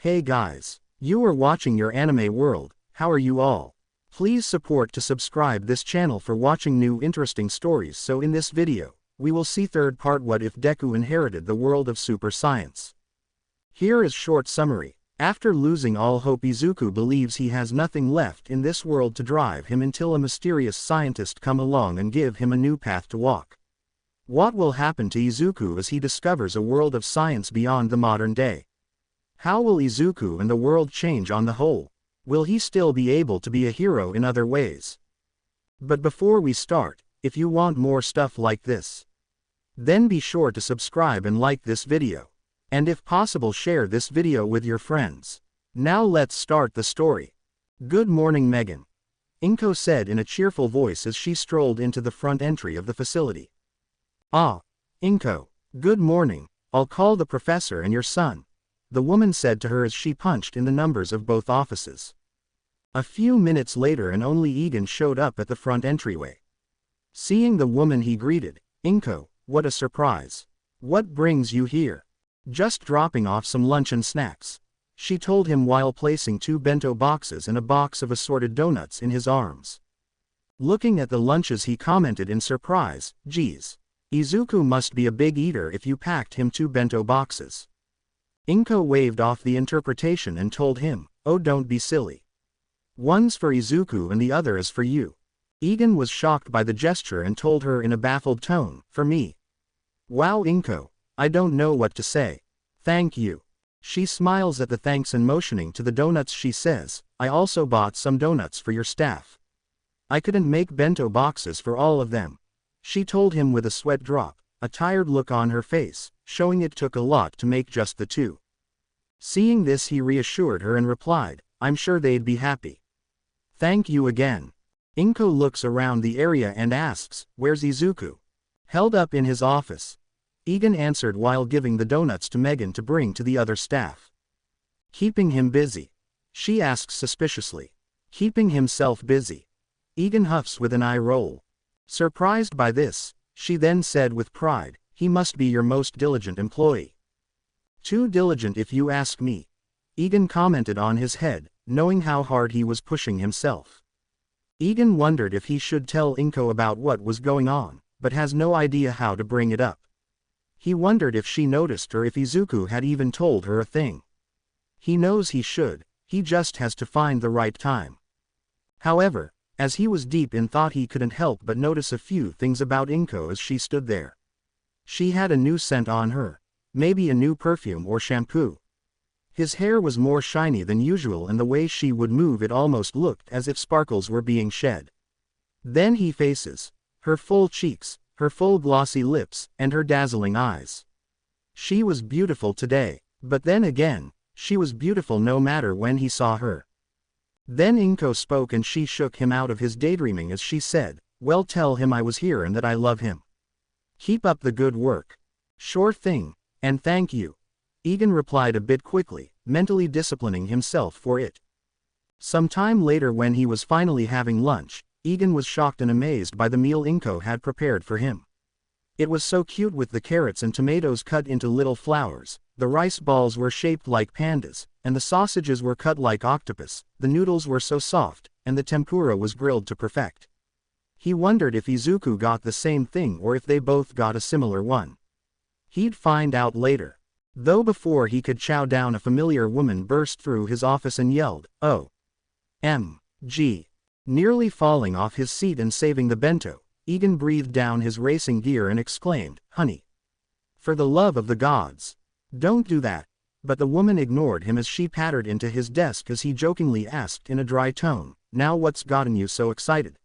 Hey guys, you are watching your anime world. How are you all? Please support to subscribe this channel for watching new interesting stories. So in this video, we will see third part, what if Deku inherited the world of super science. Here is short summary. After losing all hope, Izuku believes he has nothing left in this world to drive him until a mysterious scientist come along and give him a new path to walk. What will happen to Izuku as he discovers a world of science beyond the modern day? How will Izuku and the world change on the whole? Will he still be able to be a hero in other ways? But before we start, if you want more stuff like this, then be sure to subscribe and like this video. And if possible, share this video with your friends. Now let's start the story. Good morning, Megan, Inko said in a cheerful voice as she strolled into the front entry of the facility. Ah, Inko, good morning. I'll call the professor and your son, the woman said to her as she punched in the numbers of both offices. A few minutes later, and only Egan showed up at the front entryway. Seeing the woman, he greeted, "Inko, what a surprise. What brings you here?" "Just dropping off some lunch and snacks," she told him while placing 2 bento boxes and a box of assorted donuts in his arms. Looking at the lunches, he commented in surprise, "Geez, Izuku must be a big eater if you packed him 2 bento boxes." Inko waved off the interpretation and told him, "Oh, don't be silly. One's for Izuku and the other is for you." Egan was shocked by the gesture and told her in a baffled tone, "For me?" "Wow, Inko, I don't know what to say. Thank you." She smiles at the thanks and motioning to the donuts she says, "I also bought some donuts for your staff. I couldn't make bento boxes for all of them," she told him with a sweat drop, a tired look on her face, showing it took a lot to make just the 2. Seeing this, he reassured her and replied, "I'm sure they'd be happy." "Thank you again." Inko looks around the area and asks, "Where's Izuku?" "Held up in his office," Egan answered while giving the donuts to Megan to bring to the other staff. "Keeping him busy?" she asks suspiciously. "Keeping himself busy," Egan huffs with an eye roll. Surprised by this, she then said with pride, "He must be your most diligent employee." "Too diligent if you ask me," Egan commented on his head, knowing how hard he was pushing himself. Egan wondered if he should tell Inko about what was going on, but has no idea how to bring it up. He wondered if she noticed or if Izuku had even told her a thing. He knows he should, he just has to find the right time. However, as he was deep in thought, he couldn't help but notice a few things about Inko as she stood there. She had a new scent on her, maybe a new perfume or shampoo. His hair was more shiny than usual, and the way she would move it almost looked as if sparkles were being shed. Then he faces her full cheeks, her full glossy lips, and her dazzling eyes. She was beautiful today, but then again, she was beautiful no matter when he saw her. Then Inko spoke and she shook him out of his daydreaming as she said, "Well, tell him I was here and that I love him. Keep up the good work." "Sure thing, and thank you," Egan replied a bit quickly, mentally disciplining himself for it. Some time later, when he was finally having lunch, Egan was shocked and amazed by the meal Inko had prepared for him. It was so cute, with the carrots and tomatoes cut into little flowers, the rice balls were shaped like pandas, and the sausages were cut like octopus, the noodles were so soft, and the tempura was grilled to perfect. He wondered if Izuku got the same thing or if they both got a similar one. He'd find out later. Though before he could chow down, a familiar woman burst through his office and yelled, "OMG!" Nearly falling off his seat and saving the bento, Egan breathed down his racing gear and exclaimed, "Honey, for the love of the gods, don't do that." But the woman ignored him as she pattered into his desk as he jokingly asked in a dry tone, "Now what's gotten you so excited?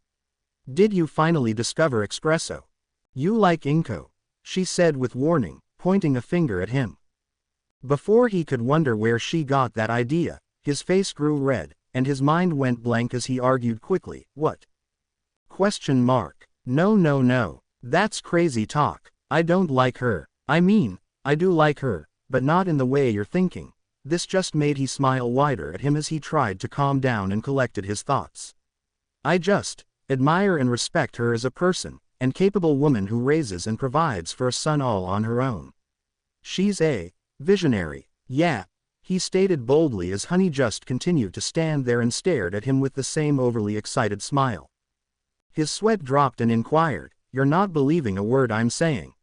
Did you finally discover espresso? You like Inko?" she said with warning, pointing a finger at him. Before he could wonder where she got that idea, his face grew red, and his mind went blank as he argued quickly, "What? No, that's crazy talk. I don't like her. I mean, I do like her, but not in the way you're thinking." This just made he smile wider at him as he tried to calm down and collected his thoughts. "I just admire and respect her as a person, and capable woman who raises and provides for a son all on her own. She's a visionary. Yeah, he stated boldly as Honey just continued to stand there and stared at him with the same overly excited smile. His sweat dropped and inquired, "You're not believing a word I'm saying?"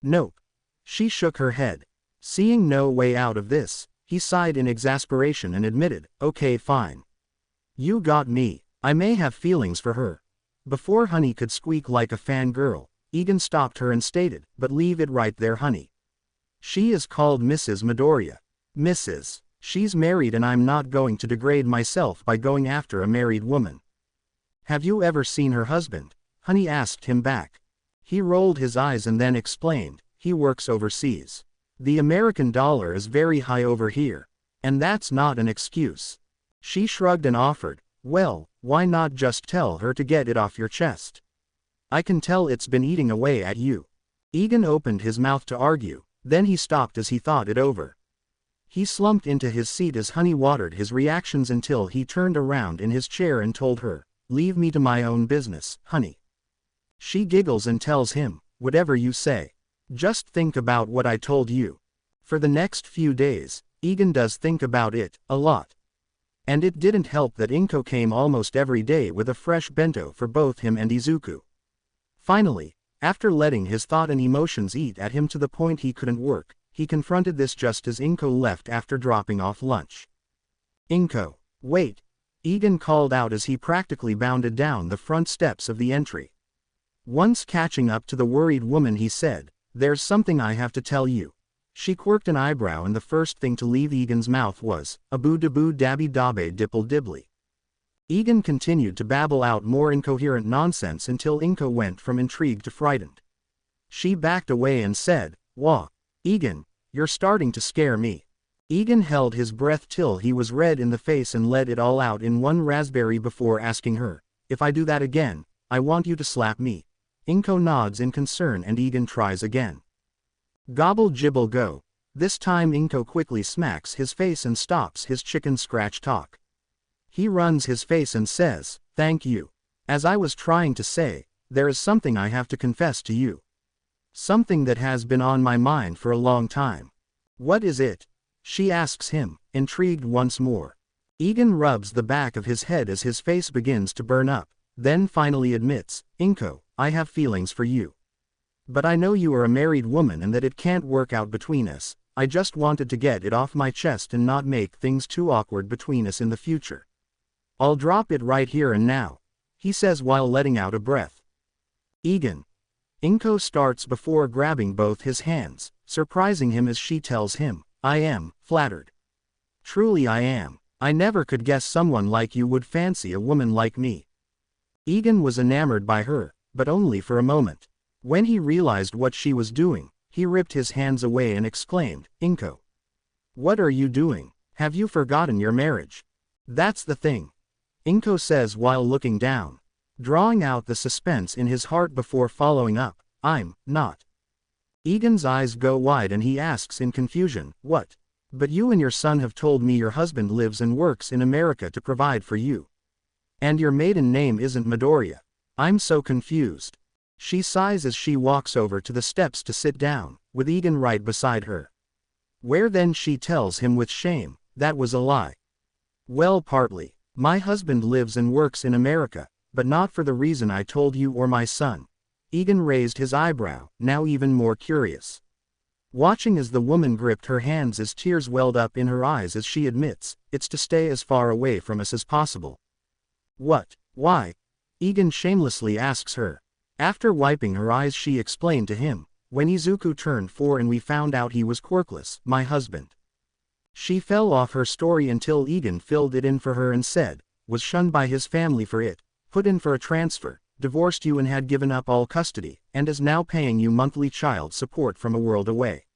"Nope." She shook her head. Seeing no way out of this, he sighed in exasperation and admitted, "Okay, fine. You got me. I may have feelings for her." Before Honey could squeak like a fangirl, Egan stopped her and stated, "But leave it right there, Honey. She is called Mrs. Midoriya. Mrs. She's married and I'm not going to degrade myself by going after a married woman." "Have you ever seen her husband?" Honey asked him back. He rolled his eyes and then explained, "He works overseas. The American dollar is very high over here. And that's not an excuse." She shrugged and offered, "Well, why not just tell her to get it off your chest? I can tell it's been eating away at you." Egan opened his mouth to argue, then he stopped as he thought it over. He slumped into his seat as Honey watered his reactions until he turned around in his chair and told her, "Leave me to my own business, Honey." She giggles and tells him, "Whatever you say. Just think about what I told you." For the next few days, Egan does think about it, a lot. And it didn't help that Inko came almost every day with a fresh bento for both him and Izuku. Finally, after letting his thought and emotions eat at him to the point he couldn't work, he confronted this just as Inko left after dropping off lunch. "Inko, wait," Egan called out as he practically bounded down the front steps of the entry. Once catching up to the worried woman he said, "There's something I have to tell you." She quirked an eyebrow and the first thing to leave Egan's mouth was, "Abu daboo dabby dabbe dipple dibbly." Egan continued to babble out more incoherent nonsense until Inko went from intrigued to frightened. She backed away and said, "Wah, Egan, you're starting to scare me." Egan held his breath till he was red in the face and let it all out in one raspberry before asking her, "If I do that again, I want you to slap me." Inko nods in concern and Egan tries again. Gobble gibble go. This time Inko quickly smacks his face and stops his chicken scratch talk. He runs his face and says, "Thank you. As I was trying to say, there is something I have to confess to you. Something that has been on my mind for a long time." "What is it?" she asks him, intrigued once more. Egan rubs the back of his head as his face begins to burn up, then finally admits, "Inko, I have feelings for you. But I know you are a married woman and that it can't work out between us. I just wanted to get it off my chest and not make things too awkward between us in the future. I'll drop it right here and now," he says while letting out a breath. "Egan." Inko starts before grabbing both his hands, surprising him as she tells him, "I am flattered. Truly I am. I never could guess someone like you would fancy a woman like me." Egan was enamored by her, but only for a moment. When he realized what she was doing, he ripped his hands away and exclaimed, "Inko, what are you doing? Have you forgotten your marriage?" "That's the thing," Inko says while looking down, drawing out the suspense in his heart before following up, "I'm not." Egan's eyes go wide and he asks in confusion, "What? But you and your son have told me your husband lives and works in America to provide for you. And your maiden name isn't Midoriya. I'm so confused." She sighs as she walks over to the steps to sit down, with Egan right beside her. Where then she tells him with shame, "That was a lie. Well, partly. My husband lives and works in America, but not for the reason I told you or my son." Egan raised his eyebrow, now even more curious. Watching as the woman gripped her hands as tears welled up in her eyes as she admits, "It's to stay as far away from us as possible." "What? Why?" Egan shamelessly asks her. After wiping her eyes she explained to him, "When Izuku turned 4 and we found out he was quirkless, my husband." She fell off her story until Egan filled it in for her and said, "Was shunned by his family for it, put in for a transfer, divorced you and had given up all custody, and is now paying you monthly child support from a world away.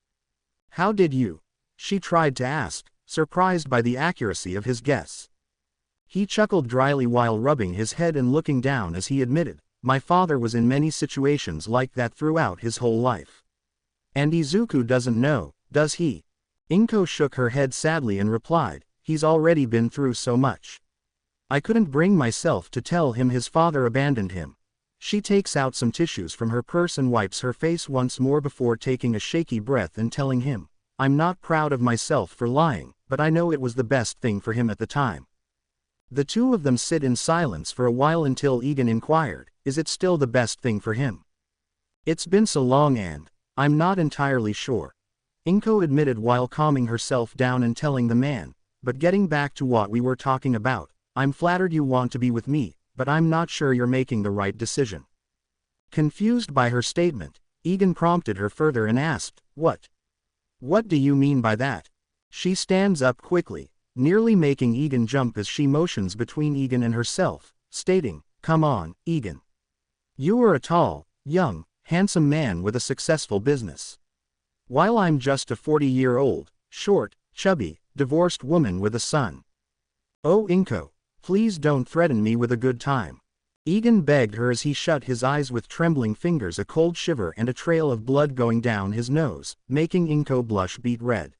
How did you?" she tried to ask, surprised by the accuracy of his guess. He chuckled dryly while rubbing his head and looking down as he admitted, "My father was in many situations like that throughout his whole life. And Izuku doesn't know, does he?" Inko shook her head sadly and replied, "He's already been through so much. I couldn't bring myself to tell him his father abandoned him." She takes out some tissues from her purse and wipes her face once more before taking a shaky breath and telling him, "I'm not proud of myself for lying, but I know it was the best thing for him at the time. The two of them sit in silence for a while until Egan inquired, is it still the best thing for him? It's been so long and I'm not entirely sure, Inko admitted while calming herself down and telling the man, but getting back to what we were talking about, I'm flattered you want to be with me, but I'm not sure you're making the right decision. Confused by her statement, Egan prompted her further and asked, What? What do you mean by that? She stands up quickly, nearly making Egan jump as she motions between Egan and herself, stating, Come on, Egan. You are a tall, young, handsome man with a successful business. While I'm just a 40-year-old, short, chubby, divorced woman with a son. Oh Inko, please don't threaten me with a good time. Egan begged her as he shut his eyes with trembling fingers, a cold shiver and a trail of blood going down his nose, making Inko blush beet red.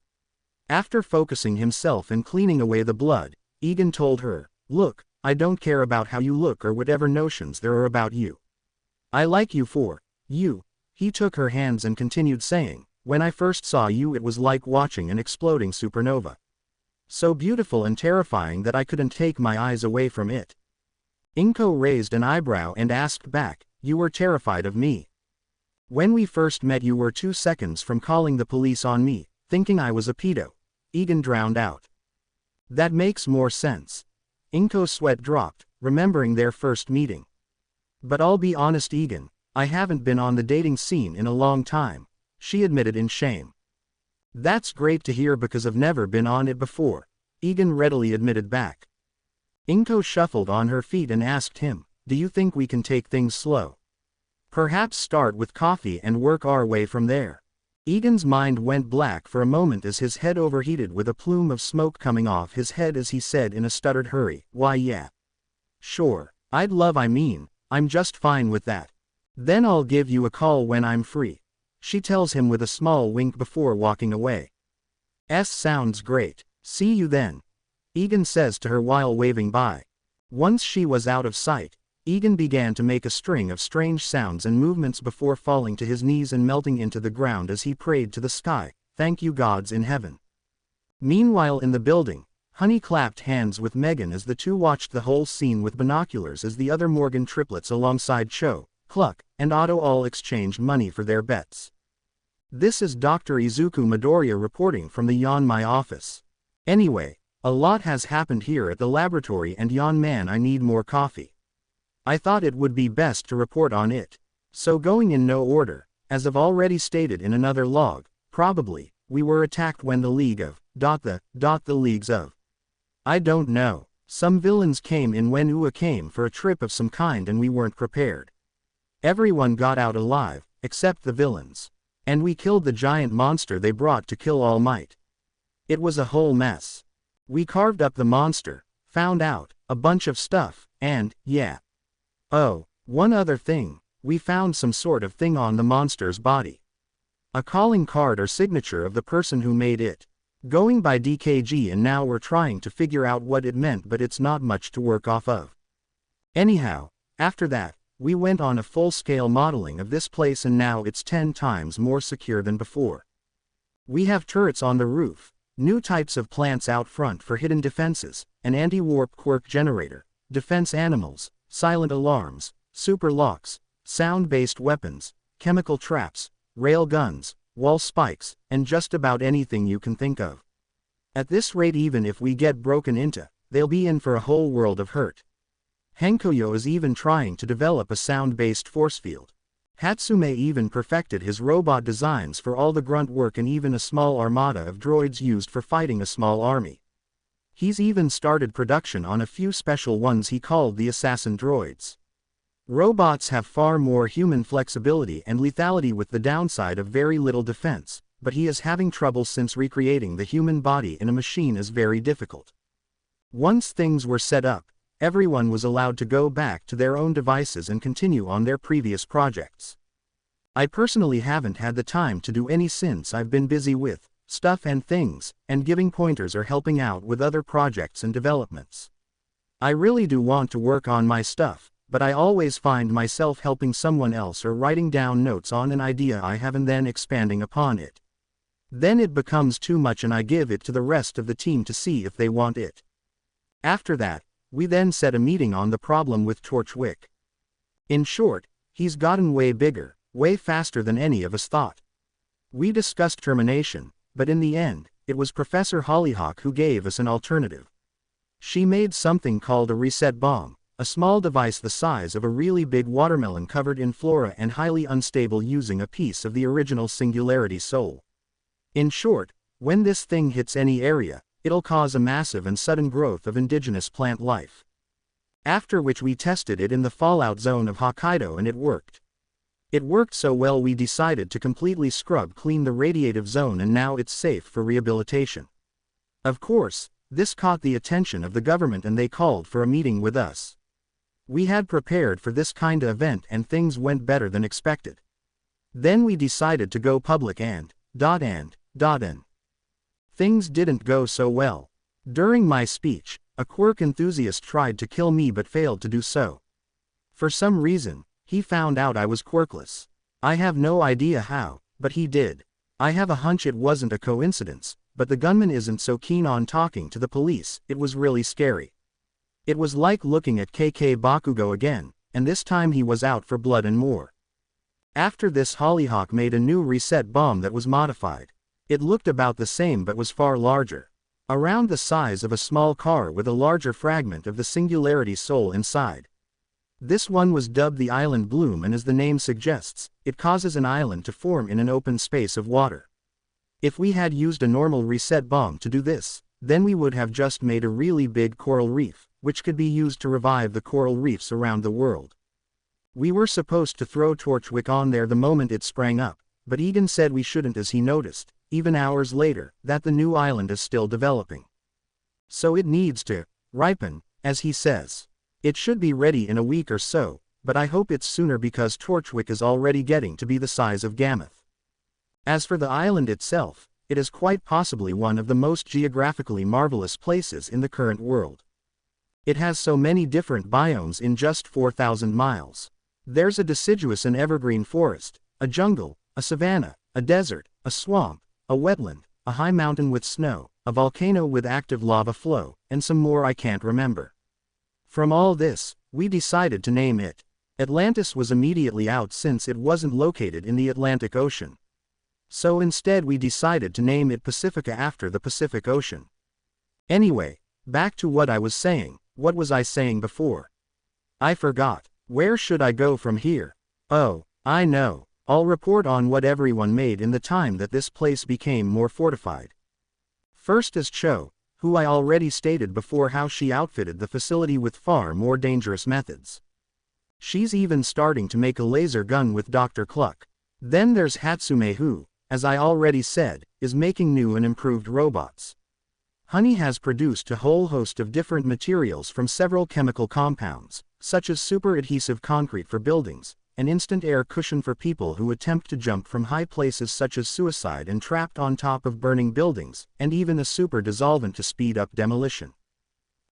After focusing himself and cleaning away the blood, Egan told her, Look, I don't care about how you look or whatever notions there are about you. I like you for you. He took her hands and continued saying, When I first saw you it was like watching an exploding supernova. So beautiful and terrifying that I couldn't take my eyes away from it. Inko raised an eyebrow and asked back, You were terrified of me. When we first met you were 2 seconds from calling the police on me, thinking I was a pedo. Egan drowned out. That makes more sense. Inko's sweat dropped, remembering their first meeting. But I'll be honest Egan, I haven't been on the dating scene in a long time, she admitted in shame. That's great to hear because I've never been on it before, Egan readily admitted back. Inko shuffled on her feet and asked him, Do you think we can take things slow? Perhaps start with coffee and work our way from there. Egan's mind went black for a moment as his head overheated with a plume of smoke coming off his head as he said in a stuttered hurry, Why yeah. Sure, I'm just fine with that. Then I'll give you a call when I'm free. She tells him with a small wink before walking away. Sounds great. See you then. Egan says to her while waving by. Once she was out of sight, Egan began to make a string of strange sounds and movements before falling to his knees and melting into the ground as he prayed to the sky, Thank you gods in heaven. Meanwhile in the building, Honey clapped hands with Megan as the two watched the whole scene with binoculars as the other Morgan triplets alongside Cho, Cluck, and Otto all exchanged money for their bets. This is Dr. Izuku Midoriya reporting from the Yanmai office. Anyway, a lot has happened here at the laboratory and Yan man I need more coffee. I thought it would be best to report on it. So going in no order, as I've already stated in another log, probably, we were attacked when the League of, the Leagues of. I don't know, some villains came in when Ua came for a trip of some kind and we weren't prepared. Everyone got out alive, except the villains. And we killed the giant monster they brought to kill All Might. It was a whole mess. We carved up the monster, found out a bunch of stuff, and, yeah. Oh, one other thing, we found some sort of thing on the monster's body. A calling card or signature of the person who made it. Going by DKG and now we're trying to figure out what it meant but it's not much to work off of. Anyhow, after that, we went on a full-scale modeling of this place and now it's 10 times more secure than before. We have turrets on the roof. New types of plants out front for hidden defenses, an anti-warp quirk generator, defense animals, silent alarms, super locks, sound-based weapons, chemical traps, rail guns, wall spikes, and just about anything you can think of. At this rate even if we get broken into, they'll be in for a whole world of hurt. Hankoyo is even trying to develop a sound-based force field. Hatsume even perfected his robot designs for all the grunt work and even a small armada of droids used for fighting a small army. He's even started production on a few special ones he called the assassin droids. Robots have far more human flexibility and lethality with the downside of very little defense, but he is having trouble since recreating the human body in a machine is very difficult. Once things were set up, everyone was allowed to go back to their own devices and continue on their previous projects. I personally haven't had the time to do any since I've been busy with stuff and things, and giving pointers or helping out with other projects and developments. I really do want to work on my stuff, but I always find myself helping someone else or writing down notes on an idea I have and then expanding upon it. Then it becomes too much and I give it to the rest of the team to see if they want it. After that, we then set a meeting on the problem with Torchwick. In short, he's gotten way bigger, way faster than any of us thought. We discussed termination, but in the end, it was Professor Hollyhock who gave us an alternative. She made something called a reset bomb, a small device the size of a really big watermelon covered in flora and highly unstable using a piece of the original Singularity soul. In short, when this thing hits any area, it'll cause a massive and sudden growth of indigenous plant life. After which we tested it in the fallout zone of Hokkaido and it worked. It worked so well we decided to completely scrub clean the radiative zone and now it's safe for rehabilitation. Of course, this caught the attention of the government and they called for a meeting with us. We had prepared for this kinda event and things went better than expected. Then we decided to go public and. Things didn't go so well. During my speech, a quirk enthusiast tried to kill me but failed to do so. For some reason, he found out I was quirkless. I have no idea how, but he did. I have a hunch it wasn't a coincidence, but the gunman isn't so keen on talking to the police. It was really scary. It was like looking at KK Bakugo again, and this time he was out for blood and more. After this Hollyhock made a new reset bomb that was modified. It looked about the same but was far larger. Around the size of a small car with a larger fragment of the Singularity soul inside. This one was dubbed the Island Bloom and as the name suggests, it causes an island to form in an open space of water. If we had used a normal reset bomb to do this, then we would have just made a really big coral reef, which could be used to revive the coral reefs around the world. We were supposed to throw Torchwick on there the moment it sprang up, but Egan said we shouldn't as he noticed, even hours later, that the new island is still developing. So it needs to ripen, as he says. It should be ready in a week or so, but I hope it's sooner because Torchwick is already getting to be the size of Gammoth. As for the island itself, it is quite possibly one of the most geographically marvelous places in the current world. It has so many different biomes in just 4,000 miles. There's a deciduous and evergreen forest, a jungle, a savanna, a desert, a swamp, a wetland, a high mountain with snow, a volcano with active lava flow, and some more I can't remember. From all this, we decided to name it. Atlantis was immediately out since it wasn't located in the Atlantic Ocean. So instead we decided to name it Pacifica after the Pacific Ocean. Anyway, back to what I was saying. What was I saying before? I forgot. Where should I go from here? Oh, I know. I'll report on what everyone made in the time that this place became more fortified. First is Cho, who I already stated before how she outfitted the facility with far more dangerous methods. She's even starting to make a laser gun with Dr. Cluck. Then there's Hatsume who, as I already said, is making new and improved robots. Honey has produced a whole host of different materials from several chemical compounds, such as super adhesive concrete for buildings, an instant air cushion for people who attempt to jump from high places such as suicide and trapped on top of burning buildings, and even a super dissolvent to speed up demolition.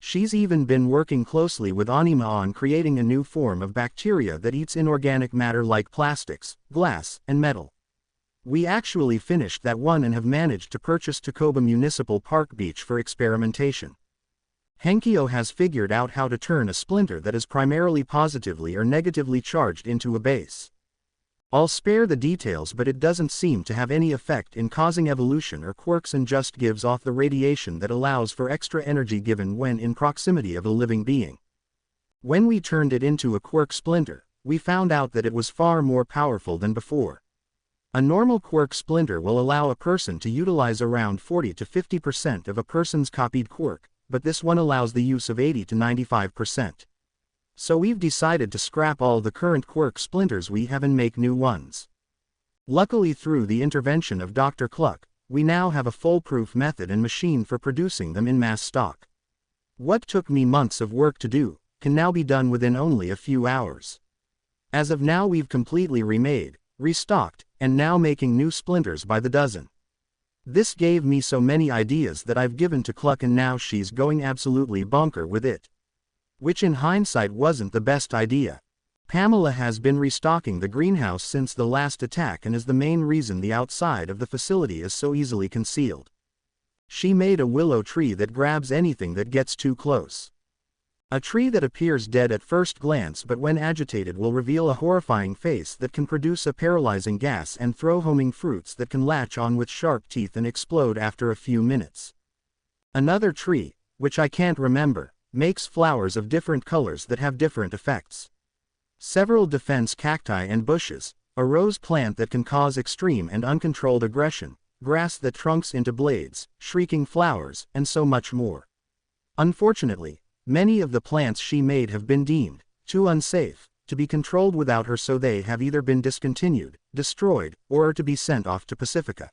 She's even been working closely with Anima on creating a new form of bacteria that eats inorganic matter like plastics, glass, and metal. We actually finished that one and have managed to purchase Takoba Municipal Park Beach for experimentation. Henkyo has figured out how to turn a splinter that is primarily positively or negatively charged into a base. I'll spare the details, but it doesn't seem to have any effect in causing evolution or quirks and just gives off the radiation that allows for extra energy given when in proximity of a living being. When we turned it into a quirk splinter, we found out that it was far more powerful than before. A normal quirk splinter will allow a person to utilize around 40 to 50% of a person's copied quirk, but this one allows the use of 80 to 95%. So we've decided to scrap all the current quirk splinters we have and make new ones. Luckily, through the intervention of Dr. Cluck, we now have a foolproof method and machine for producing them in mass stock. What took me months of work to do, can now be done within only a few hours. As of now we've completely remade, restocked, and now making new splinters by the dozen. This gave me so many ideas that I've given to Cluck and now she's going absolutely bonker with it. Which in hindsight wasn't the best idea. Pamela has been restocking the greenhouse since the last attack and is the main reason the outside of the facility is so easily concealed. She made a willow tree that grabs anything that gets too close. A tree that appears dead at first glance but when agitated will reveal a horrifying face that can produce a paralyzing gas and throw homing fruits that can latch on with sharp teeth and explode after a few minutes. Another tree, which I can't remember, makes flowers of different colors that have different effects. Several defense cacti and bushes, a rose plant that can cause extreme and uncontrolled aggression, grass that trunks into blades, shrieking flowers, and so much more. Unfortunately, many of the plants she made have been deemed too unsafe to be controlled without her, so they have either been discontinued, destroyed, or are to be sent off to Pacifica.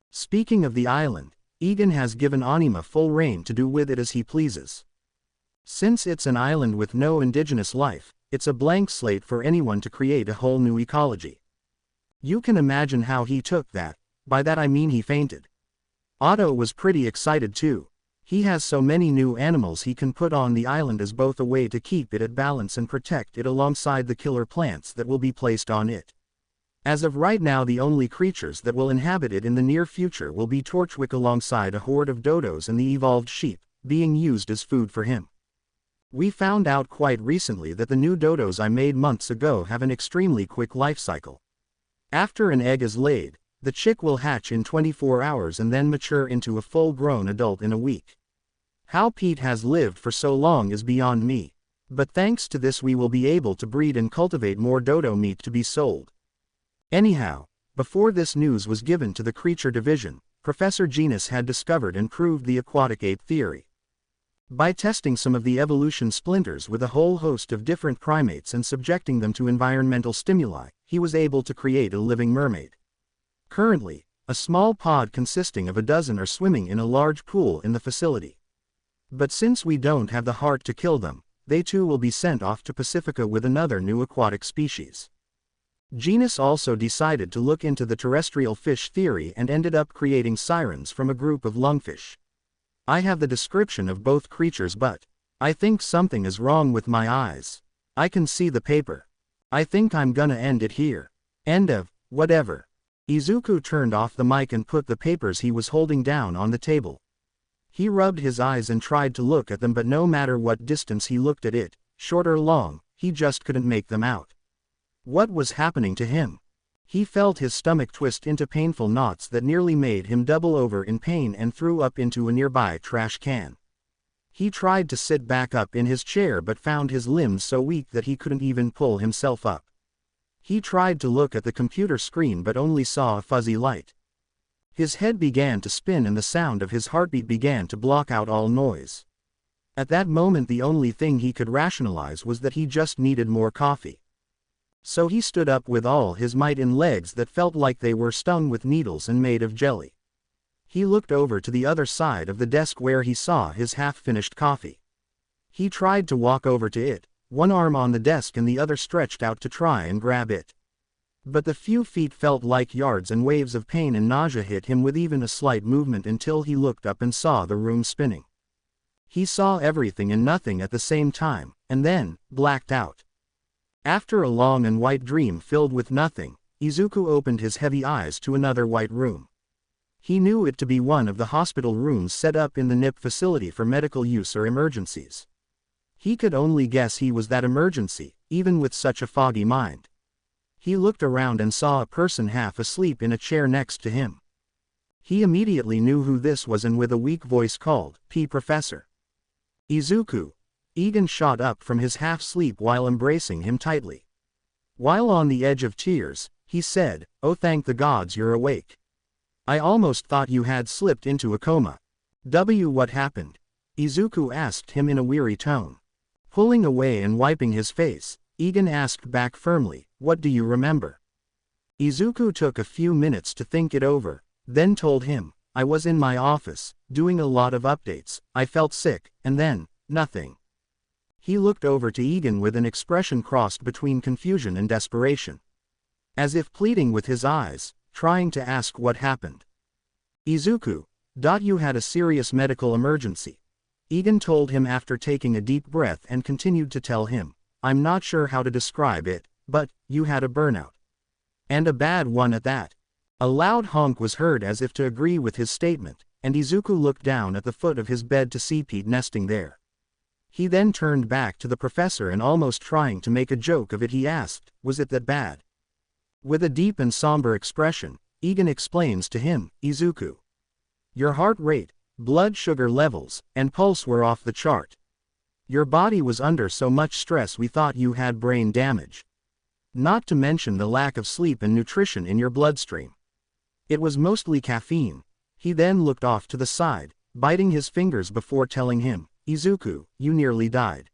Speaking of the island, Egan has given Anima full reign to do with it as he pleases. Since it's an island with no indigenous life, it's a blank slate for anyone to create a whole new ecology. You can imagine how he took that. By that I mean he fainted. Otto was pretty excited too. He has so many new animals he can put on the island as both a way to keep it at balance and protect it alongside the killer plants that will be placed on it. As of right now, the only creatures that will inhabit it in the near future will be Torchwick alongside a horde of dodos and the evolved sheep, being used as food for him. We found out quite recently that the new dodos I made months ago have an extremely quick life cycle. After an egg is laid, the chick will hatch in 24 hours and then mature into a full-grown adult in a week. How Pete has lived for so long is beyond me. But thanks to this we will be able to breed and cultivate more dodo meat to be sold. Anyhow, before this news was given to the creature division, Professor Genus had discovered and proved the aquatic ape theory. By testing some of the evolution splinters with a whole host of different primates and subjecting them to environmental stimuli, he was able to create a living mermaid. Currently, a small pod consisting of a dozen are swimming in a large pool in the facility. But since we don't have the heart to kill them, they too will be sent off to Pacifica with another new aquatic species. Genus also decided to look into the terrestrial fish theory and ended up creating sirens from a group of lungfish. I have the description of both creatures, but I think something is wrong with my eyes. I can see the paper. I think I'm gonna end it here. End of, whatever. Izuku turned off the mic and put the papers he was holding down on the table. He rubbed his eyes and tried to look at them, but no matter what distance he looked at it, short or long, he just couldn't make them out. What was happening to him? He felt his stomach twist into painful knots that nearly made him double over in pain and threw up into a nearby trash can. He tried to sit back up in his chair but found his limbs so weak that he couldn't even pull himself up. He tried to look at the computer screen but only saw a fuzzy light. His head began to spin and the sound of his heartbeat began to block out all noise. At that moment the only thing he could rationalize was that he just needed more coffee. So he stood up with all his might in legs that felt like they were stung with needles and made of jelly. He looked over to the other side of the desk where he saw his half-finished coffee. He tried to walk over to it, one arm on the desk and the other stretched out to try and grab it. But the few feet felt like yards and waves of pain and nausea hit him with even a slight movement until he looked up and saw the room spinning. He saw everything and nothing at the same time, and then, blacked out. After a long and white dream filled with nothing, Izuku opened his heavy eyes to another white room. He knew it to be one of the hospital rooms set up in the NIP facility for medical use or emergencies. He could only guess he was that emergency, even with such a foggy mind. He looked around and saw a person half asleep in a chair next to him. He immediately knew who this was and with a weak voice called, "P. Professor." "Izuku." Egan shot up from his half-sleep while embracing him tightly. While on the edge of tears, he said, "Oh, thank the gods you're awake. I almost thought you had slipped into a coma." What happened?" Izuku asked him in a weary tone. Pulling away and wiping his face, Egan asked back firmly, "What do you remember?" Izuku took a few minutes to think it over, then told him, "I was in my office, doing a lot of updates, I felt sick, and then, nothing." He looked over to Egan with an expression crossed between confusion and desperation. As if pleading with his eyes, trying to ask what happened. "Izuku, you had a serious medical emergency." Egan told him after taking a deep breath and continued to tell him, I'm not sure how to describe it, but you had a burnout. And a bad one at that. A loud honk was heard as if to agree with his statement, and Izuku looked down at the foot of his bed to see Pete nesting there. He then turned back to the professor and almost trying to make a joke of it he asked, was it that bad? With a deep and somber expression, Egan explains to him, Izuku. Your heart rate, blood sugar levels, and pulse were off the chart. Your body was under so much stress we thought you had brain damage. Not to mention the lack of sleep and nutrition in your bloodstream. It was mostly caffeine. He then looked off to the side, biting his fingers before telling him, Izuku, you nearly died.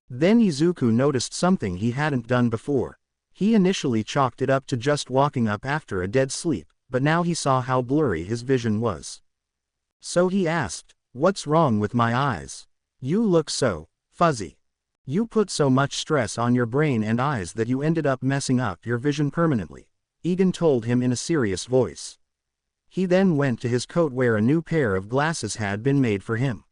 Then Izuku noticed something he hadn't done before. He initially chalked it up to just walking up after a dead sleep, but now he saw how blurry his vision was. So he asked, what's wrong with my eyes? You look so fuzzy. You put so much stress on your brain and eyes that you ended up messing up your vision permanently, Egan told him in a serious voice. He then went to his coat where a new pair of glasses had been made for him.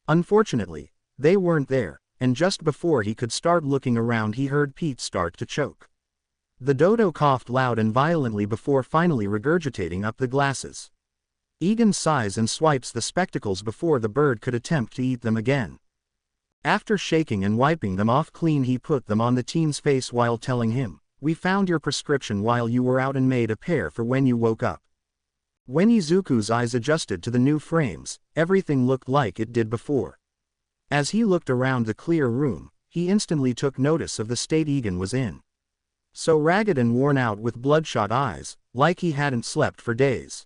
Unfortunately, they weren't there, and just before he could start looking around he heard Pete start to choke. The dodo coughed loud and violently before finally regurgitating up the glasses. Egan sighs and swipes the spectacles before the bird could attempt to eat them again. After shaking and wiping them off clean he put them on the teen's face while telling him, we found your prescription while you were out and made a pair for when you woke up. When Izuku's eyes adjusted to the new frames, everything looked like it did before. As he looked around the clear room, he instantly took notice of the state Egan was in. So ragged and worn out with bloodshot eyes, like he hadn't slept for days.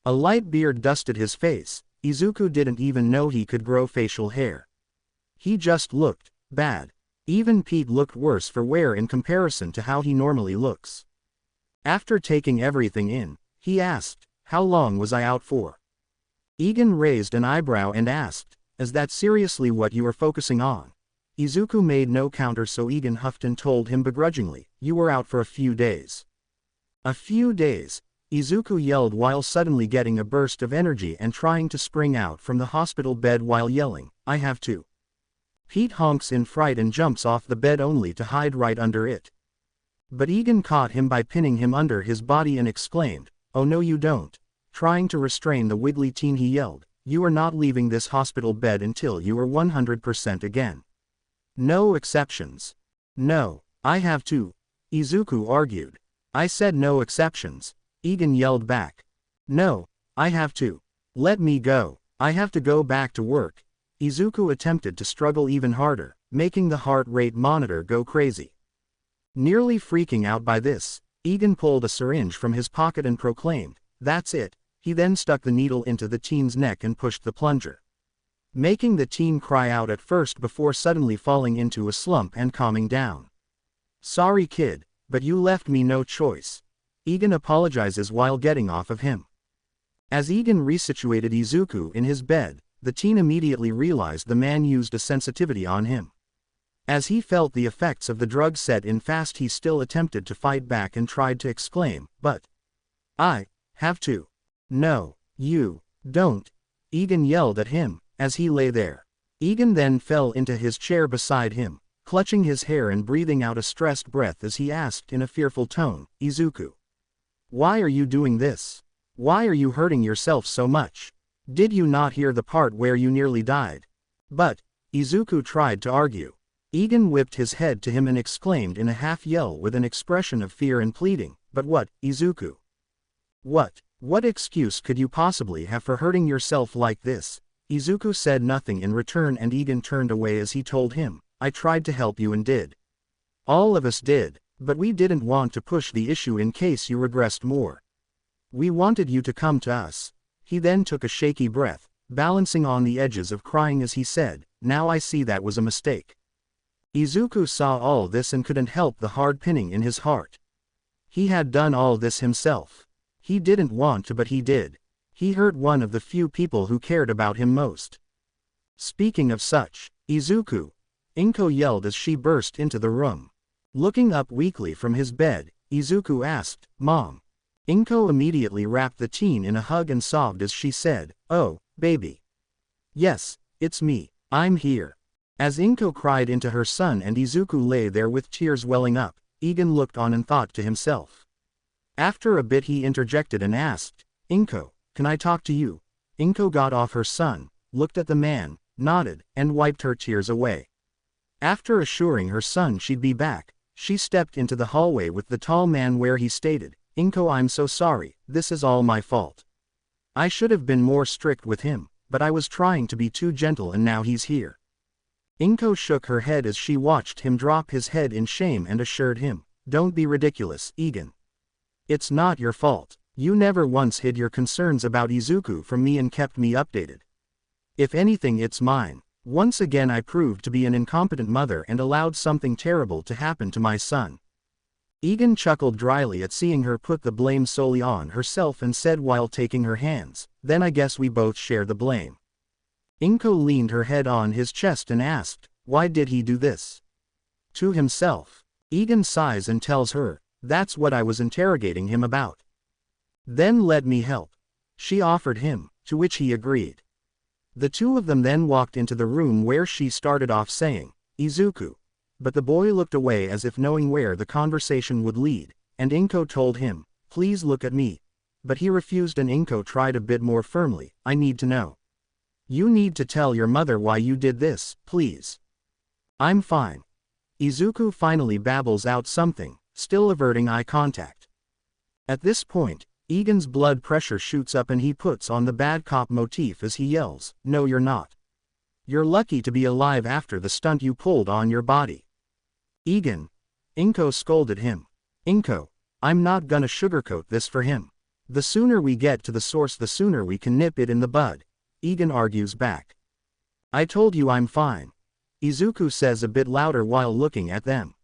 A light beard dusted his face. Izuku didn't even know he could grow facial hair. He just looked bad. Even Pete looked worse for wear in comparison to how he normally looks. After taking everything in, he asked, how long was I out for? Egan raised an eyebrow and asked, is that seriously what you are focusing on? Izuku made no counter so Egan huffed and told him begrudgingly, you were out for a few days. A few days, Izuku yelled while suddenly getting a burst of energy and trying to spring out from the hospital bed while yelling, I have to. Pete honks in fright and jumps off the bed only to hide right under it. But Egan caught him by pinning him under his body and exclaimed, oh no you don't. Trying to restrain the wiggly teen he yelled, you are not leaving this hospital bed until you are 100% again. No exceptions. No, I have to. Izuku argued. I said no exceptions. Egan yelled back. No, I have to. Let me go. I have to go back to work. Izuku attempted to struggle even harder, making the heart rate monitor go crazy. Nearly freaking out by this, Egan pulled a syringe from his pocket and proclaimed, that's it. He then stuck the needle into the teen's neck and pushed the plunger, making the teen cry out at first before suddenly falling into a slump and calming down. Sorry kid, but you left me no choice. Egan apologizes while getting off of him. As Egan resituated Izuku in his bed, the teen immediately realized the man used a sensitivity on him. As he felt the effects of the drug set in fast he still attempted to fight back and tried to exclaim, but I have to. No, you don't. Egan yelled at him, as he lay there. Egan then fell into his chair beside him, clutching his hair and breathing out a stressed breath as he asked in a fearful tone, Izuku. Why are you doing this? Why are you hurting yourself so much? Did you not hear the part where you nearly died? But, Izuku tried to argue. Egan whipped his head to him and exclaimed in a half yell with an expression of fear and pleading, but what, Izuku? What excuse could you possibly have for hurting yourself like this? Izuku said nothing in return and Egan turned away as he told him, I tried to help you and did. All of us did, but we didn't want to push the issue in case you regressed more. We wanted you to come to us. He then took a shaky breath, balancing on the edges of crying as he said, now I see that was a mistake. Izuku saw all this and couldn't help the hard pinning in his heart. He had done all this himself. He didn't want to but he did. He hurt one of the few people who cared about him most. Speaking of such, Izuku, Inko yelled as she burst into the room. Looking up weakly from his bed, Izuku asked, Mom. Inko immediately wrapped the teen in a hug and sobbed as she said, oh, baby. Yes, it's me, I'm here. As Inko cried into her son and Izuku lay there with tears welling up, Egan looked on and thought to himself. After a bit he interjected and asked, "Inko, can I talk to you?" Inko got off her son, looked at the man, nodded, and wiped her tears away. After assuring her son she'd be back, she stepped into the hallway with the tall man where he stated, "Inko, I'm so sorry, this is all my fault. I should have been more strict with him, but I was trying to be too gentle and now he's here." Inko shook her head as she watched him drop his head in shame and assured him, "Don't be ridiculous, Egan. It's not your fault. You never once hid your concerns about Izuku from me and kept me updated. If anything, it's mine. Once again I proved to be an incompetent mother and allowed something terrible to happen to my son." Egan chuckled dryly at seeing her put the blame solely on herself and said while taking her hands, "Then I guess we both share the blame." Inko leaned her head on his chest and asked, "Why did he do this?" To himself. Egan sighs and tells her, "That's what I was interrogating him about." "Then let me help," she offered him, to which he agreed. The two of them then walked into the room where she started off saying, "Izuku." But the boy looked away as if knowing where the conversation would lead, and Inko told him, "Please look at me." But he refused and Inko tried a bit more firmly, "I need to know. You need to tell your mother why you did this, please." "I'm fine." Izuku finally babbles out something, still averting eye contact. At this point, Egan's blood pressure shoots up and he puts on the bad cop motif as he yells, "No, you're not. You're lucky to be alive after the stunt you pulled on your body." "Egan." Inko scolded him. "Inko, I'm not gonna sugarcoat this for him. The sooner we get to the source, the sooner we can nip it in the bud," Egan argues back. "I told you I'm fine," Izuku says a bit louder while looking at them.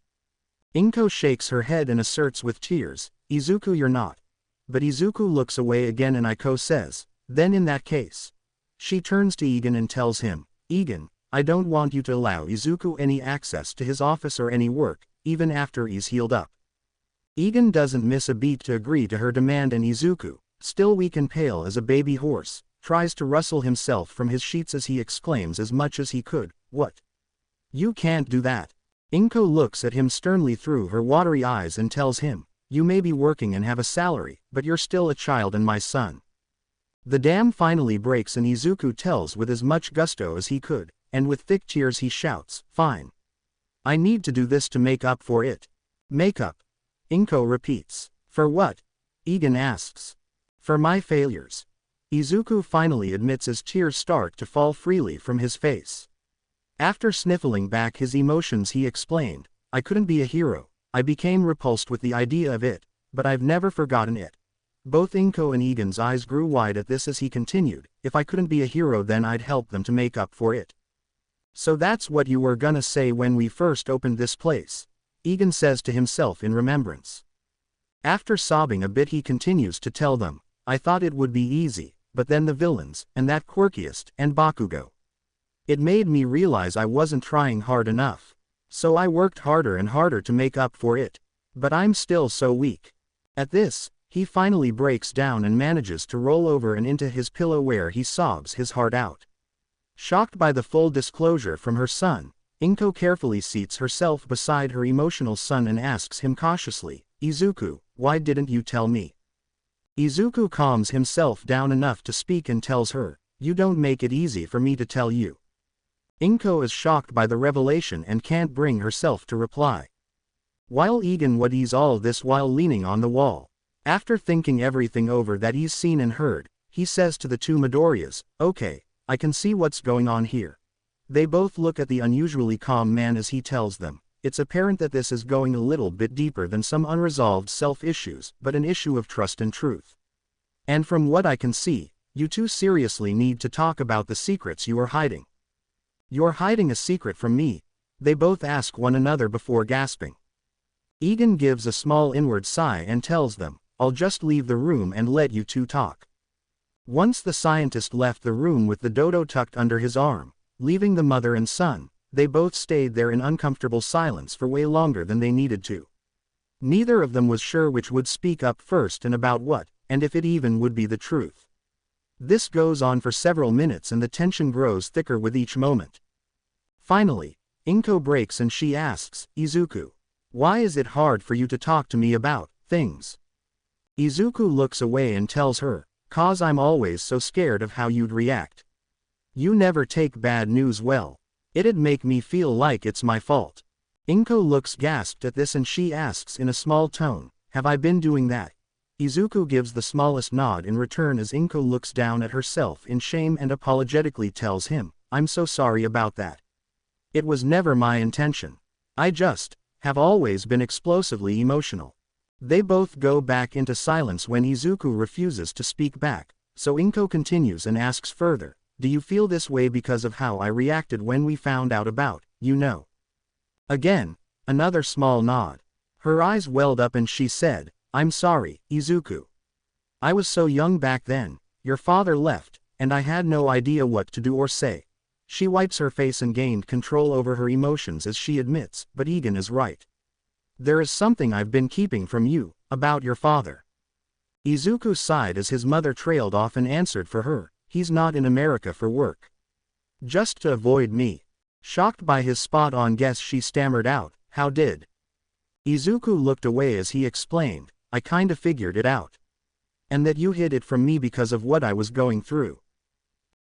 Inko shakes her head and asserts with tears, "Izuku, you're not." But Izuku looks away again and Inko says, "Then in that case." She turns to Egan and tells him, "Egan, I don't want you to allow Izuku any access to his office or any work, even after he's healed up." Egan doesn't miss a beat to agree to her demand and Izuku, still weak and pale as a baby horse, tries to rustle himself from his sheets as he exclaims as much as he could, "What? You can't do that." Inko looks at him sternly through her watery eyes and tells him, "You may be working and have a salary, but you're still a child and my son." The dam finally breaks and Izuku tells with as much gusto as he could, and with thick tears he shouts, "Fine. I need to do this to make up for it." "Make up?" Inko repeats. "For what?" Egan asks. "For my failures." Izuku finally admits as tears start to fall freely from his face. After sniffling back his emotions he explained, "I couldn't be a hero. I became repulsed with the idea of it, but I've never forgotten it." Both Inko and Egan's eyes grew wide at this as he continued, "If I couldn't be a hero then I'd help them to make up for it." "So that's what you were gonna say when we first opened this place," Egan says to himself in remembrance. After sobbing a bit he continues to tell them, "I thought it would be easy, but then the villains, and that quirkiest, and Bakugo. It made me realize I wasn't trying hard enough. So I worked harder and harder to make up for it. But I'm still so weak." At this, he finally breaks down and manages to roll over and into his pillow where he sobs his heart out. Shocked by the full disclosure from her son, Inko carefully seats herself beside her emotional son and asks him cautiously, "Izuku, why didn't you tell me?" Izuku calms himself down enough to speak and tells her, "You don't make it easy for me to tell you." Inko is shocked by the revelation and can't bring herself to reply. While Egan waddies all this while leaning on the wall. After thinking everything over that he's seen and heard, he says to the two Midoriyas, "Okay, I can see what's going on here." They both look at the unusually calm man as he tells them, "It's apparent that this is going a little bit deeper than some unresolved self-issues, but an issue of trust and truth. And from what I can see, you two seriously need to talk about the secrets you are hiding." "You're hiding a secret from me?" they both ask one another before gasping. Egan gives a small inward sigh and tells them, "I'll just leave the room and let you two talk." Once the scientist left the room with the dodo tucked under his arm, leaving the mother and son, they both stayed there in uncomfortable silence for way longer than they needed to. Neither of them was sure which would speak up first and about what, and if it even would be the truth. This goes on for several minutes and the tension grows thicker with each moment. Finally, Inko breaks and she asks, Izuku, why is it hard for you to talk to me about things? Izuku looks away and tells her, cause I'm always so scared of how you'd react. You never take bad news well. It'd make me feel like it's my fault. Inko looks gasped at this and she asks in a small tone, have I been doing that? Izuku gives the smallest nod in return as Inko looks down at herself in shame and apologetically tells him, I'm so sorry about that. It was never my intention. I just have always been explosively emotional. They both go back into silence when Izuku refuses to speak back, so Inko continues and asks further, do you feel this way because of how I reacted when we found out about, you know? Again, another small nod. Her eyes welled up and she said, I'm sorry, Izuku. I was so young back then, your father left, and I had no idea what to do or say. She wipes her face and gained control over her emotions as she admits, but Egan is right. There is something I've been keeping from you, about your father. Izuku sighed as his mother trailed off and answered for her, he's not in America for work. Just to avoid me. Shocked by his spot-on guess she stammered out, how did? Izuku looked away as he explained, I kinda figured it out. And that you hid it from me because of what I was going through.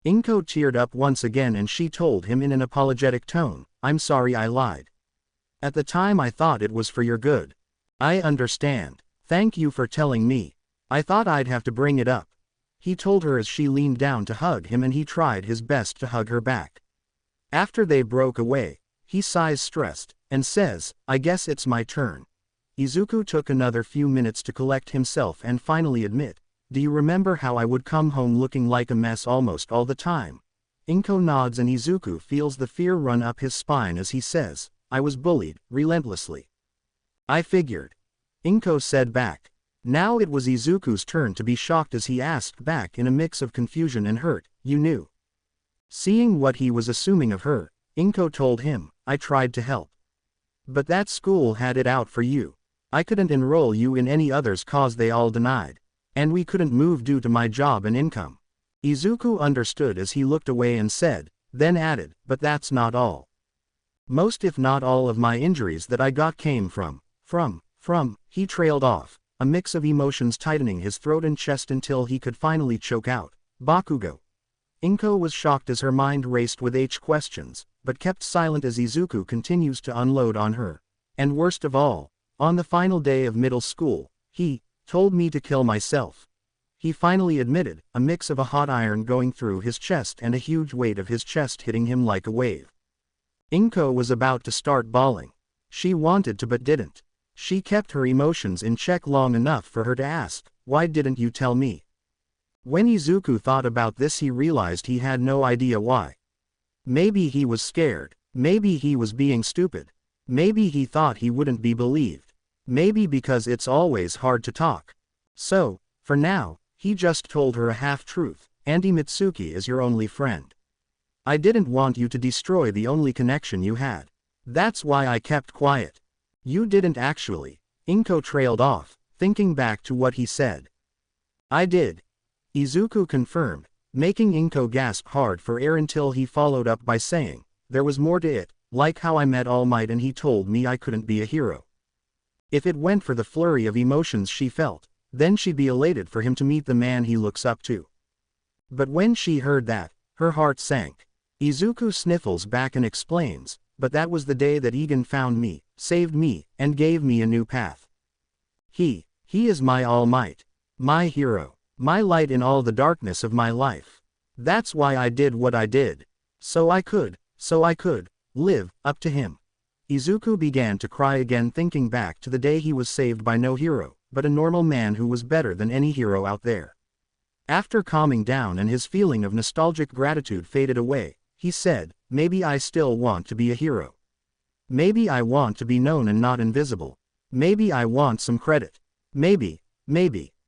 Inko teared up once again and she told him in an apologetic tone, I'm sorry I lied. At the time I thought it was for your good. I understand. Thank you for telling me. I thought I'd have to bring it up. He told her as she leaned down to hug him and he tried his best to hug her back. After they broke away, he sighs stressed, and says, I guess it's my turn. Izuku took another few minutes to collect himself and finally admit, do you remember how I would come home looking like a mess almost all the time? Inko nods and Izuku feels the fear run up his spine as he says, I was bullied, relentlessly. I figured. Inko said back. Now it was Izuku's turn to be shocked as he asked back in a mix of confusion and hurt, you knew. Seeing what he was assuming of her, Inko told him, I tried to help. But that school had it out for you. I couldn't enroll you in any others cause they all denied. And we couldn't move due to my job and income. Izuku understood as he looked away and said, then added, but that's not all. Most if not all of my injuries that I got came from, he trailed off, a mix of emotions tightening his throat and chest until he could finally choke out, Bakugo. Inko was shocked as her mind raced with questions, but kept silent as Izuku continues to unload on her. And worst of all, on the final day of middle school, he told me to kill myself. He finally admitted, a mix of a hot iron going through his chest and a huge weight of his chest hitting him like a wave. Inko was about to start bawling. She wanted to but didn't. She kept her emotions in check long enough for her to ask, why didn't you tell me? When Izuku thought about this he realized he had no idea why. Maybe he was scared. Maybe he was being stupid. Maybe he thought he wouldn't be believed. Maybe because it's always hard to talk. So, for now, he just told her a half-truth, Andy Mitsuki is your only friend. I didn't want you to destroy the only connection you had. That's why I kept quiet. You didn't actually. Inko trailed off, thinking back to what he said. I did. Izuku confirmed, making Inko gasp hard for air until he followed up by saying, there was more to it, like how I met All Might and he told me I couldn't be a hero. If it went for the flurry of emotions she felt, then she'd be elated for him to meet the man he looks up to. But when she heard that, her heart sank. Izuku sniffles back and explains, but that was the day that Egan found me, saved me, and gave me a new path. He is my All Might. My hero. My light in all the darkness of my life. That's why I did what I did. So I could live up to him. Izuku began to cry again thinking back to the day he was saved by no hero, but a normal man who was better than any hero out there. After calming down and his feeling of nostalgic gratitude faded away, he said, maybe I still want to be a hero. Maybe I want to be known and not invisible. Maybe I want some credit. Maybe,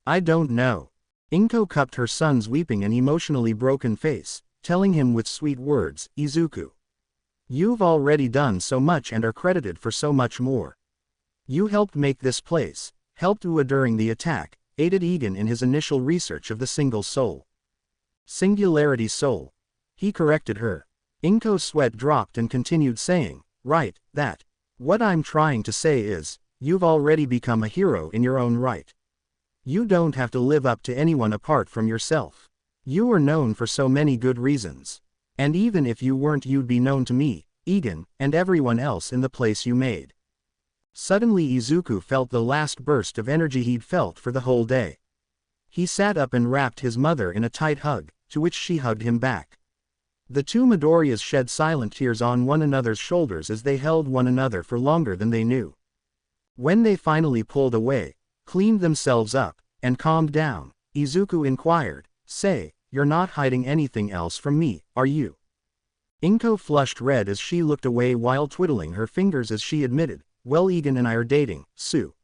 I don't know. Inko cupped her son's weeping and emotionally broken face, telling him with sweet words, Izuku. You've already done so much and are credited for so much more. You helped make this place, helped Ua during the attack, aided Egan in his initial research of the single soul. Singularity soul. He corrected her. Inko's sweat dropped and continued saying, right, that. What I'm trying to say is, you've already become a hero in your own right. You don't have to live up to anyone apart from yourself. You are known for so many good reasons. And even if you weren't, you'd be known to me, Egan, and everyone else in the place you made. Suddenly Izuku felt the last burst of energy he'd felt for the whole day. He sat up and wrapped his mother in a tight hug, to which she hugged him back. The two Midoriyas shed silent tears on one another's shoulders as they held one another for longer than they knew. When they finally pulled away, cleaned themselves up, and calmed down, Izuku inquired, "Say, you're not hiding anything else from me, are you?" Inko flushed red as she looked away while twiddling her fingers as she admitted, "Well, Egan and I are dating, Sue."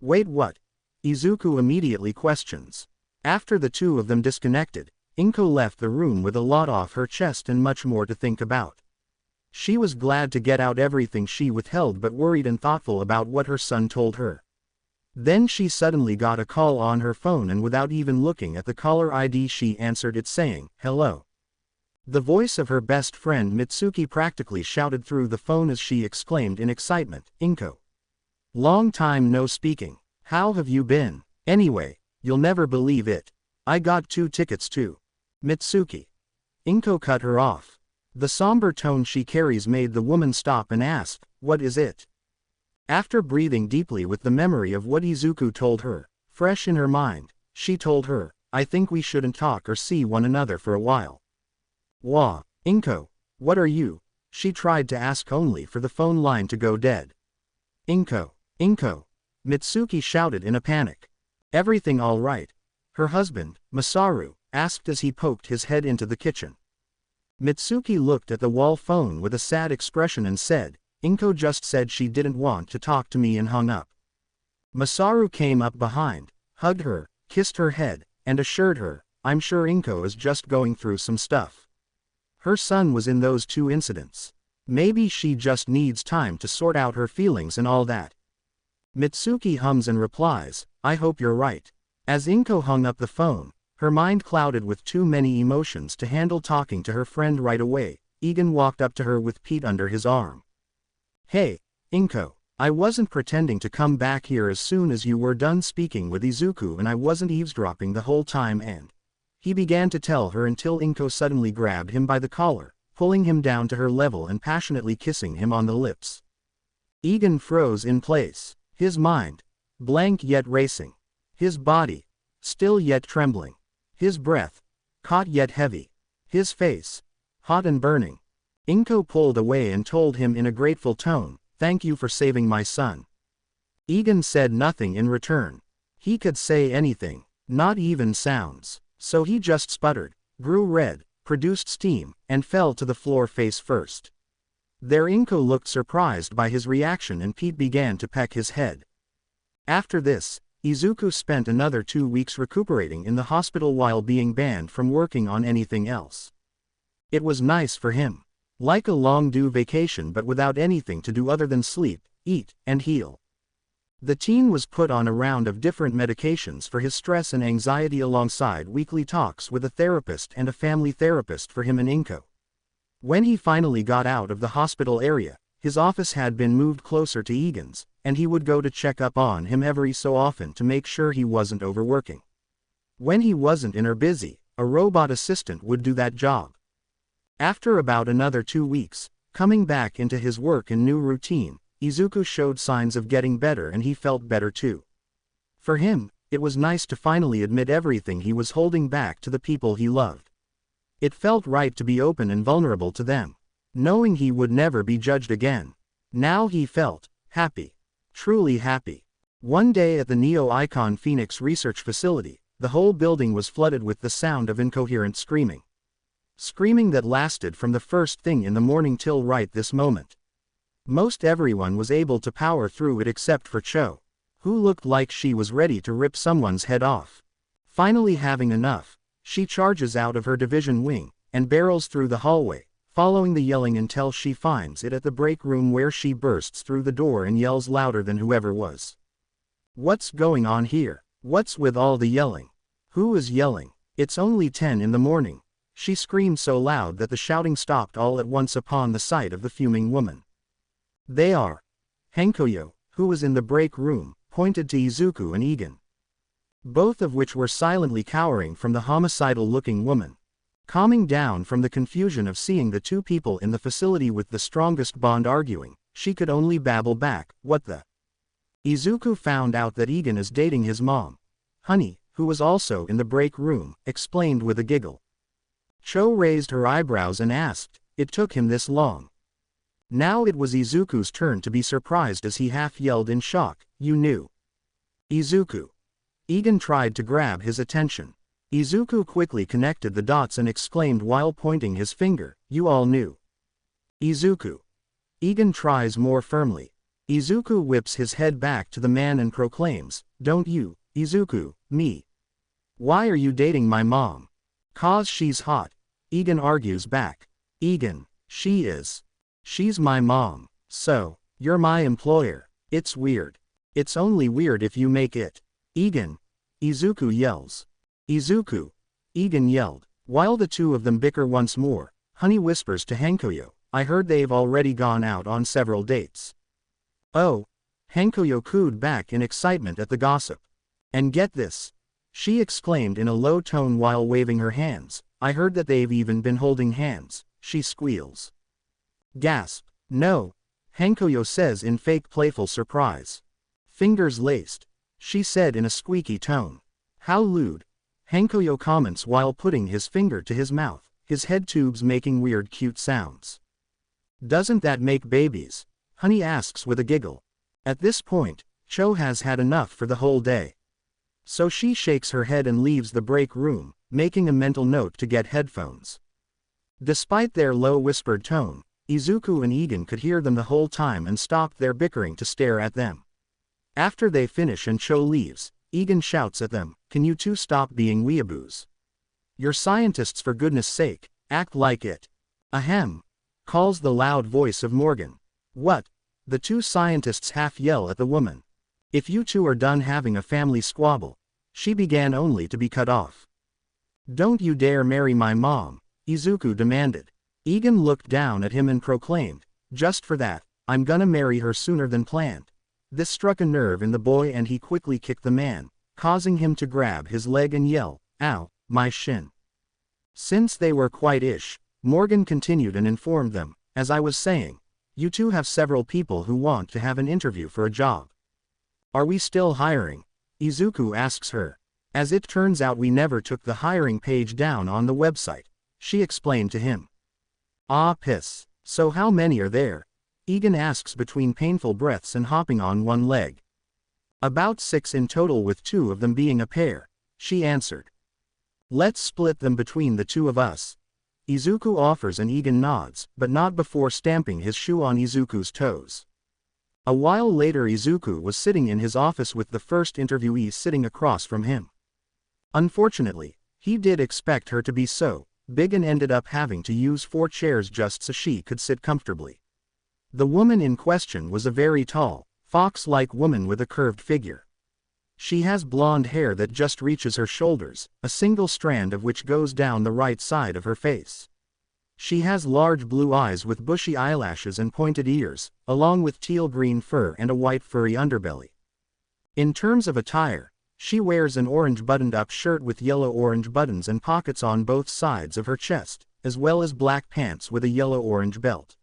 "Wait, what?" Izuku immediately questions. After the two of them disconnected, Inko left the room with a lot off her chest and much more to think about. She was glad to get out everything she withheld but worried and thoughtful about what her son told her. Then she suddenly got a call on her phone and without even looking at the caller ID she answered it saying, "Hello." The voice of her best friend Mitsuki practically shouted through the phone as she exclaimed in excitement, "Inko. Long time no speaking. How have you been? Anyway, you'll never believe it. I got 2 tickets to Mitsuki." Inko cut her off. The somber tone she carries made the woman stop and ask, "What is it?" After breathing deeply with the memory of what Izuku told her, fresh in her mind, she told her, "I think we shouldn't talk or see one another for a while." "Wah, Inko, what are you?" she tried to ask only for the phone line to go dead. "Inko, Inko," Mitsuki shouted in a panic. "Everything all right?" her husband, Masaru, asked as he poked his head into the kitchen. Mitsuki looked at the wall phone with a sad expression and said, "Inko just said she didn't want to talk to me and hung up." Masaru came up behind, hugged her, kissed her head, and assured her, "I'm sure Inko is just going through some stuff. Her son was in those 2 incidents. Maybe she just needs time to sort out her feelings and all that." Mitsuki hums and replies, "I hope you're right." As Inko hung up the phone, her mind clouded with too many emotions to handle talking to her friend right away. Egan walked up to her with Pete under his arm. "Hey, Inko, I wasn't pretending to come back here as soon as you were done speaking with Izuku and I wasn't eavesdropping the whole time and..." He began to tell her until Inko suddenly grabbed him by the collar, pulling him down to her level and passionately kissing him on the lips. Egan froze in place, his mind, blank yet racing. His body, still yet trembling. His breath, caught yet heavy. His face, hot and burning. Inko pulled away and told him in a grateful tone, "Thank you for saving my son." Egan said nothing in return. He could say anything, not even sounds. So he just sputtered, grew red, produced steam, and fell to the floor face first. There Inko looked surprised by his reaction and Pete began to peck his head. After this, Izuku spent another 2 weeks recuperating in the hospital while being banned from working on anything else. It was nice for him. Like a long-due vacation but without anything to do other than sleep, eat, and heal. The teen was put on a round of different medications for his stress and anxiety alongside weekly talks with a therapist and a family therapist for him and Inko. When he finally got out of the hospital area, his office had been moved closer to Egan's, and he would go to check up on him every so often to make sure he wasn't overworking. When he wasn't in or busy, a robot assistant would do that job. After about another 2 weeks, coming back into his work and new routine, Izuku showed signs of getting better and he felt better too. For him, it was nice to finally admit everything he was holding back to the people he loved. It felt right to be open and vulnerable to them, knowing he would never be judged again. Now he felt happy. Truly happy. One day at the Neo Icon Phoenix research facility, the whole building was flooded with the sound of incoherent screaming. Screaming that lasted from the first thing in the morning till right this moment. Most everyone was able to power through it except for Cho, who looked like she was ready to rip someone's head off. Finally having enough, she charges out of her division wing, and barrels through the hallway, following the yelling until she finds it at the break room where she bursts through the door and yells louder than whoever was. "What's going on here? What's with all the yelling? Who is yelling? It's only 10 in the morning. She screamed so loud that the shouting stopped all at once upon the sight of the fuming woman. They are. Hankoyo, who was in the break room, pointed to Izuku and Egan, both of which were silently cowering from the homicidal-looking woman. Calming down from the confusion of seeing the two people in the facility with the strongest bond arguing, she could only babble back, "What the?" Izuku found out that Egan is dating his mom. Honey, who was also in the break room, explained with a giggle. Cho raised her eyebrows and asked, "It took him this long?" Now it was Izuku's turn to be surprised as he half yelled in shock, "You knew?" Izuku. Egan tried to grab his attention. Izuku quickly connected the dots and exclaimed while pointing his finger, "You all knew." Izuku. Egan tries more firmly. Izuku whips his head back to the man and proclaims, "Don't you, Izuku, me. Why are you dating my mom?" "'Cause she's hot." Egan argues back. "Egan, she is. She's my mom. So, you're my employer. It's weird. It's only weird if you make it." "Egan." Izuku yells. "Izuku." Egan yelled. While the two of them bicker once more, Honey whispers to Hankoyo, "I heard they've already gone out on several dates." "Oh." Hankoyo cooed back in excitement at the gossip. "And get this," she exclaimed in a low tone while waving her hands, "I heard that they've even been holding hands." She squeals. Gasp. "No." Hankoyo says in fake playful surprise. "Fingers laced," she said in a squeaky tone. "How lewd." Hankoyo comments while putting his finger to his mouth, his head tubes making weird cute sounds. "Doesn't that make babies?" Honey asks with a giggle. At this point, Cho has had enough for the whole day. So she shakes her head and leaves the break room, making a mental note to get headphones. Despite their low whispered tone, Izuku and Egan could hear them the whole time and stopped their bickering to stare at them. After they finish and Cho leaves, Egan shouts at them, "Can you two stop being weeaboos? You're scientists, for goodness sake, act like it." "Ahem," calls the loud voice of Morgan. "What?" The two scientists half yell at the woman. "If you two are done having a family squabble," she began only to be cut off. "Don't you dare marry my mom," Izuku demanded. Egan looked down at him and proclaimed, "Just for that, I'm gonna marry her sooner than planned." This struck a nerve in the boy and he quickly kicked the man, causing him to grab his leg and yell, "Ow, my shin." Since they were quite ish, Morgan continued and informed them, "As I was saying, you two have several people who want to have an interview for a job. Are we still hiring?" Izuku asks her. "As it turns out, we never took the hiring page down on the website," she explained to him. "Ah, piss. So how many are there?" Egan asks between painful breaths and hopping on one leg. "About 6 in total, with 2 of them being a pair," she answered. "Let's split them between the 2 of us." Izuku offers and Egan nods, but not before stamping his shoe on Izuku's toes. A while later, Izuku was sitting in his office with the first interviewee sitting across from him. Unfortunately, he did expect her to be so big and ended up having to use 4 chairs just so she could sit comfortably. The woman in question was a very tall, fox-like woman with a curved figure. She has blonde hair that just reaches her shoulders, a single strand of which goes down the right side of her face. She has large blue eyes with bushy eyelashes and pointed ears, along with teal-green fur and a white furry underbelly. In terms of attire, she wears an orange buttoned-up shirt with yellow-orange buttons and pockets on both sides of her chest, as well as black pants with a yellow-orange belt.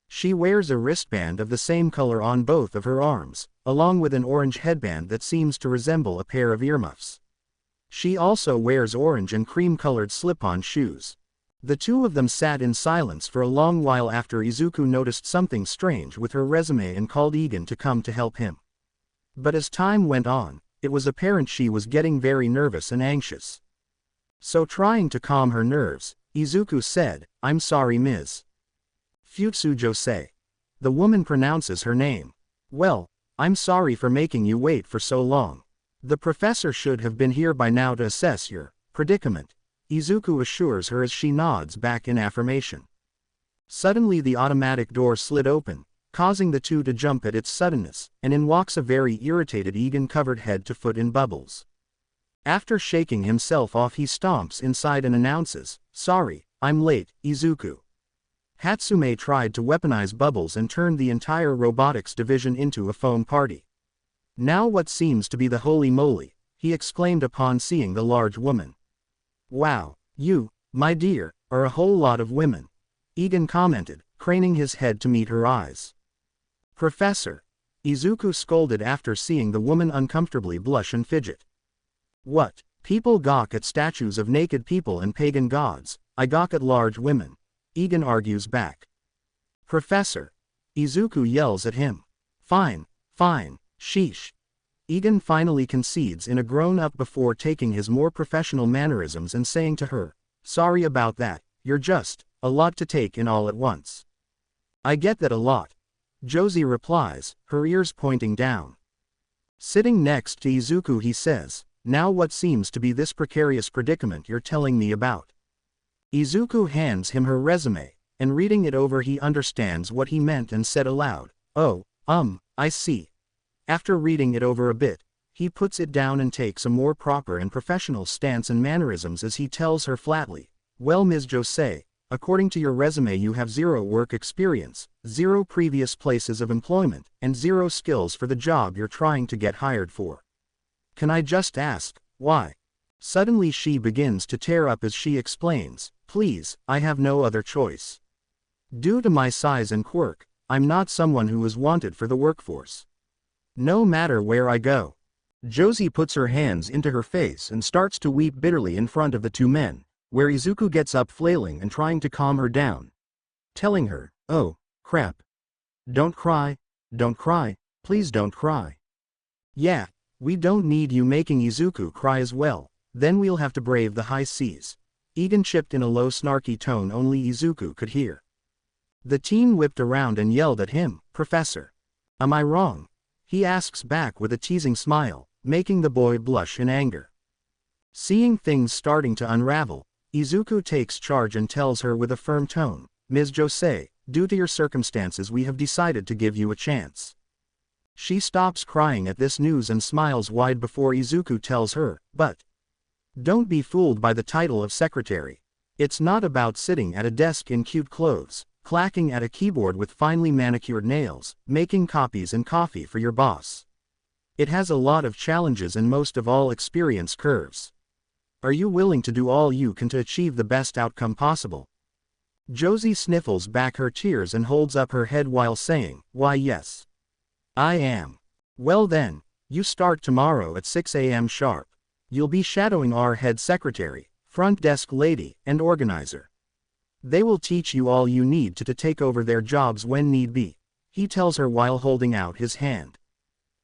She wears a wristband of the same color on both of her arms, along with an orange headband that seems to resemble a pair of earmuffs. She also wears orange and cream-colored slip-on shoes. The two of them sat in silence for a long while after Izuku noticed something strange with her resume and called Egan to come to help him. But as time went on, it was apparent she was getting very nervous and anxious. So trying to calm her nerves, Izuku said, "I'm sorry, Ms. Futsujose." The woman pronounces her name. "Well, I'm sorry for making you wait for so long. The professor should have been here by now to assess your predicament," Izuku assures her as she nods back in affirmation. Suddenly the automatic door slid open, causing the two to jump at its suddenness, and in walks a very irritated Egan covered head to foot in bubbles. After shaking himself off, he stomps inside and announces, "Sorry, I'm late, Izuku." Hatsume tried to weaponize bubbles and turned the entire robotics division into a foam party. "Now what seems to be the holy moly," he exclaimed upon seeing the large woman. "Wow, you, my dear, are a whole lot of women," Egan commented, craning his head to meet her eyes. "Professor," Izuku scolded after seeing the woman uncomfortably blush and fidget. "What? People gawk at statues of naked people and pagan gods, I gawk at large women," Egan argues back. "Professor," Izuku yells at him. Fine, sheesh." Egan finally concedes in a grown-up before taking his more professional mannerisms and saying to her, "Sorry about that, you're just a lot to take in all at once." "I get that a lot," Josie replies, her ears pointing down. Sitting next to Izuku, he says, "Now what seems to be this precarious predicament you're telling me about?" Izuku hands him her resume, and reading it over he understands what he meant and said aloud, "Oh, I see." After reading it over a bit, he puts it down and takes a more proper and professional stance and mannerisms as he tells her flatly, "Well, Ms. Jose, according to your resume you have 0 work experience, 0 previous places of employment, and 0 skills for the job you're trying to get hired for. Can I just ask, why?" Suddenly she begins to tear up as she explains, "Please, I have no other choice. Due to my size and quirk, I'm not someone who is wanted for the workforce. No matter where I go." Josie puts her hands into her face and starts to weep bitterly in front of the 2 men, where Izuku gets up flailing and trying to calm her down, telling her, "Oh, crap. Don't cry, please don't cry." "Yeah, we don't need you making Izuku cry as well, then we'll have to brave the high seas," Egan chipped in a low snarky tone only Izuku could hear. The teen whipped around and yelled at him, "Professor. Am I wrong?" he asks back with a teasing smile, making the boy blush in anger. Seeing things starting to unravel, Izuku takes charge and tells her with a firm tone, "Ms. Jose, due to your circumstances we have decided to give you a chance." She stops crying at this news and smiles wide before Izuku tells her, "But don't be fooled by the title of secretary. It's not about sitting at a desk in cute clothes, clacking at a keyboard with finely manicured nails, making copies and coffee for your boss. It has a lot of challenges and most of all experience curves. Are you willing to do all you can to achieve the best outcome possible?" Josie sniffles back her tears and holds up her head while saying, "Why yes. I am." "Well then, you start tomorrow at 6 a.m. sharp. You'll be shadowing our head secretary, front desk lady, and organizer. They will teach you all you need to take over their jobs when need be," he tells her while holding out his hand.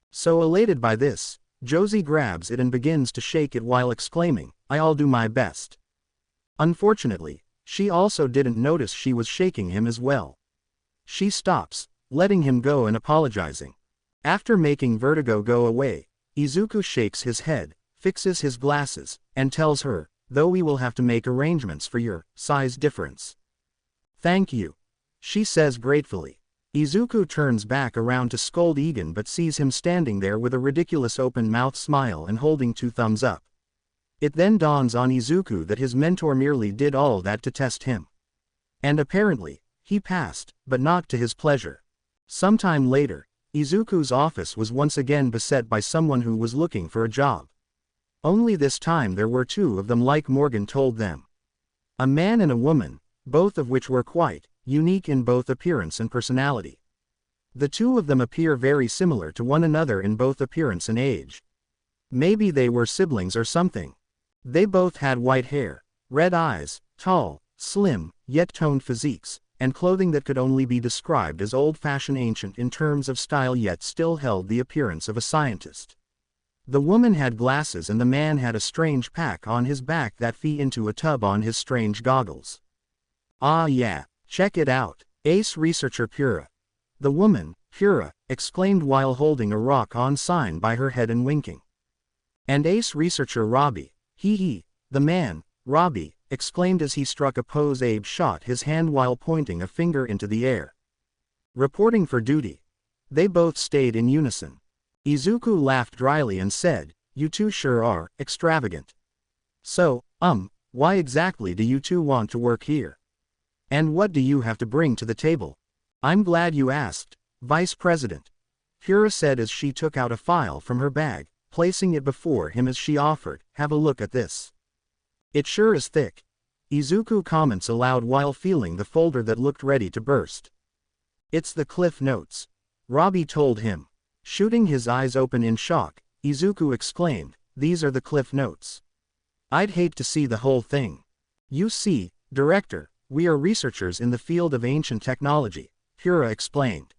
So elated by this, Josie grabs it and begins to shake it while exclaiming, "I'll do my best." Unfortunately, she also didn't notice she was shaking him as well. She stops, letting him go and apologizing. After making vertigo go away, Izuku shakes his head, fixes his glasses, and tells her, "Though we will have to make arrangements for your size difference." "Thank you," she says gratefully. Izuku turns back around to scold Egan but sees him standing there with a ridiculous open-mouthed smile and holding 2 thumbs up. It then dawns on Izuku that his mentor merely did all that to test him. And apparently, he passed, but not to his pleasure. Sometime later, Izuku's office was once again beset by someone who was looking for a job. Only this time there were 2 of them like Morgan told them. A man and a woman, both of which were quite unique in both appearance and personality. The 2 of them appear very similar to one another in both appearance and age. Maybe they were siblings or something. They both had white hair, red eyes, tall, slim, yet toned physiques, and clothing that could only be described as old-fashioned ancient in terms of style yet still held the appearance of a scientist. The woman had glasses and the man had a strange pack on his back that fell into a tub on his strange goggles. "Ah yeah, check it out, Ace Researcher Pura." The woman, Pura, exclaimed while holding a rock-on sign by her head and winking. "And Ace Researcher Robbie, hee." The man, Robbie, exclaimed as he struck a pose. Abe shot his hand while pointing a finger into the air. "Reporting for duty." They both stayed in unison. Izuku laughed dryly and said, You two sure are extravagant. So, why exactly do you two want to work here? And what do you have to bring to the table? I'm glad you asked, Vice President. Hira said as she took out a file from her bag, placing it before him as she offered, have a look at this. It sure is thick. Izuku comments aloud while feeling the folder that looked ready to burst. It's the Cliff Notes. Robbie told him. Shooting his eyes open in shock, Izuku exclaimed, these are the Cliff Notes. I'd hate to see the whole thing. You see, Director, we are researchers in the field of ancient technology, Hira explained.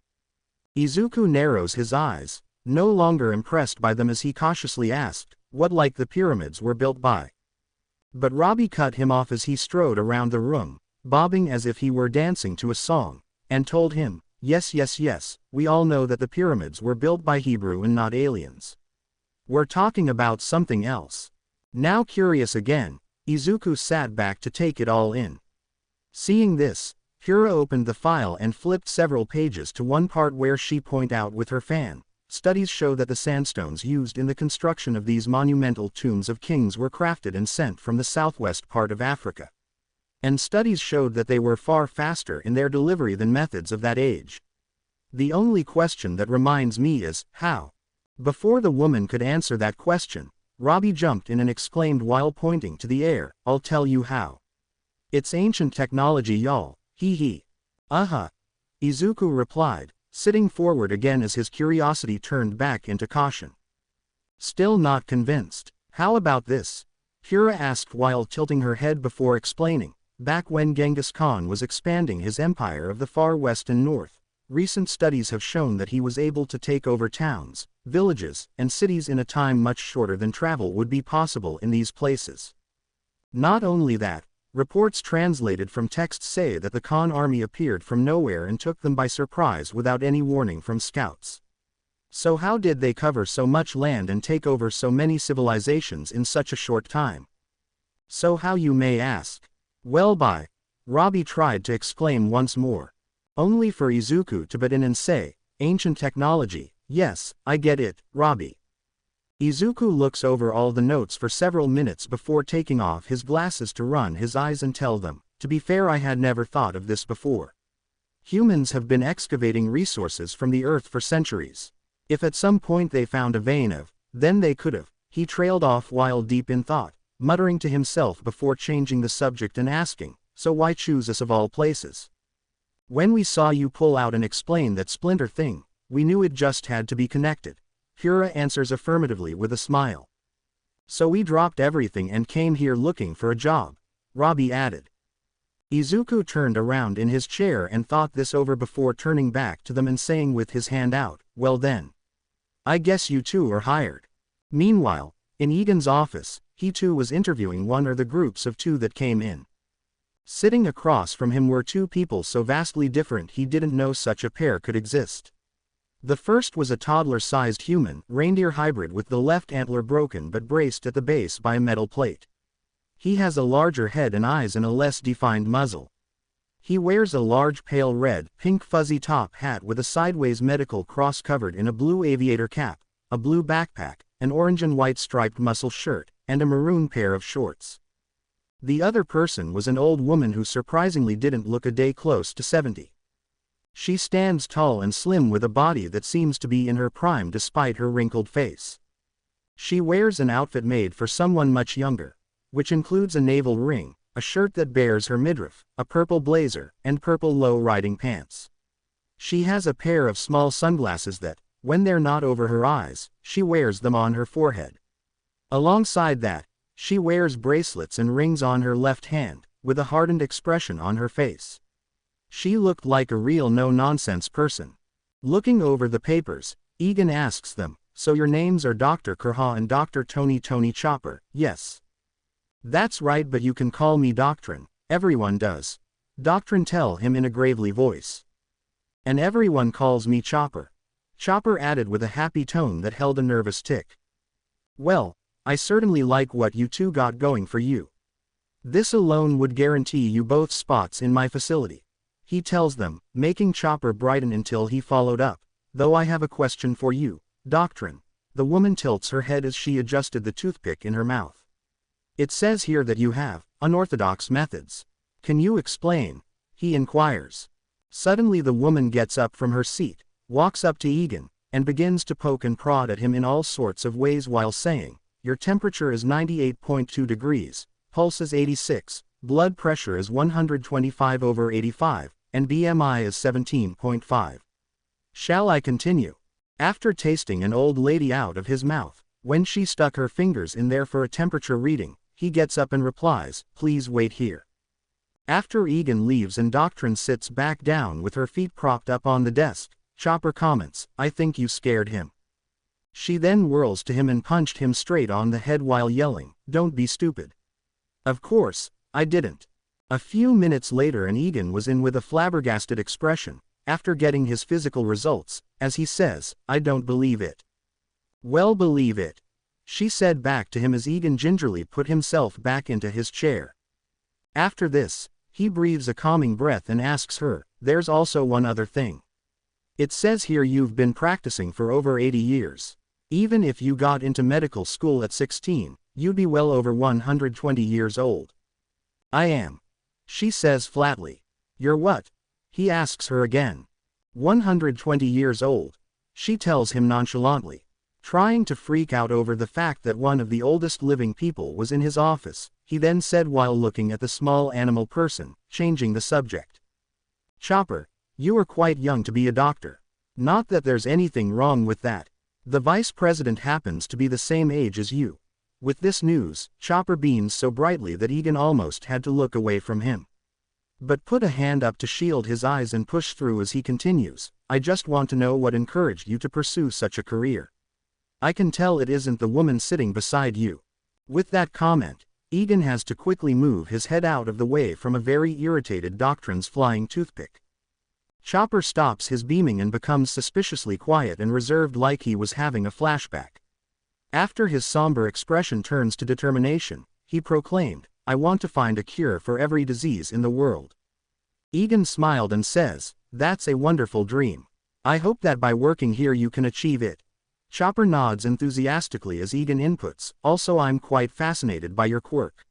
Izuku narrows his eyes, no longer impressed by them as he cautiously asked, what like the pyramids were built by. But Robbie cut him off as he strode around the room, bobbing as if he were dancing to a song, and told him, yes, we all know that the pyramids were built by Hebrew and not aliens. We're talking about something else. Now curious again, Izuku sat back to take it all in. Seeing this, Hira opened the file and flipped several pages to one part where she pointed out with her fan, studies show that the sandstones used in the construction of these monumental tombs of kings were crafted and sent from the southwest part of Africa. And studies showed that they were far faster in their delivery than methods of that age. The only question that reminds me is, how? Before the woman could answer that question, Robbie jumped in and exclaimed while pointing to the air, I'll tell you how. It's ancient technology y'all, hee. Izuku replied, sitting forward again as his curiosity turned back into caution. Still not convinced. How about this? Hira asked while tilting her head before explaining, back when Genghis Khan was expanding his empire of the far west and north, recent studies have shown that he was able to take over towns, villages, and cities in a time much shorter than travel would be possible in these places. Not only that, reports translated from texts say that the Khan army appeared from nowhere and took them by surprise without any warning from scouts. So how did they cover so much land and take over so many civilizations in such a short time? So how, you may ask? Well, Robbie tried to exclaim once more. Only for Izuku to butt in and say, ancient technology, yes, I get it, Robbie. Izuku looks over all the notes for several minutes before taking off his glasses to run his eyes and tell them, to be fair, I had never thought of this before. Humans have been excavating resources from the earth for centuries. If at some point they found a vein then they could have. He trailed off while deep in thought, muttering to himself before changing the subject and asking, so why choose us of all places? When we saw you pull out and explain that splinter thing, we knew it just had to be connected. Hira answers affirmatively with a smile. So we dropped everything and came here looking for a job, Robbie added. Izuku turned around in his chair and thought this over before turning back to them and saying with his hand out, well then. I guess you two are hired. Meanwhile, in Egan's office, he too was interviewing one or the groups of two that came in. Sitting across from him were two people so vastly different he didn't know such a pair could exist. The first was a toddler-sized human reindeer hybrid with the left antler broken but braced at the base by a metal plate. He has a larger head and eyes and a less defined muzzle. He wears a large pale red, pink fuzzy top hat with a sideways medical cross covered in a blue aviator cap, a blue backpack, an orange and white striped muscle shirt, and a maroon pair of shorts. The other person was an old woman who surprisingly didn't look a day close to 70. She stands tall and slim with a body that seems to be in her prime despite her wrinkled face. She wears an outfit made for someone much younger, which includes a navel ring, a shirt that bears her midriff, a purple blazer, and purple low-riding pants. She has a pair of small sunglasses that, when they're not over her eyes, she wears them on her forehead. Alongside that, she wears bracelets and rings on her left hand, with a hardened expression on her face. She looked like a real no-nonsense person. Looking over the papers, Egan asks them, so your names are Dr. Kurha and Dr. Tony Chopper, yes? That's right, but you can call me Doctrine, everyone does. Doctrine tell him in a gravely voice. And everyone calls me Chopper. Chopper added with a happy tone that held a nervous tick. Well, I certainly like what you two got going for you. This alone would guarantee you both spots in my facility. He tells them, making Chopper brighten until he followed up, though I have a question for you, Doctrine. The woman tilts her head as she adjusted the toothpick in her mouth. It says here that you have unorthodox methods. Can you explain? He inquires. Suddenly the woman gets up from her seat, walks up to Egan, and begins to poke and prod at him in all sorts of ways while saying, "Your temperature is 98.2 degrees, pulse is 86, blood pressure is 125/85, and BMI is 17.5. Shall I continue?" After tasting an old lady out of his mouth, when she stuck her fingers in there for a temperature reading, he gets up and replies, "Please wait here." After Egan leaves and Doctrine sits back down with her feet propped up on the desk, Chopper comments, "I think you scared him." She then whirls to him and punched him straight on the head while yelling, "Don't be stupid." "Of course, I didn't." A few minutes later and Egan was in with a flabbergasted expression, after getting his physical results, as he says, "I don't believe it." "Well, believe it," she said back to him as Egan gingerly put himself back into his chair. After this, he breathes a calming breath and asks her, "There's also one other thing. It says here you've been practicing for over 80 years. Even if you got into medical school at 16, you'd be well over 120 years old." "I am," she says flatly. "You're what?" he asks her again. 120 years old," she tells him nonchalantly. Trying to freak out over the fact that one of the oldest living people was in his office, he then said while looking at the small animal person, changing the subject, "Chopper, you are quite young to be a doctor. Not that there's anything wrong with that. The vice president happens to be the same age as you." With this news, Chopper beams so brightly that Egan almost had to look away from him, but put a hand up to shield his eyes and push through as he continues, "I just want to know what encouraged you to pursue such a career. I can tell it isn't the woman sitting beside you." With that comment, Egan has to quickly move his head out of the way from a very irritated Doctrine's flying toothpick. Chopper stops his beaming and becomes suspiciously quiet and reserved like he was having a flashback. After his somber expression turns to determination, he proclaimed, "I want to find a cure for every disease in the world." Egan smiled and says, "That's a wonderful dream. I hope that by working here you can achieve it." Chopper nods enthusiastically as Egan inputs, "Also I'm quite fascinated by your quirk.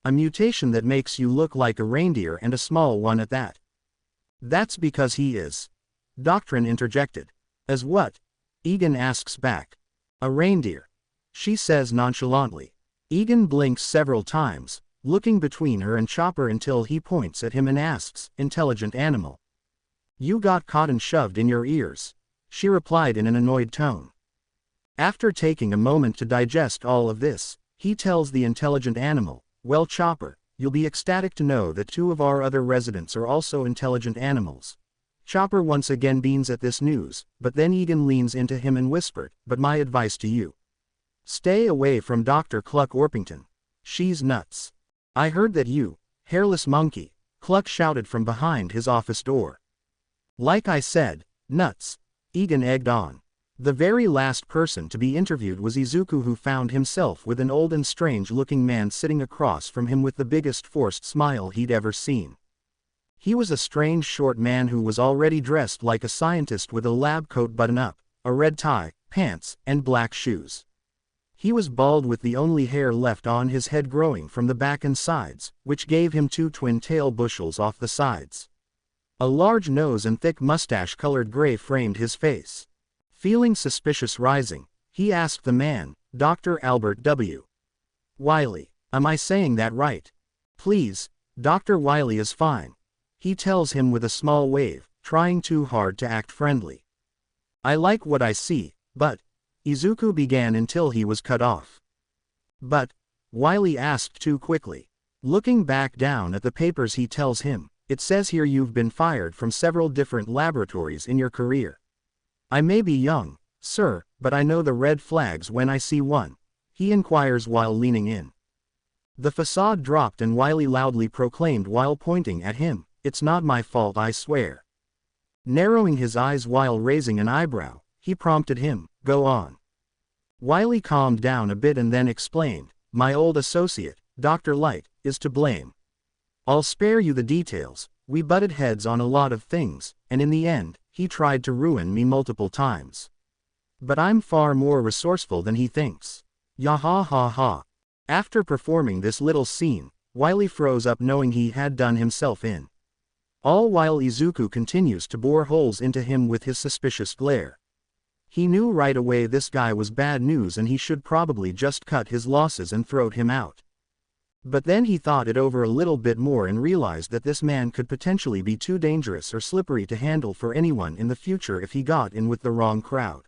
A mutation that makes you look like a reindeer and a small one at that." "That's because he is," Doctrine interjected. "As what?" Egan asks back. "A reindeer," she says nonchalantly. Egan blinks several times, looking between her and Chopper until he points at him and asks, "Intelligent animal. You got cotton shoved in your ears," she replied in an annoyed tone. After taking a moment to digest all of this, he tells the intelligent animal, "Well, Chopper, you'll be ecstatic to know that 2 of our other residents are also intelligent animals." Chopper once again beams at this news, but then Egan leans into him and whispered, "But my advice to you. Stay away from Dr. Cluck Orpington. She's nuts." "I heard that you, hairless monkey," Cluck shouted from behind his office door. "Like I said, nuts," Egan egged on. The very last person to be interviewed was Izuku, who found himself with an old and strange-looking man sitting across from him with the biggest forced smile he'd ever seen. He was a strange short man who was already dressed like a scientist with a lab coat button-up, a red tie, pants, and black shoes. He was bald with the only hair left on his head growing from the back and sides, which gave him 2 twin tail bushels off the sides. A large nose and thick mustache-colored gray framed his face. Feeling suspicious rising, he asked the man, "Dr. Albert W. Wiley, am I saying that right?" "Please, Dr. Wiley is fine," he tells him with a small wave, trying too hard to act friendly. "I like what I see, but," Izuku began until he was cut off. "But," Wiley asked too quickly. Looking back down at the papers, he tells him, "It says here you've been fired from several different laboratories in your career. I may be young, sir, but I know the red flags when I see one," he inquires while leaning in. The facade dropped and Wiley loudly proclaimed while pointing at him, "It's not my fault, I swear." Narrowing his eyes while raising an eyebrow, he prompted him, "Go on." Wiley calmed down a bit and then explained, "My old associate, Dr. Light, is to blame. I'll spare you the details. We butted heads on a lot of things, and in the end, he tried to ruin me multiple times. But I'm far more resourceful than he thinks. Ya ha ha ha. After performing this little scene, Wily froze up knowing he had done himself in. All while Izuku continues to bore holes into him with his suspicious glare. He knew right away this guy was bad news and he should probably just cut his losses and throw him out. But then he thought it over a little bit more and realized that this man could potentially be too dangerous or slippery to handle for anyone in the future if he got in with the wrong crowd.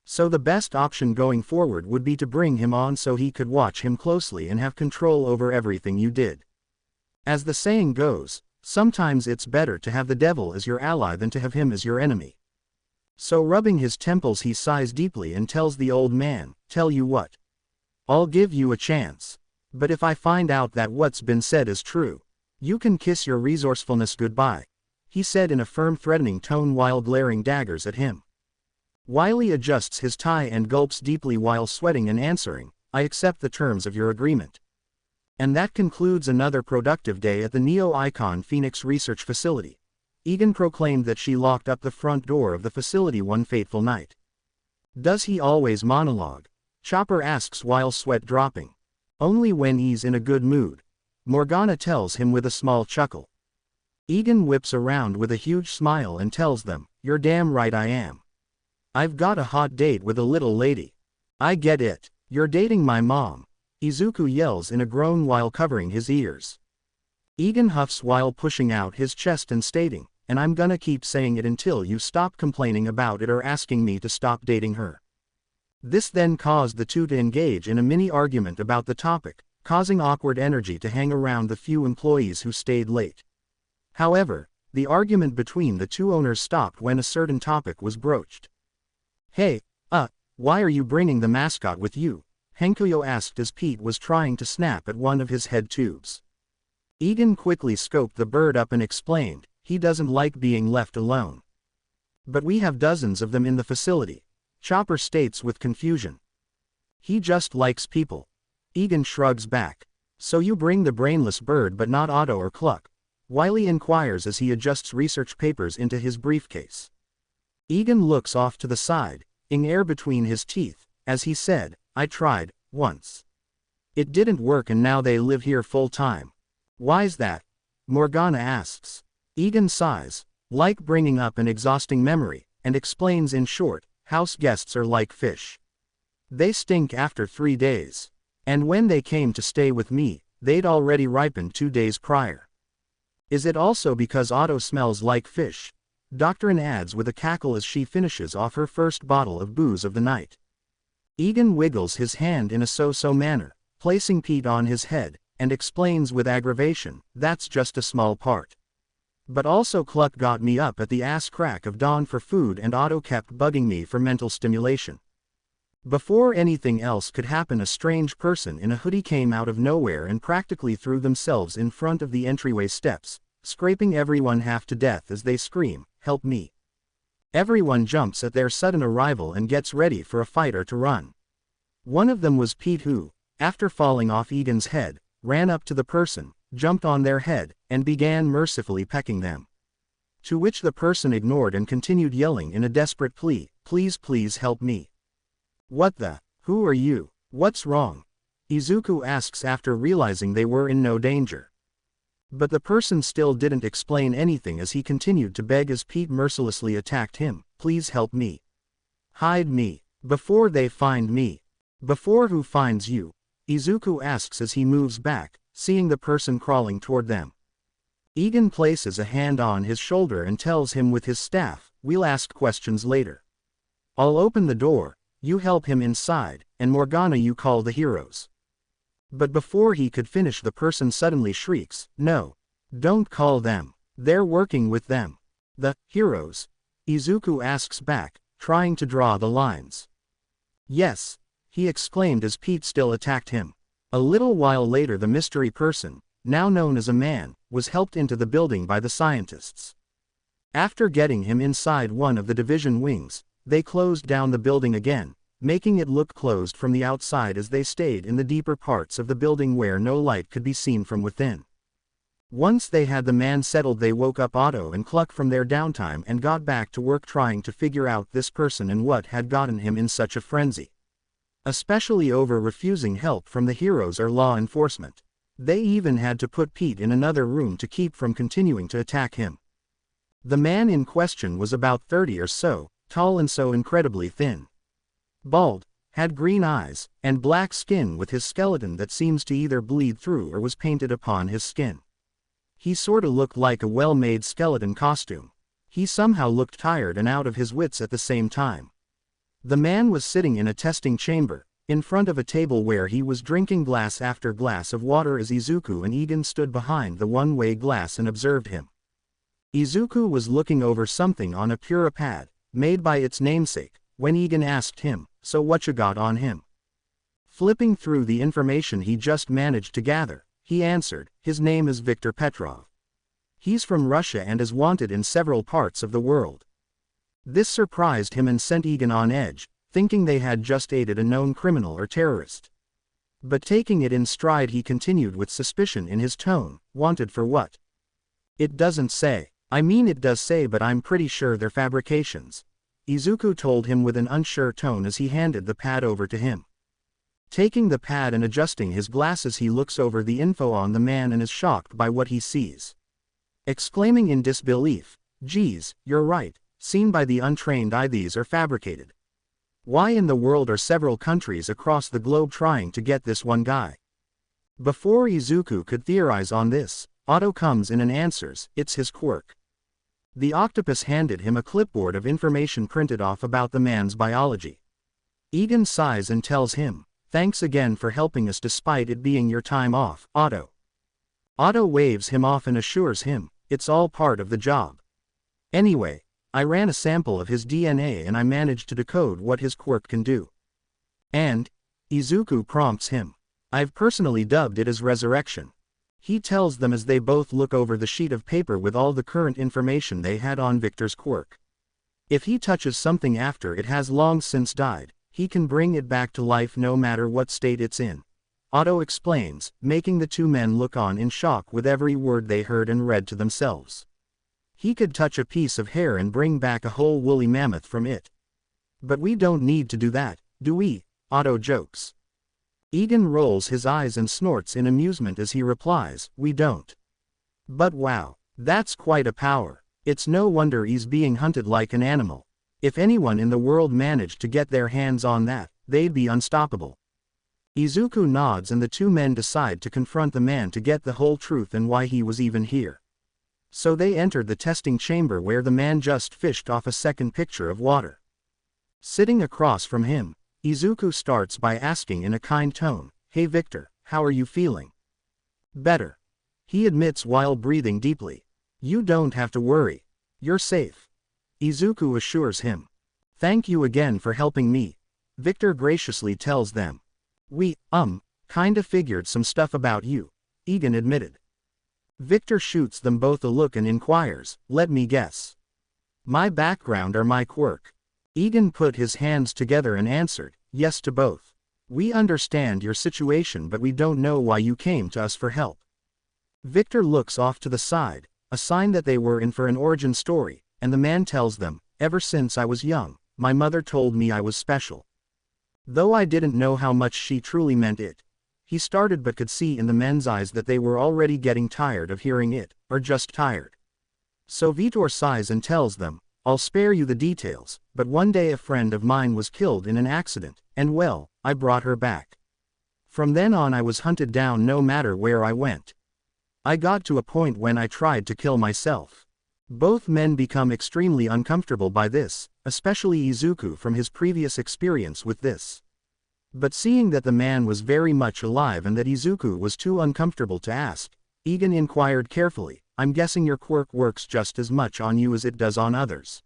So the best option going forward would be to bring him on so he could watch him closely and have control over everything you did. As the saying goes, sometimes it's better to have the devil as your ally than to have him as your enemy. So rubbing his temples he sighs deeply and tells the old man, "Tell you what. I'll give you a chance. But if I find out that what's been said is true, you can kiss your resourcefulness goodbye," he said in a firm threatening tone while glaring daggers at him. Wily adjusts his tie and gulps deeply while sweating and answering, "I accept the terms of your agreement." And that concludes another productive day at the Neo-Icon Phoenix Research Facility. Egan proclaimed that she locked up the front door of the facility one fateful night. "Does he always monologue?" Chopper asks while sweat dropping. "Only when he's in a good mood," Morgana tells him with a small chuckle. Egan whips around with a huge smile and tells them, "You're damn right I am. I've got a hot date with a little lady." "I get it. You're dating my mom," Izuku yells in a groan while covering his ears. Egan huffs while pushing out his chest and stating, "And I'm gonna keep saying it until you stop complaining about it or asking me to stop dating her." This then caused the two to engage in a mini argument about the topic, causing awkward energy to hang around the few employees who stayed late. However, the argument between the two owners stopped when a certain topic was broached. "Hey, why are you bringing the mascot with you?" Hankuyo asked as Pete was trying to snap at one of his head tubes. Egan quickly scoped the bird up and explained, he doesn't like being left alone. "But we have dozens of them in the facility," Chopper states with confusion. "He just likes people." Egan shrugs back. "So you bring the brainless bird but not Otto or Cluck?" Wily inquires as he adjusts research papers into his briefcase. Egan looks off to the side, ing air between his teeth, as he said, "I tried, once. It didn't work and now they live here full time." "Why's that?" Morgana asks. Egan sighs, like bringing up an exhausting memory, and explains in short, house guests are like fish. They stink after 3 days. And when they came to stay with me, they'd already ripened 2 days prior. Is it also because Otto smells like fish? Doctrine adds with a cackle as she finishes off her first bottle of booze of the night. Egan wiggles his hand in a so-so manner, placing Pete on his head, and explains with aggravation, "That's just a small part. But also Cluck got me up at the ass crack of dawn for food and Otto kept bugging me for mental stimulation." Before anything else could happen, a strange person in a hoodie came out of nowhere and practically threw themselves in front of the entryway steps, scraping everyone half to death as they scream, "Help me." Everyone jumps at their sudden arrival and gets ready for a fight or to run. One of them was Pete who, after falling off Egan's head, ran up to the person, jumped on their head, and began mercifully pecking them. To which the person ignored and continued yelling in a desperate plea, "Please please help me." "What the? Who are you? What's wrong?" Izuku asks after realizing they were in no danger. But the person still didn't explain anything as he continued to beg as Pete mercilessly attacked him, "Please help me. Hide me. Before they find me." "Before who finds you?" Izuku asks as he moves back, seeing the person crawling toward them. Egan places a hand on his shoulder and tells him with his staff, "We'll ask questions later. I'll open the door, you help him inside, and Morgana you call the heroes." But before he could finish the person suddenly shrieks, "No. Don't call them. They're working with them." "The heroes?" Izuku asks back, trying to draw the lines. "Yes," he exclaimed as Pete still attacked him. A little while later the mystery person, now known as a man, was helped into the building by the scientists. After getting him inside one of the division wings, they closed down the building again, making it look closed from the outside as they stayed in the deeper parts of the building where no light could be seen from within. Once they had the man settled, they woke up Otto and Cluck from their downtime and got back to work trying to figure out this person and what had gotten him in such a frenzy. Especially over refusing help from the heroes or law enforcement. They even had to put Pete in another room to keep from continuing to attack him. The man in question was about 30 or so, tall and so incredibly thin. Bald, had green eyes, and black skin with his skeleton that seems to either bleed through or was painted upon his skin. He sorta looked like a well-made skeleton costume. He somehow looked tired and out of his wits at the same time. The man was sitting in a testing chamber, in front of a table where he was drinking glass after glass of water as Izuku and Egan stood behind the one-way glass and observed him. Izuku was looking over something on a Pura pad, made by its namesake, when Egan asked him, "So what you got on him?" Flipping through the information he just managed to gather, he answered, "His name is Viktor Petrov. He's from Russia and is wanted in several parts of the world." This surprised him and sent Egan on edge, thinking they had just aided a known criminal or terrorist. But taking it in stride, he continued with suspicion in his tone, "Wanted for what?" "It doesn't say. I mean it does say, but I'm pretty sure they're fabrications," Izuku told him with an unsure tone as he handed the pad over to him. Taking the pad and adjusting his glasses, he looks over the info on the man and is shocked by what he sees. Exclaiming in disbelief, "Geez, you're right, seen by the untrained eye these are fabricated. Why in the world are several countries across the globe trying to get this one guy?" Before Izuku could theorize on this, Otto comes in and answers, "It's his quirk." The octopus handed him a clipboard of information printed off about the man's biology. Egan sighs and tells him, "Thanks again for helping us despite it being your time off, Otto." Otto waves him off and assures him, "It's all part of the job. Anyway, I ran a sample of his DNA and I managed to decode what his quirk can do." And, Izuku prompts him, "I've personally dubbed it as Resurrection." He tells them as they both look over the sheet of paper with all the current information they had on Victor's quirk. If he touches something after it has long since died, he can bring it back to life no matter what state it's in. Otto explains, making the two men look on in shock with every word they heard and read to themselves. He could touch a piece of hair and bring back a whole woolly mammoth from it. "But we don't need to do that, do we?" Otto jokes. Egan rolls his eyes and snorts in amusement as he replies, "We don't. But wow, that's quite a power. It's no wonder he's being hunted like an animal. If anyone in the world managed to get their hands on that, they'd be unstoppable." Izuku nods and the two men decide to confront the man to get the whole truth and why he was even here. So they entered the testing chamber where the man just fished off a second pitcher of water. Sitting across from him, Izuku starts by asking in a kind tone, "Hey Victor, how are you feeling?" "Better," he admits while breathing deeply. "You don't have to worry. You're safe," Izuku assures him. "Thank you again for helping me," Victor graciously tells them. "We, kinda figured some stuff about you," Egan admitted. Victor shoots them both a look and inquires, "Let me guess. My background or my quirk?" Egan put his hands together and answered, "Yes to both. We understand your situation but we don't know why you came to us for help." Victor looks off to the side, a sign that they were in for an origin story, and the man tells them, "Ever since I was young, my mother told me I was special. Though I didn't know how much she truly meant it." He started but could see in the men's eyes that they were already getting tired of hearing it, or just tired. So Vitor sighs and tells them, "I'll spare you the details, but one day a friend of mine was killed in an accident, and well, I brought her back. From then on I was hunted down no matter where I went. I got to a point when I tried to kill myself." Both men become extremely uncomfortable by this, especially Izuku from his previous experience with this. But seeing that the man was very much alive and that Izuku was too uncomfortable to ask, Egan inquired carefully, "I'm guessing your quirk works just as much on you as it does on others."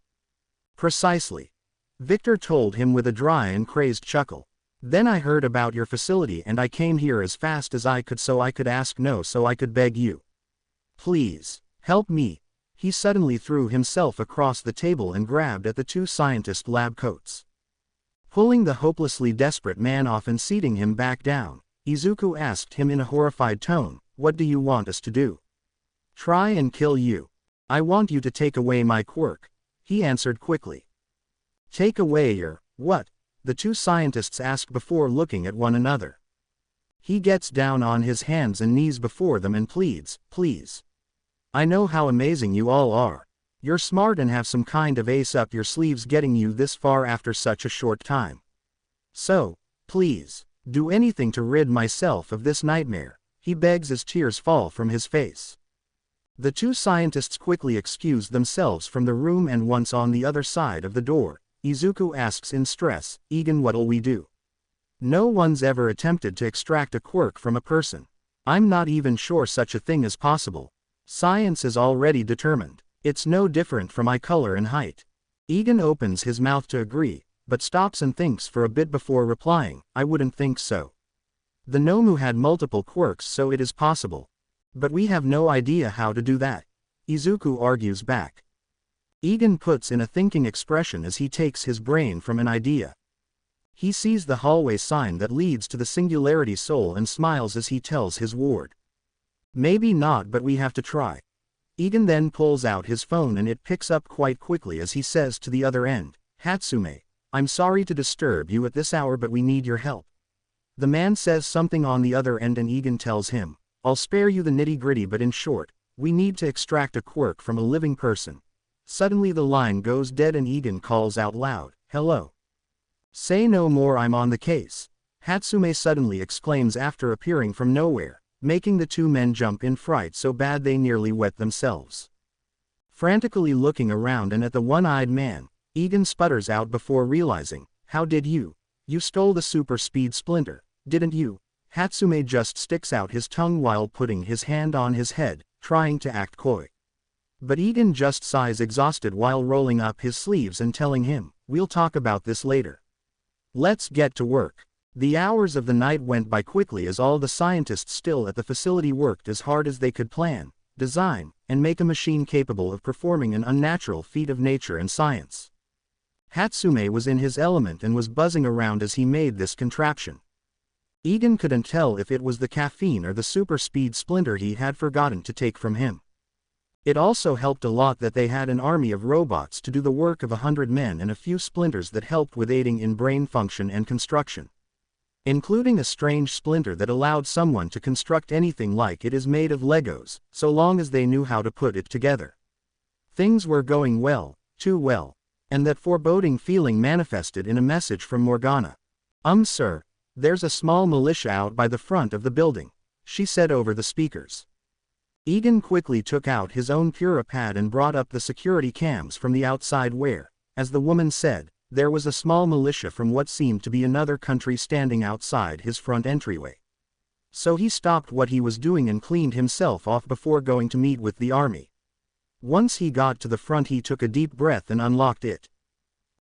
"Precisely," Victor told him with a dry and crazed chuckle. "Then I heard about your facility and I came here as fast as I could so I could ask no so I could beg you. Please, help me." He suddenly threw himself across the table and grabbed at the two scientist lab coats. Pulling the hopelessly desperate man off and seating him back down, Izuku asked him in a horrified tone, "What do you want us to do?" Try and kill you. I want you to take away my quirk, he answered quickly. Take away your, what? The two scientists asked before looking at one another. He gets down on his hands and knees before them and pleads, please. I know how amazing you all are. You're smart and have some kind of ace up your sleeves getting you this far after such a short time. So, please, do anything to rid myself of this nightmare, he begs as tears fall from his face. The two scientists quickly excuse themselves from the room, and once on the other side of the door, Izuku asks in stress, Egan, what'll we do? No one's ever attempted to extract a quirk from a person. I'm not even sure such a thing is possible. Science is already determined. It's no different from eye color and height. Egan opens his mouth to agree, but stops and thinks for a bit before replying, I wouldn't think so. The Nomu had multiple quirks, so it is possible. But we have no idea how to do that, Izuku argues back. Egan puts in a thinking expression as he takes his brain from an idea. He sees the hallway sign that leads to the Singularity Soul and smiles as he tells his ward. Maybe not, but we have to try. Egan then pulls out his phone and it picks up quite quickly as he says to the other end, Hatsume, I'm sorry to disturb you at this hour, but we need your help. The man says something on the other end and Egan tells him, I'll spare you the nitty-gritty, but in short, we need to extract a quirk from a living person. Suddenly the line goes dead and Egan calls out loud, hello. Say no more, I'm on the case, Hatsume suddenly exclaims after appearing from nowhere, making the two men jump in fright so bad they nearly wet themselves. Frantically looking around and at the one-eyed man, Egan sputters out before realizing, how did you? You stole the super speed splinter, didn't you? Hatsume just sticks out his tongue while putting his hand on his head, trying to act coy. But Egan just sighs exhausted while rolling up his sleeves and telling him, we'll talk about this later. Let's get to work. The hours of the night went by quickly as all the scientists still at the facility worked as hard as they could plan, design, and make a machine capable of performing an unnatural feat of nature and science. Hatsume was in his element and was buzzing around as he made this contraption. Egan couldn't tell if it was the caffeine or the super speed splinter he had forgotten to take from him. It also helped a lot that they had an army of robots to do the work of 100 men and a few splinters that helped with aiding in brain function and construction. Including a strange splinter that allowed someone to construct anything like it is made of Legos, so long as they knew how to put it together. Things were going well, too well, and that foreboding feeling manifested in a message from Morgana. Sir, there's a small militia out by the front of the building, she said over the speakers. Egan quickly took out his own Puripad and brought up the security cams from the outside where, as the woman said, there was a small militia from what seemed to be another country standing outside his front entryway. So he stopped what he was doing and cleaned himself off before going to meet with the army. Once he got to the front, he took a deep breath and unlocked it.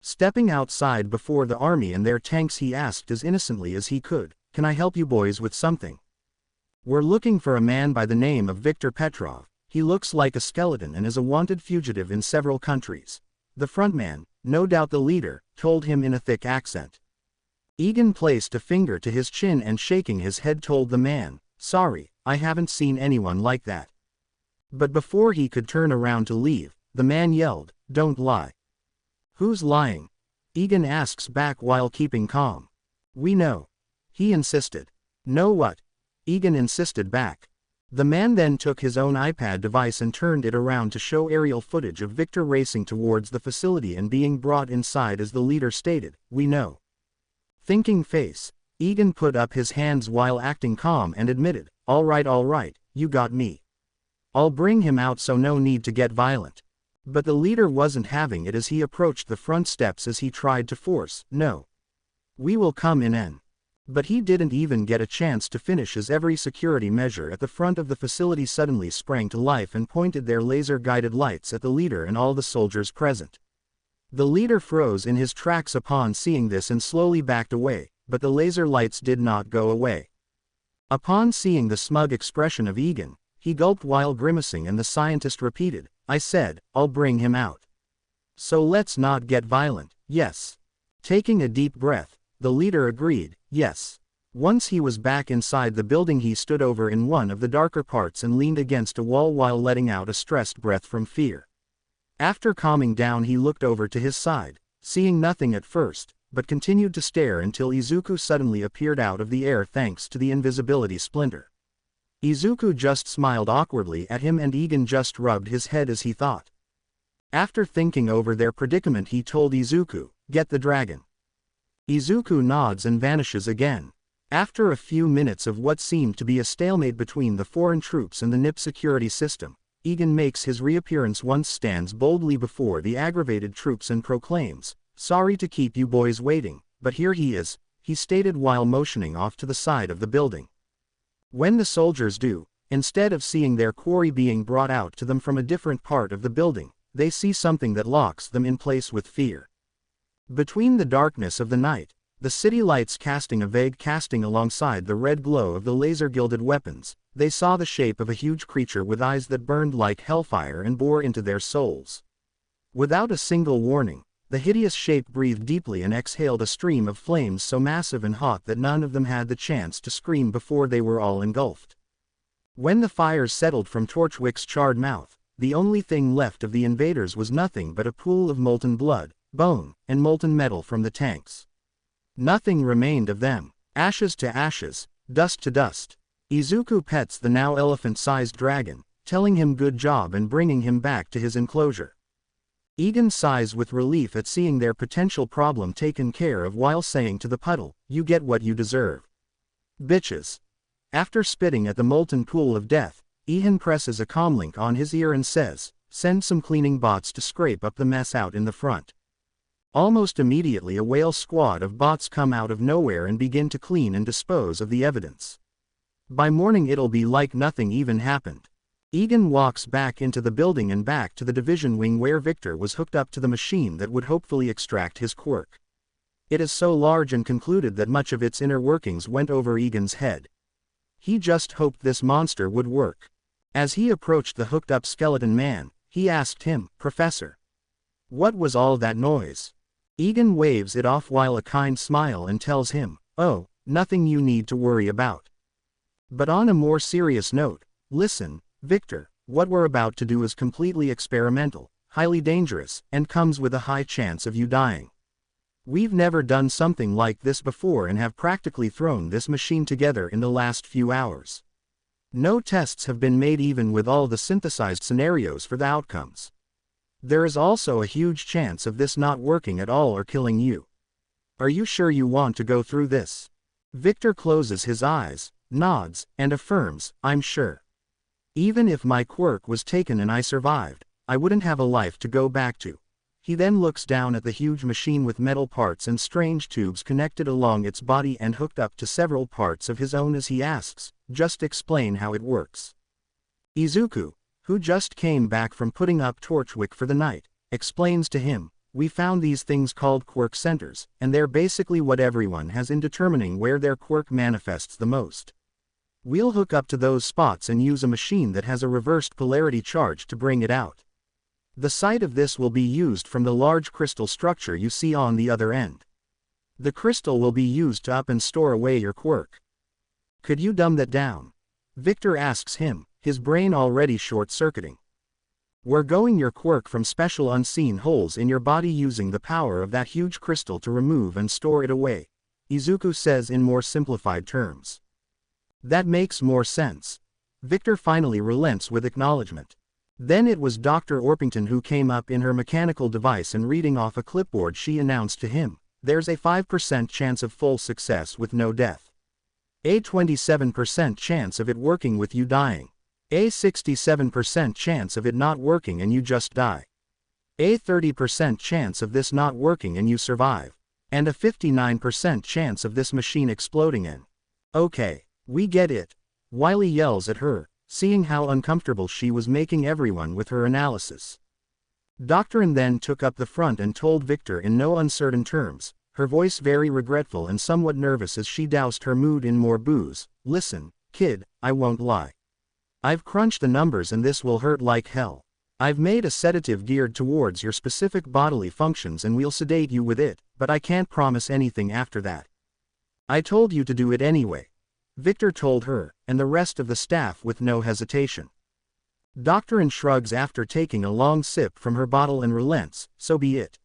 Stepping outside before the army and their tanks, he asked as innocently as he could, Can I help you boys with something? We're looking for a man by the name of Viktor Petrov. He looks like a skeleton and is a wanted fugitive in several countries. The frontman, no doubt the leader, told him in a thick accent. Egan placed a finger to his chin and shaking his head told the man, Sorry, I haven't seen anyone like that. But before he could turn around to leave, the man yelled, Don't lie. Who's lying? Egan asks back while keeping calm. We know. He insisted. Know what? Egan insisted back. The man then took his own iPad device and turned it around to show aerial footage of Victor racing towards the facility and being brought inside as the leader stated, We know. Thinking face, Egan put up his hands while acting calm and admitted, all right, you got me. I'll bring him out, so no need to get violent. But the leader wasn't having it as he approached the front steps as he tried to force, No. We will come in. But he didn't even get a chance to finish as every security measure at the front of the facility suddenly sprang to life and pointed their laser-guided lights at the leader and all the soldiers present. The leader froze in his tracks upon seeing this and slowly backed away, but the laser lights did not go away. Upon seeing the smug expression of Egan, he gulped while grimacing and the scientist repeated, I said, I'll bring him out. So let's not get violent, yes. Taking a deep breath, the leader agreed, yes. Once he was back inside the building, he stood over in one of the darker parts and leaned against a wall while letting out a stressed breath from fear. After calming down, he looked over to his side, seeing nothing at first, but continued to stare until Izuku suddenly appeared out of the air thanks to the invisibility splinter. Izuku just smiled awkwardly at him and Egan just rubbed his head as he thought. After thinking over their predicament, he told Izuku, "Get the dragon." Izuku nods and vanishes again. After a few minutes of what seemed to be a stalemate between the foreign troops and the NIP security system, Egan makes his reappearance once stands boldly before the aggravated troops and proclaims, "Sorry to keep you boys waiting, but here he is," he stated while motioning off to the side of the building. When the soldiers do, instead of seeing their quarry being brought out to them from a different part of the building, they see something that locks them in place with fear. Between the darkness of the night, the city lights casting a vague casting alongside the red glow of the laser-gilded weapons, they saw the shape of a huge creature with eyes that burned like hellfire and bore into their souls. Without a single warning, the hideous shape breathed deeply and exhaled a stream of flames so massive and hot that none of them had the chance to scream before they were all engulfed. When the fires settled from Torchwick's charred mouth, the only thing left of the invaders was nothing but a pool of molten blood, bone, and molten metal from the tanks. Nothing remained of them. Ashes to ashes, dust to dust. Izuku pets the now elephant-sized dragon, telling him good job and bringing him back to his enclosure. Egan sighs with relief at seeing their potential problem taken care of while saying to the puddle, "You get what you deserve. Bitches." After spitting at the molten pool of death, Ehan presses a comlink on his ear and says, "Send some cleaning bots to scrape up the mess out in the front." Almost immediately a whale squad of bots come out of nowhere and begin to clean and dispose of the evidence. By morning it'll be like nothing even happened. Egan walks back into the building and back to the division wing where Victor was hooked up to the machine that would hopefully extract his quirk. It is so large and concluded that much of its inner workings went over Egan's head. He just hoped this monster would work. As he approached the hooked-up skeleton man, he asked him, "Professor, what was all that noise?" Egan waves it off while a kind smile and tells him, "Oh, nothing you need to worry about." But on a more serious note, "Listen, Victor, what we're about to do is completely experimental, highly dangerous, and comes with a high chance of you dying. We've never done something like this before and have practically thrown this machine together in the last few hours. No tests have been made even with all the synthesized scenarios for the outcomes. There is also a huge chance of this not working at all or killing you. Are you sure you want to go through this?" Victor closes his eyes, nods, and affirms, "I'm sure. Even if my quirk was taken and I survived, I wouldn't have a life to go back to." He then looks down at the huge machine with metal parts and strange tubes connected along its body and hooked up to several parts of his own as he asks, "Just explain how it works." Izuku, who just came back from putting up Torchwick for the night, explains to him, "We found these things called quirk centers, and they're basically what everyone has in determining where their quirk manifests the most. We'll hook up to those spots and use a machine that has a reversed polarity charge to bring it out. The site of this will be used from the large crystal structure you see on the other end. The crystal will be used to up and store away your quirk." "Could you dumb that down?" Victor asks him, his brain already short-circuiting. "We're going your quirk from special unseen holes in your body using the power of that huge crystal to remove and store it away," Izuku says in more simplified terms. "That makes more sense." Victor finally relents with acknowledgement. Then it was Dr. Orpington who came up in her mechanical device and reading off a clipboard she announced to him, "There's a 5% chance of full success with no death. A 27% chance of it working with you dying. A 67% chance of it not working and you just die. A 30% chance of this not working and you survive. And a 59% chance of this machine exploding in." "Okay, we get it," Wiley yells at her, seeing how uncomfortable she was making everyone with her analysis. Doctorin then took up the front and told Victor in no uncertain terms, her voice very regretful and somewhat nervous as she doused her mood in more booze, "Listen, kid, I won't lie. I've crunched the numbers and this will hurt like hell. I've made a sedative geared towards your specific bodily functions and we'll sedate you with it, but I can't promise anything after that. I told you to do it anyway. Victor told her, and the rest of the staff with no hesitation. Doctrine shrugs after taking a long sip from her bottle and relents, so be it.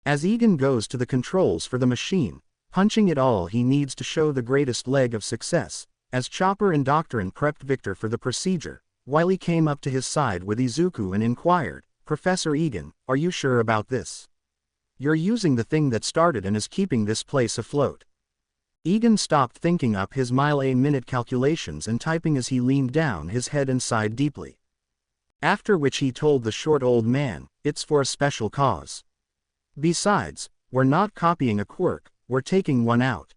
As Egan goes to the controls for the machine, punching it all he needs to show the greatest leg of success, as Chopper and Doctrine prepped Victor for the procedure, Wily came up to his side with Izuku and inquired, Professor Egan, are you sure about this? You're using the thing that started and is keeping this place afloat. Egan stopped thinking up his mile-a-minute calculations and typing as he leaned down his head and sighed deeply. After which he told the short old man, it's for a special cause. Besides, we're not copying a quirk, we're taking one out.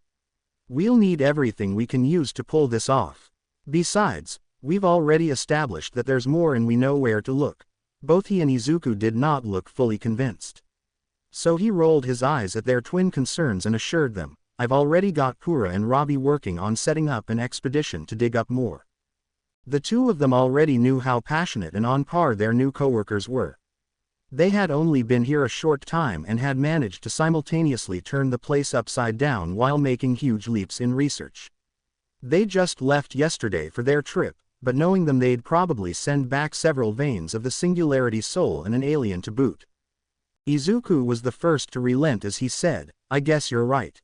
We'll need everything we can use to pull this off. Besides, we've already established that there's more and we know where to look. Both he and Izuku did not look fully convinced. So he rolled his eyes at their twin concerns and assured them, I've already got Kura and Robbie working on setting up an expedition to dig up more. The two of them already knew how passionate and on par their new coworkers were. They had only been here a short time and had managed to simultaneously turn the place upside down while making huge leaps in research. They just left yesterday for their trip, but knowing them they'd probably send back several veins of the Singularity Soul and an alien to boot. Izuku was the first to relent as he said, I guess you're right.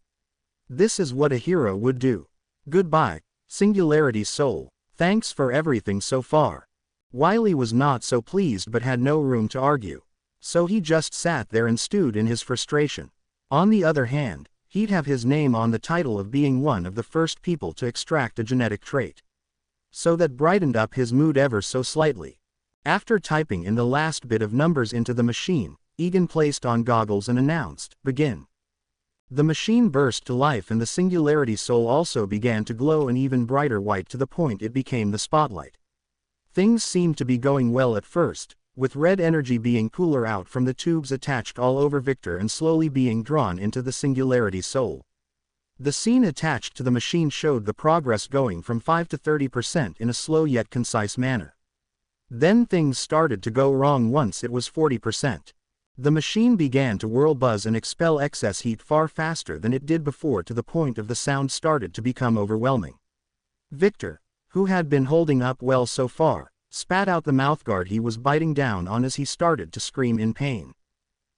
This is what a hero would do. Goodbye, Singularity Soul, thanks for everything so far. Wily was not so pleased but had no room to argue. So he just sat there and stewed in his frustration. On the other hand, he'd have his name on the title of being one of the first people to extract a genetic trait. So that brightened up his mood ever so slightly. After typing in the last bit of numbers into the machine, Egan placed on goggles and announced, begin. The machine burst to life and the Singularity Soul also began to glow an even brighter white to the point it became the spotlight. Things seemed to be going well at first, with red energy being cooler out from the tubes attached all over Victor and slowly being drawn into the Singularity Soul. The scene attached to the machine showed the progress going from 5 to 30% in a slow yet concise manner. Then things started to go wrong once it was 40%. The machine began to whirl, buzz and expel excess heat far faster than it did before to the point of the sound started to become overwhelming. Victor, who had been holding up well so far, spat out the mouthguard he was biting down on as he started to scream in pain.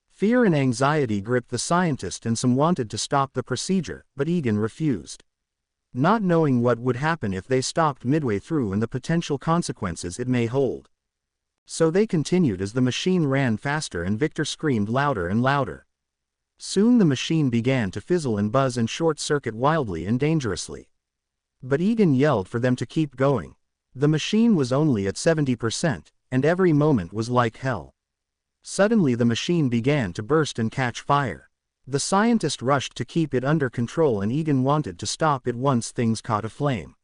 Fear and anxiety gripped the scientist and some wanted to stop the procedure, but Egan refused. Not knowing what would happen if they stopped midway through and the potential consequences it may hold. So they continued as the machine ran faster and Victor screamed louder and louder. Soon the machine began to fizzle and buzz and short-circuit wildly and dangerously. But Egan yelled for them to keep going. The machine was only at 70%, and every moment was like hell. Suddenly the machine began to burst and catch fire. The scientist rushed to keep it under control and Egan wanted to stop it once things caught aflame.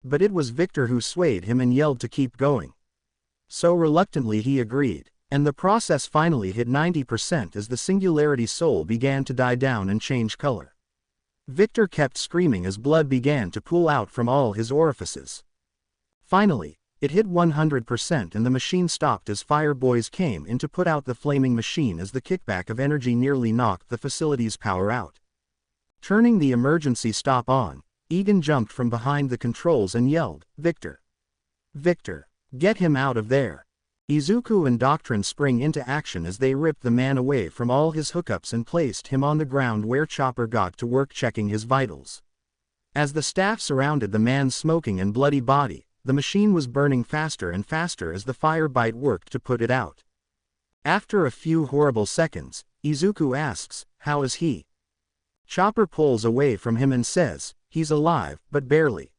But it was Victor who swayed him and yelled to keep going. So reluctantly he agreed, and the process finally hit 90% as the Singularity Soul began to die down and change color. Victor kept screaming as blood began to pool out from all his orifices. Finally, it hit 100% and the machine stopped as fire boys came in to put out the flaming machine as the kickback of energy nearly knocked the facility's power out. Turning the emergency stop on, Egan jumped from behind the controls and yelled, Victor! Victor! Get him out of there! Izuku and Doctrine sprang into action as they ripped the man away from all his hookups and placed him on the ground where Chopper got to work checking his vitals. As the staff surrounded the man's smoking and bloody body, the machine was burning faster and faster as the fire bite worked to put it out. After a few horrible seconds, Izuku asks, how is he? Chopper pulls away from him and says, he's alive, but barely.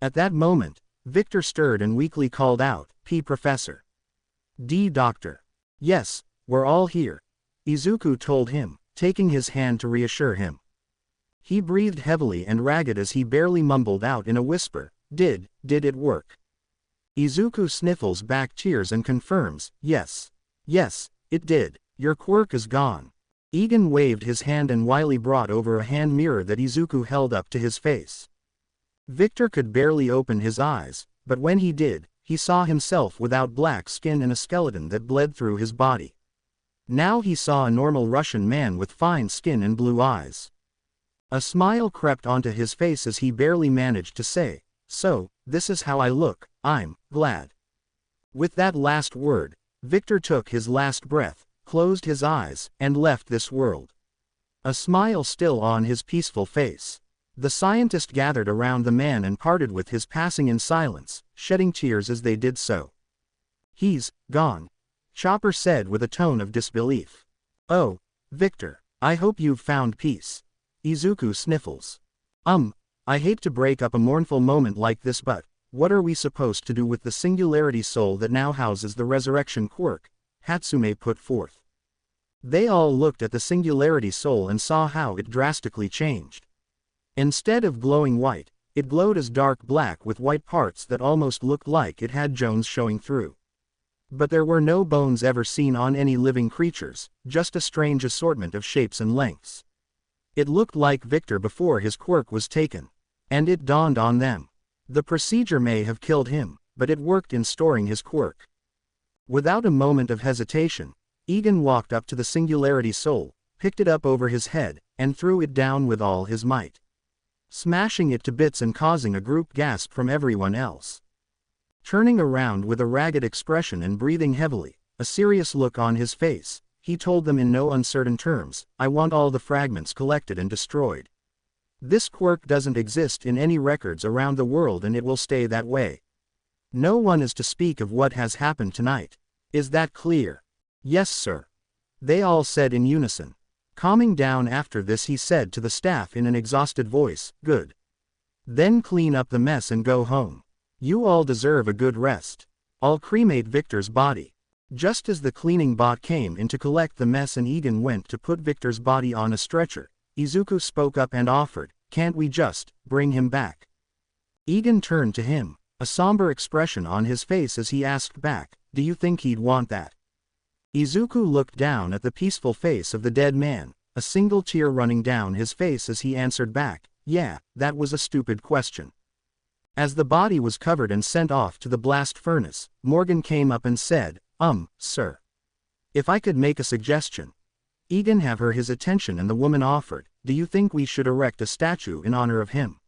At that moment, Victor stirred and weakly called out, P. Professor. D. Doctor. Yes, we're all here, Izuku told him, taking his hand to reassure him. He breathed heavily and ragged as he barely mumbled out in a whisper, Did it work? Izuku sniffles back tears and confirms, yes, it did, your quirk is gone. Egan waved his hand and Wily brought over a hand mirror that Izuku held up to his face. Victor could barely open his eyes, but when he did, he saw himself without black skin and a skeleton that bled through his body. Now he saw a normal Russian man with fine skin and blue eyes. A smile crept onto his face as he barely managed to say, "So, this is how I look, I'm glad." With that last word, Victor took his last breath, closed his eyes, and left this world. A smile still on his peaceful face. The scientist gathered around the man and parted with his passing in silence, shedding tears as they did so. "He's gone," Chopper said with a tone of disbelief. "Oh, Victor, I hope you've found peace." Izuku sniffles. I hate to break up a mournful moment like this, but what are we supposed to do with the singularity soul that now houses the resurrection quirk?" Hatsume put forth. They all looked at the singularity soul and saw how it drastically changed. Instead of glowing white, it glowed as dark black with white parts that almost looked like it had jones showing through. But there were no bones ever seen on any living creatures, just a strange assortment of shapes and lengths. It looked like Victor before his quirk was taken. And it dawned on them. The procedure may have killed him, but it worked in storing his quirk. Without a moment of hesitation, Egan walked up to the singularity soul, picked it up over his head, and threw it down with all his might, smashing it to bits and causing a group gasp from everyone else. Turning around with a ragged expression and breathing heavily, a serious look on his face, he told them in no uncertain terms, "I want all the fragments collected and destroyed. This quirk doesn't exist in any records around the world and it will stay that way. No one is to speak of what has happened tonight. Is that clear?" "Yes, sir," they all said in unison. Calming down after this, he said to the staff in an exhausted voice, "Good. Then clean up the mess and go home. You all deserve a good rest. I'll cremate Victor's body." Just as the cleaning bot came in to collect the mess and Egan went to put Victor's body on a stretcher, Izuku spoke up and offered, "Can't we just bring him back?" Egan turned to him, a somber expression on his face as he asked back, "Do you think he'd want that?" Izuku looked down at the peaceful face of the dead man, a single tear running down his face as he answered back, "Yeah, that was a stupid question." As the body was covered and sent off to the blast furnace, Morgan came up and said, Sir. If I could make a suggestion." Egan have his attention and the woman offered, "Do you think we should erect a statue in honor of him?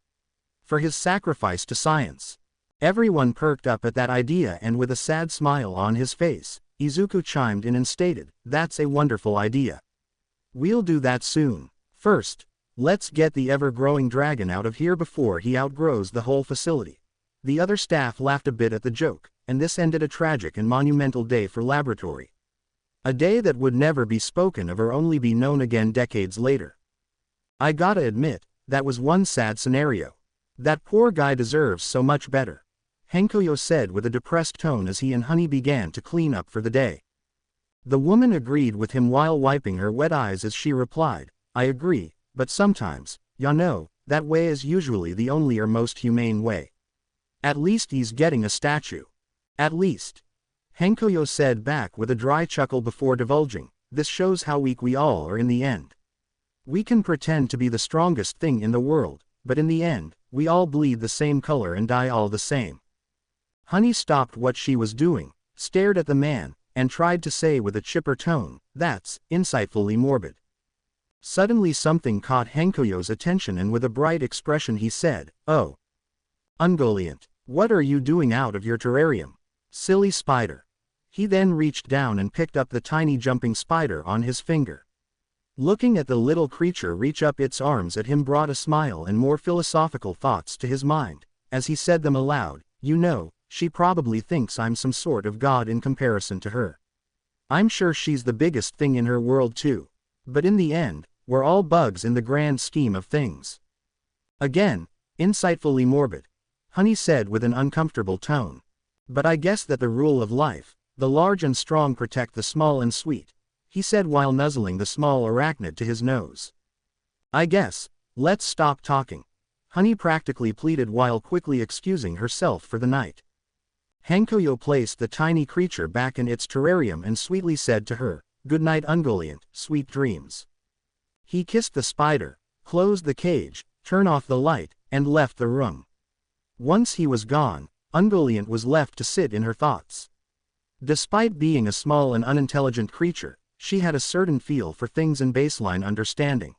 For his sacrifice to science?" Everyone perked up at that idea and with a sad smile on his face, Izuku chimed in and stated, "That's a wonderful idea. We'll do that soon. First, let's get the ever-growing dragon out of here before he outgrows the whole facility." The other staff laughed a bit at the joke, and this ended a tragic and monumental day for Laboratory. A day that would never be spoken of or only be known again decades later. "I gotta admit, that was one sad scenario. That poor guy deserves so much better," Hankoyo said with a depressed tone as he and Honey began to clean up for the day. The woman agreed with him while wiping her wet eyes as she replied, "I agree, but sometimes, ya know, that way is usually the only or most humane way. At least he's getting a statue. At least." Hankoyo said back with a dry chuckle before divulging, "This shows how weak we all are in the end. We can pretend to be the strongest thing in the world, but in the end, we all bleed the same color and die all the same." Honey stopped what she was doing, stared at the man, and tried to say with a chipper tone, "That's insightfully morbid." Suddenly something caught Hankoyo's attention and with a bright expression he said, "Oh. Ungoliant, what are you doing out of your terrarium? Silly spider." He then reached down and picked up the tiny jumping spider on his finger. Looking at the little creature reach up its arms at him brought a smile and more philosophical thoughts to his mind, as he said them aloud, "You know, she probably thinks I'm some sort of god in comparison to her. I'm sure she's the biggest thing in her world too. But in the end, we're all bugs in the grand scheme of things." Again, insightfully morbid, Honey said with an uncomfortable tone. "But I guess that the rule of life, the large and strong protect the small and sweet," he said while nuzzling the small arachnid to his nose. "I guess, let's stop talking," Honey practically pleaded while quickly excusing herself for the night. Hankoyo placed the tiny creature back in its terrarium and sweetly said to her, "Good night Ungoliant, sweet dreams." He kissed the spider, closed the cage, turned off the light, and left the room. Once he was gone, Ungoliant was left to sit in her thoughts. Despite being a small and unintelligent creature, she had a certain feel for things and baseline understanding.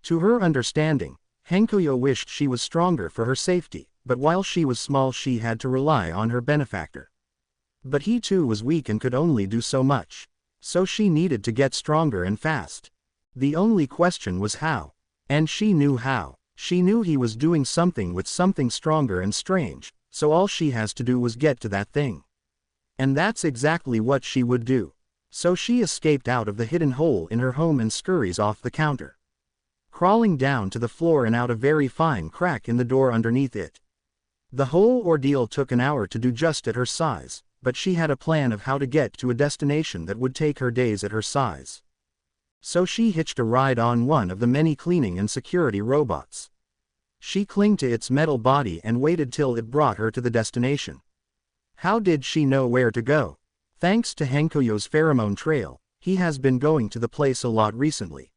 To her understanding, Hankoyo wished she was stronger for her safety, but while she was small she had to rely on her benefactor. But he too was weak and could only do so much. So she needed to get stronger and fast. The only question was how. And she knew how. She knew he was doing something with something stronger and strange, so all she has to do was get to that thing. And that's exactly what she would do. So she escaped out of the hidden hole in her home and scurries off the counter, crawling down to the floor and out a very fine crack in the door underneath it. The whole ordeal took an hour to do just at her size, but she had a plan of how to get to a destination that would take her days at her size. So she hitched a ride on one of the many cleaning and security robots. She clung to its metal body and waited till it brought her to the destination. How did she know where to go? Thanks to Hankoyo's pheromone trail, he has been going to the place a lot recently.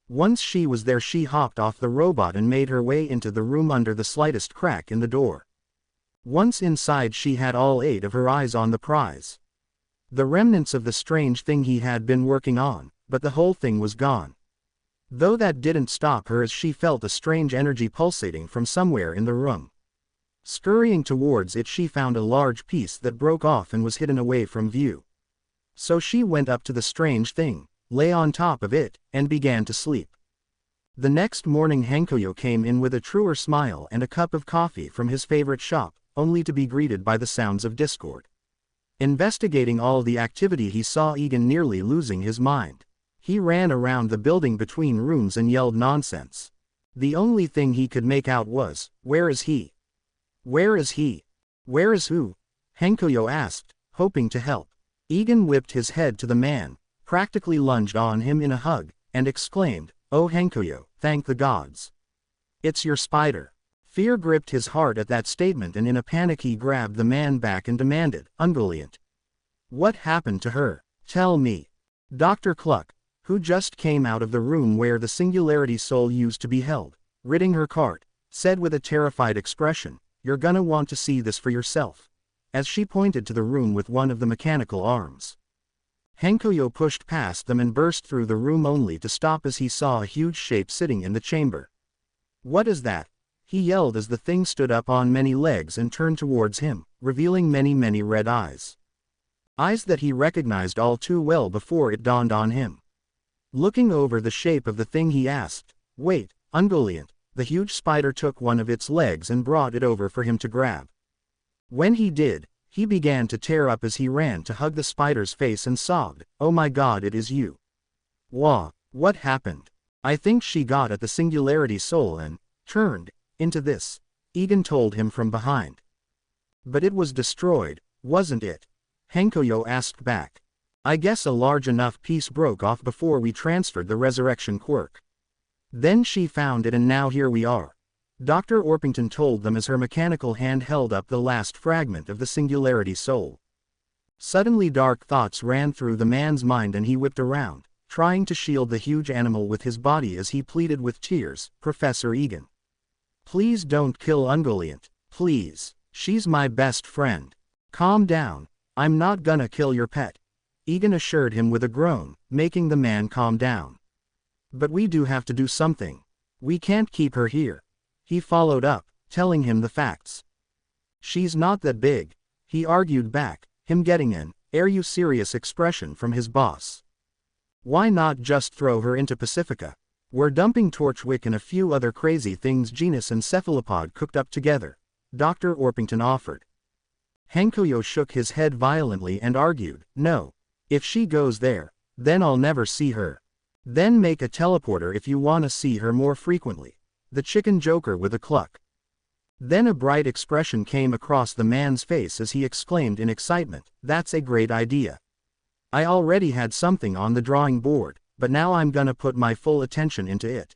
Once she was there she hopped off the robot and made her way into the room under the slightest crack in the door. Once inside she had all 8 of her eyes on the prize. The remnants of the strange thing he had been working on, but the whole thing was gone. Though that didn't stop her as she felt a strange energy pulsating from somewhere in the room. Scurrying towards it she found a large piece that broke off and was hidden away from view. So she went up to the strange thing, lay on top of it, and began to sleep. The next morning Hankoyo came in with a truer smile and a cup of coffee from his favorite shop, only to be greeted by the sounds of discord. Investigating all the activity he saw Egan nearly losing his mind. He ran around the building between rooms and yelled nonsense. The only thing he could make out was, "Where is he? Where is he? Where is who?" Hankoyo asked, hoping to help. Egan whipped his head to the man, practically lunged on him in a hug, and exclaimed, "Oh Hankoyo, thank the gods. It's your spider." Fear gripped his heart at that statement and in a panic he grabbed the man back and demanded, "Ungoliant. What happened to her? Tell me." Dr. Cluck, who just came out of the room where the Singularity Soul used to be held, ridding her cart, said with a terrified expression, "You're gonna want to see this for yourself," as she pointed to the room with one of the mechanical arms. Hankoyo pushed past them and burst through the room only to stop as he saw a huge shape sitting in the chamber. "What is that?" he yelled as the thing stood up on many legs and turned towards him, revealing many red eyes. Eyes that he recognized all too well before it dawned on him. Looking over the shape of the thing he asked, "Wait, Ungoliant." The huge spider took one of its legs and brought it over for him to grab. When he did, he began to tear up as he ran to hug the spider's face and sobbed, "Oh my god, it is you. Wah, what happened? I think she got at the Singularity Soul and turned into this," Egan told him from behind. "But it was destroyed, wasn't it?" Hankoyo asked back. "I guess a large enough piece broke off before we transferred the resurrection quirk. Then she found it and now here we are," Dr. Orpington told them as her mechanical hand held up the last fragment of the Singularity Soul. Suddenly dark thoughts ran through the man's mind and he whipped around, trying to shield the huge animal with his body as he pleaded with tears, "Professor Egan. Please don't kill Ungoliant, please. She's my best friend. Calm down, I'm not gonna kill your pet," Egan assured him with a groan, making the man calm down. "But we do have to do something. We can't keep her here," he followed up, telling him the facts. "She's not that big," he argued back, him getting an "Are you serious" expression from his boss. "Why not just throw her into Pacifica? We're dumping Torchwick and a few other crazy things genus and cephalopod cooked up together," Dr. Orpington offered. Hankoyo shook his head violently and argued, "No. If she goes there, then I'll never see her. Then make a teleporter if you wanna see her more frequently," the chicken joker with a cluck. Then a bright expression came across the man's face as he exclaimed in excitement, "That's a great idea. I already had something on the drawing board, but now I'm gonna put my full attention into it."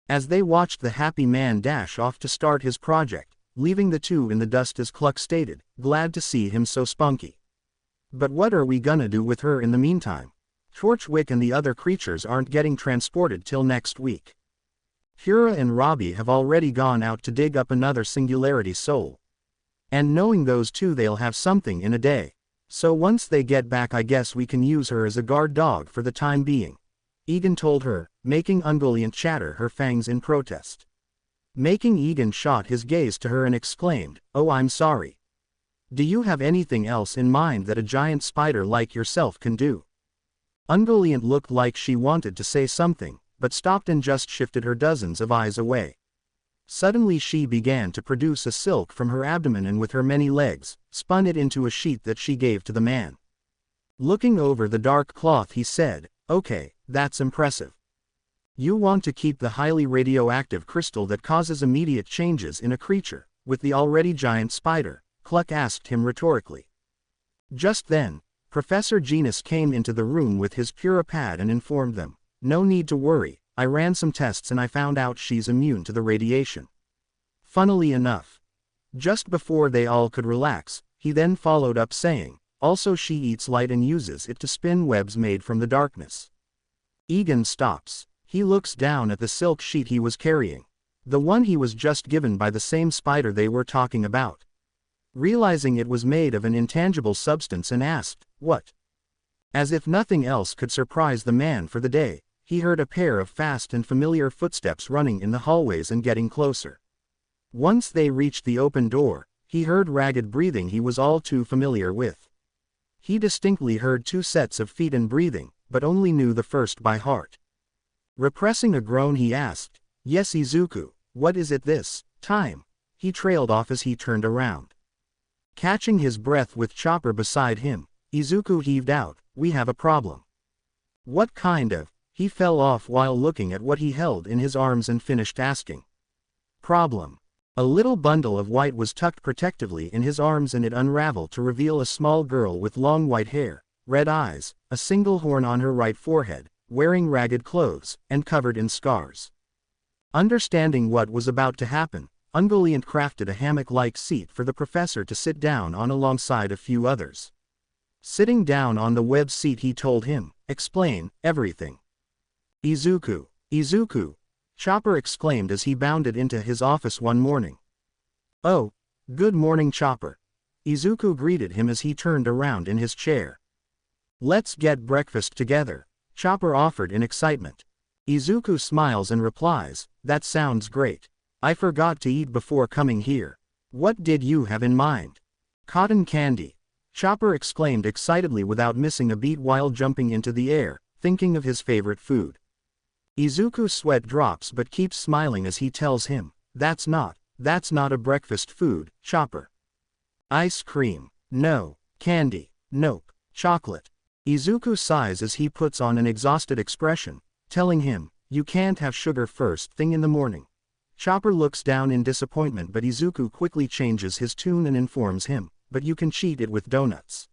As they watched the happy man dash off to start his project, leaving the two in the dust as Cluck stated, glad to see him so spunky. "But what are we gonna do with her in the meantime? Torchwick and the other creatures aren't getting transported till next week. Hura and Robbie have already gone out to dig up another Singularity Soul. And knowing those two they'll have something in a day. So once they get back I guess we can use her as a guard dog for the time being," Egan told her, making Ungoliant chatter her fangs in protest. Making Egan shot his gaze to her and exclaimed, "Oh, I'm sorry. Do you have anything else in mind that a giant spider like yourself can do?" Ungoliant looked like she wanted to say something, but stopped and just shifted her dozens of eyes away. Suddenly she began to produce a silk from her abdomen and with her many legs, spun it into a sheet that she gave to the man. Looking over the dark cloth he said, "Okay, that's impressive. You want to keep the highly radioactive crystal that causes immediate changes in a creature, with the already giant spider?" Cluck asked him rhetorically. Just then, Professor Genus came into the room with his Puripad and informed them, "No need to worry, I ran some tests and I found out she's immune to the radiation." Funnily enough, just before they all could relax, he then followed up saying, "Also she eats light and uses it to spin webs made from the darkness." Egan stops. He looks down at the silk sheet he was carrying. The one he was just given by the same spider they were talking about. Realizing it was made of an intangible substance and asked, "What?" As if nothing else could surprise the man for the day, he heard a pair of fast and familiar footsteps running in the hallways and getting closer. Once they reached the open door, he heard ragged breathing he was all too familiar with. He distinctly heard two sets of feet and breathing, but only knew the first by heart. Repressing a groan he asked, "Yes, Izuku, what is it this time?" He trailed off as he turned around. Catching his breath with Chopper beside him, Izuku heaved out, "We have a problem." "What kind of?" He fell off while looking at what he held in his arms and finished asking. "Problem." A little bundle of white was tucked protectively in his arms and it unraveled to reveal a small girl with long white hair, red eyes, a single horn on her right forehead, wearing ragged clothes, and covered in scars. Understanding what was about to happen, Ungoliant crafted a hammock-like seat for the professor to sit down on alongside a few others. Sitting down on the web seat he told him, "Explain everything." "Izuku, Izuku," Chopper exclaimed as he bounded into his office one morning. "Oh, good morning, Chopper." Izuku greeted him as he turned around in his chair. "Let's get breakfast together," Chopper offered in excitement. Izuku smiles and replies, "That sounds great. I forgot to eat before coming here. What did you have in mind?" "Cotton candy," Chopper exclaimed excitedly without missing a beat while jumping into the air, thinking of his favorite food. Izuku's sweat drops but keeps smiling as he tells him, that's not a breakfast food, Chopper." "Ice cream. No. Candy. Nope. Chocolate." Izuku sighs as he puts on an exhausted expression, telling him, "You can't have sugar first thing in the morning." Chopper looks down in disappointment but Izuku quickly changes his tune and informs him, "But you can cheat it with donuts."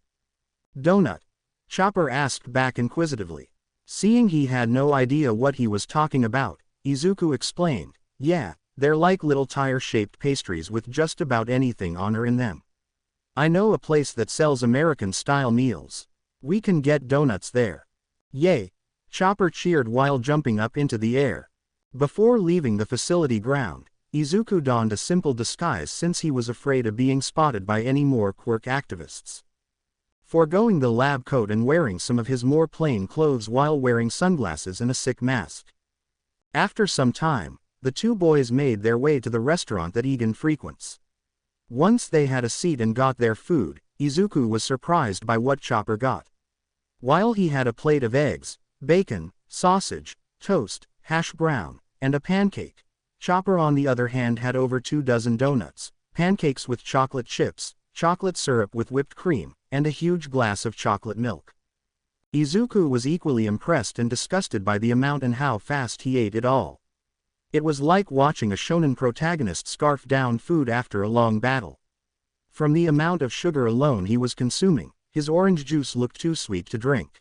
"Donut?" Chopper asked back inquisitively. Seeing he had no idea what he was talking about, Izuku explained, "Yeah, they're like little tire-shaped pastries with just about anything on or in them. I know a place that sells American-style meals. We can get donuts there." "Yay!" Chopper cheered while jumping up into the air. Before leaving the facility ground, Izuku donned a simple disguise since he was afraid of being spotted by any more quirk activists. Foregoing the lab coat and wearing some of his more plain clothes while wearing sunglasses and a sick mask. After some time, the two boys made their way to the restaurant that Egan frequents. Once they had a seat and got their food, Izuku was surprised by what Chopper got. While he had a plate of eggs, bacon, sausage, toast, hash brown, and a pancake, Chopper on the other hand had over 24 donuts, pancakes with chocolate chips, chocolate syrup with whipped cream, and a huge glass of chocolate milk. Izuku was equally impressed and disgusted by the amount and how fast he ate it all. It was like watching a shonen protagonist scarf down food after a long battle. From the amount of sugar alone he was consuming, his orange juice looked too sweet to drink.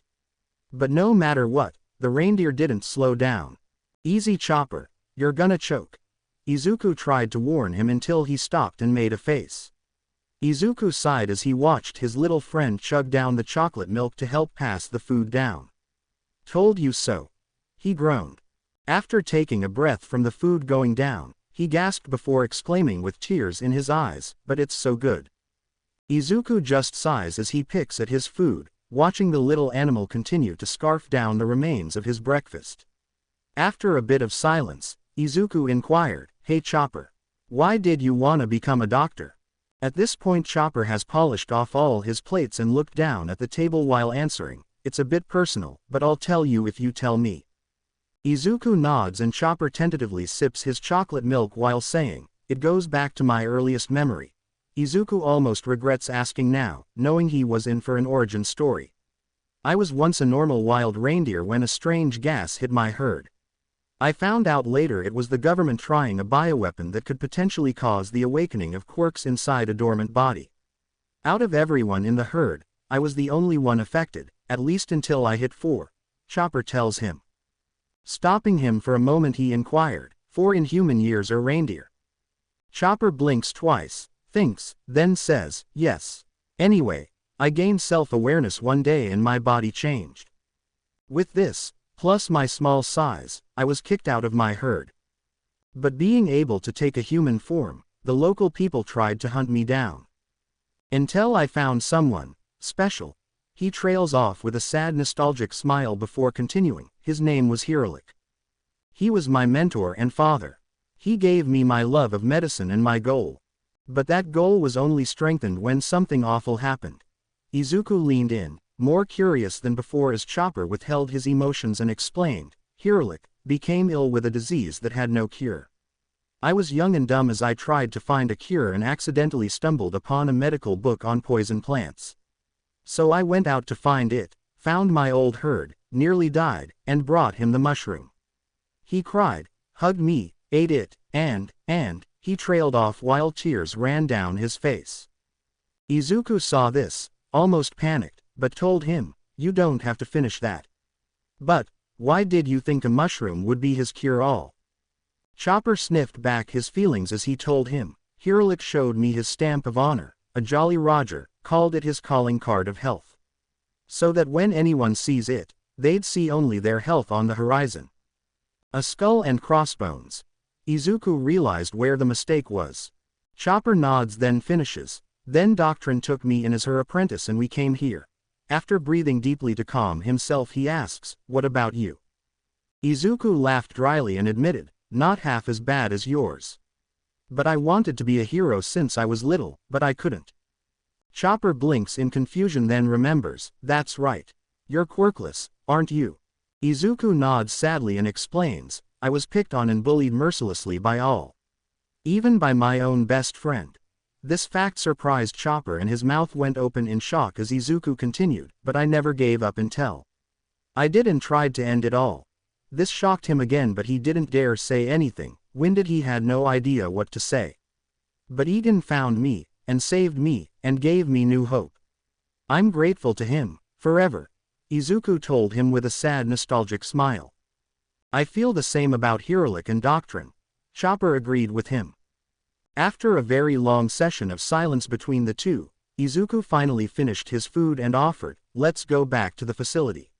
But no matter what, the reindeer didn't slow down. "Easy, Chopper, you're gonna choke." Izuku tried to warn him until he stopped and made a face. Izuku sighed as he watched his little friend chug down the chocolate milk to help pass the food down. "Told you so." He groaned. After taking a breath from the food going down, he gasped before exclaiming with tears in his eyes, "But it's so good." Izuku just sighs as he picks at his food, watching the little animal continue to scarf down the remains of his breakfast. After a bit of silence, Izuku inquired, "Hey Chopper. Why did you wanna become a doctor?" At this point Chopper has polished off all his plates and looked down at the table while answering, "It's a bit personal, but I'll tell you if you tell me." Izuku nods and Chopper tentatively sips his chocolate milk while saying, "It goes back to my earliest memory." Izuku almost regrets asking now, knowing he was in for an origin story. "I was once a normal wild reindeer when a strange gas hit my herd. I found out later it was the government trying a bioweapon that could potentially cause the awakening of quirks inside a dormant body. Out of everyone in the herd, I was the only one affected, at least until I hit 4, Chopper tells him. Stopping him for a moment he inquired, 4 in human years or reindeer? Chopper blinks twice, thinks, then says, yes. Anyway, I gained self-awareness one day and my body changed. With this, plus my small size, I was kicked out of my herd. But being able to take a human form, the local people tried to hunt me down. Until I found someone special. He trails off with a sad nostalgic smile before continuing, his name was Hiralik. He was my mentor and father. He gave me my love of medicine and my goal. But that goal was only strengthened when something awful happened. Izuku leaned in, more curious than before as Chopper withheld his emotions and explained, Hiralik became ill with a disease that had no cure. I was young and dumb as I tried to find a cure and accidentally stumbled upon a medical book on poison plants. So I went out to find it, found my old herd, nearly died, and brought him the mushroom. He cried, hugged me, ate it, and, he trailed off while tears ran down his face. Izuku saw this, almost panicked, but told him, you don't have to finish that. But, why did you think a mushroom would be his cure-all? Chopper sniffed back his feelings as he told him, Hiralik showed me his stamp of honor, a Jolly Roger, called it his calling card of health. So that when anyone sees it, they'd see only their health on the horizon. A skull and crossbones. Izuku realized where the mistake was. Chopper nods then finishes, then Doctrine took me in as her apprentice and we came here. After breathing deeply to calm himself he asks, what about you? Izuku laughed dryly and admitted, not half as bad as yours. But I wanted to be a hero since I was little, but I couldn't. Chopper blinks in confusion then remembers, that's right. You're quirkless, aren't you? Izuku nods sadly and explains, I was picked on and bullied mercilessly by all. Even by my own best friend. This fact surprised Chopper and his mouth went open in shock as Izuku continued, but I never gave up until I did and tried to end it all. This shocked him again but he didn't dare say anything, winded he had no idea what to say. But Eden found me, and saved me, and gave me new hope. I'm grateful to him, forever. Izuku told him with a sad nostalgic smile. I feel the same about Hiralik and Doctrine. Chopper agreed with him. After a very long session of silence between the two, Izuku finally finished his food and offered, let's go back to the facility.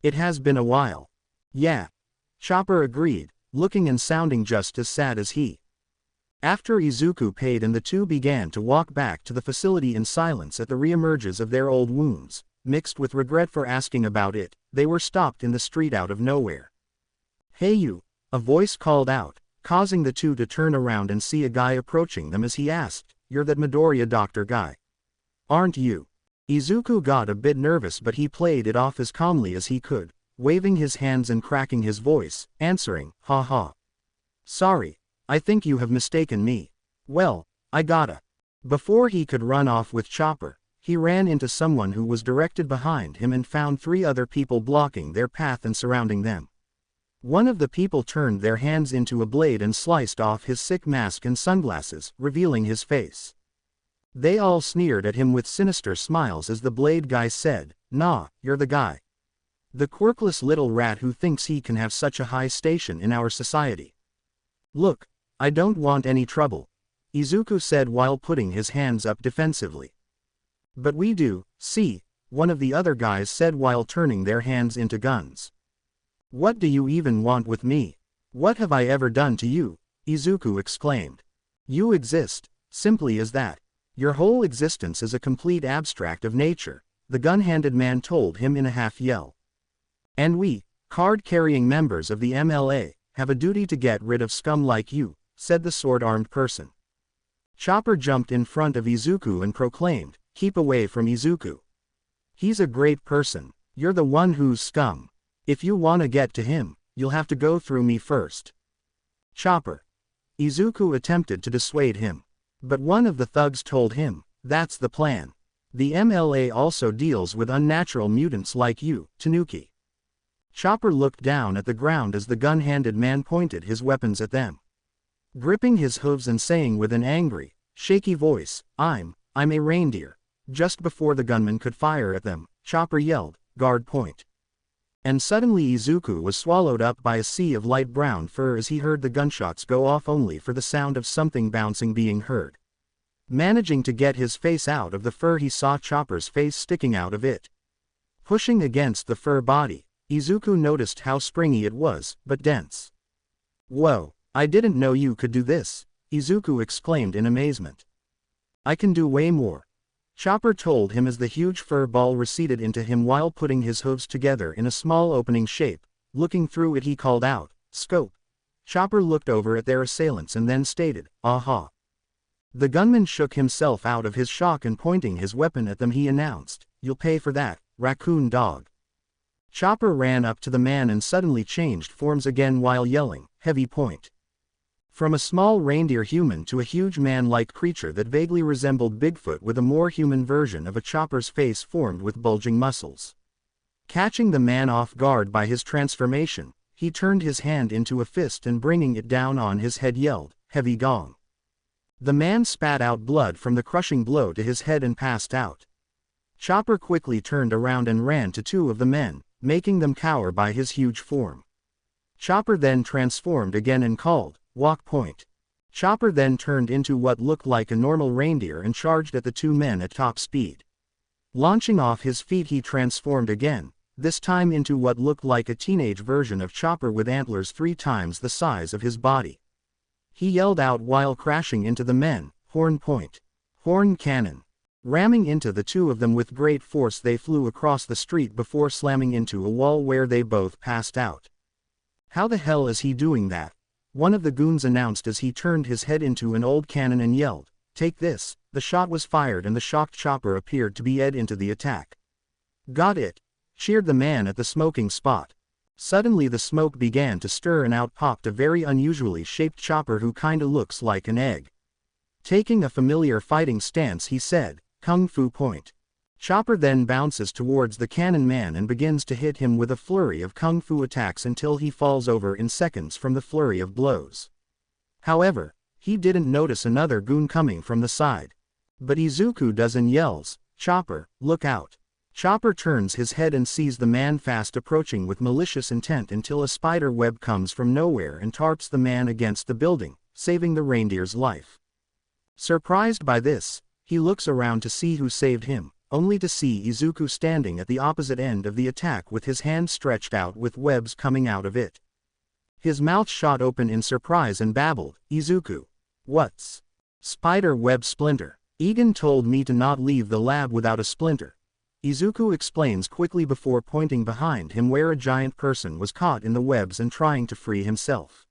It has been a while. Yeah. Chopper agreed, looking and sounding just as sad as he. After Izuku paid and the two began to walk back to the facility in silence at the reemerges of their old wounds, mixed with regret for asking about it, they were stopped in the street out of nowhere. Hey you, a voice called out, causing the two to turn around and see a guy approaching them as he asked, you're that Midoriya doctor guy. Aren't you? Izuku got a bit nervous but he played it off as calmly as he could, waving his hands and cracking his voice, answering, ha ha. Sorry, I think you have mistaken me. Well, I gotta. Before he could run off with Chopper, he ran into someone who was directed behind him and found 3 other people blocking their path and surrounding them. One of the people turned their hands into a blade and sliced off his sick mask and sunglasses, revealing his face. They all sneered at him with sinister smiles as the blade guy said, nah, you're the guy. The quirkless little rat who thinks he can have such a high station in our society. Look, I don't want any trouble, Izuku said while putting his hands up defensively. But we do, see, one of the other guys said while turning their hands into guns. What do you even want with me? What have I ever done to you? Izuku exclaimed. You exist, simply as that. Your whole existence is a complete abstract of nature, the gun-handed man told him in a half-yell. And we, card-carrying members of the MLA, have a duty to get rid of scum like you, said the sword-armed person. Chopper jumped in front of Izuku and proclaimed, "Keep away from Izuku. He's a great person. You're the one who's scum. If you wanna get to him, you'll have to go through me first." Chopper. Izuku attempted to dissuade him. But one of the thugs told him, "That's the plan. The MLA also deals with unnatural mutants like you, Tanuki." Chopper looked down at the ground as the gun-handed man pointed his weapons at them. Gripping his hooves and saying with an angry, shaky voice, I'm a reindeer." Just before the gunman could fire at them, Chopper yelled, "Guard point." And suddenly Izuku was swallowed up by a sea of light brown fur as he heard the gunshots go off, only for the sound of something bouncing being heard. Managing to get his face out of the fur, he saw Chopper's face sticking out of it. Pushing against the fur body, Izuku noticed how springy it was, but dense. "Whoa, I didn't know you could do this," Izuku exclaimed in amazement. "I can do way more," Chopper told him as the huge fur ball receded into him while putting his hooves together in a small opening shape. Looking through it, he called out, "Scope." Chopper looked over at their assailants and then stated, "Aha." The gunman shook himself out of his shock and pointing his weapon at them he announced, "You'll pay for that, raccoon dog." Chopper ran up to the man and suddenly changed forms again while yelling, "Heavy point." From a small reindeer human to a huge man-like creature that vaguely resembled Bigfoot with a more human version of a Chopper's face formed with bulging muscles. Catching the man off guard by his transformation, he turned his hand into a fist and bringing it down on his head yelled, "Heavy gong." The man spat out blood from the crushing blow to his head and passed out. Chopper quickly turned around and ran to two of the men, making them cower by his huge form. Chopper then transformed again and called, "Walk point." Chopper then turned into what looked like a normal reindeer and charged at the two men at top speed. Launching off his feet, he transformed again, this time into what looked like a teenage version of Chopper with antlers 3 times the size of his body. He yelled out while crashing into the men, "Horn point. Horn cannon." Ramming into the two of them with great force, they flew across the street before slamming into a wall where they both passed out. "How the hell is he doing that?" one of the goons announced as he turned his head into an old cannon and yelled, "Take this." The shot was fired and the shocked Chopper appeared to be led into the attack. "Got it," cheered the man at the smoking spot. Suddenly the smoke began to stir and out popped a very unusually shaped Chopper who kinda looks like an egg. Taking a familiar fighting stance, he said, "Kung Fu point." Chopper then bounces towards the cannon man and begins to hit him with a flurry of kung fu attacks until he falls over in seconds from the flurry of blows. However, he didn't notice another goon coming from the side. But Izuku does and yells, "Chopper, look out." Chopper turns his head and sees the man fast approaching with malicious intent until a spider web comes from nowhere and tarps the man against the building, saving the reindeer's life. Surprised by this, he looks around to see who saved him, only to see Izuku standing at the opposite end of the attack with his hand stretched out with webs coming out of it. His mouth shot open in surprise and babbled, "Izuku. What's spider web splinter? Egan told me to not leave the lab without a splinter." Izuku explains quickly before pointing behind him where a giant person was caught in the webs and trying to free himself.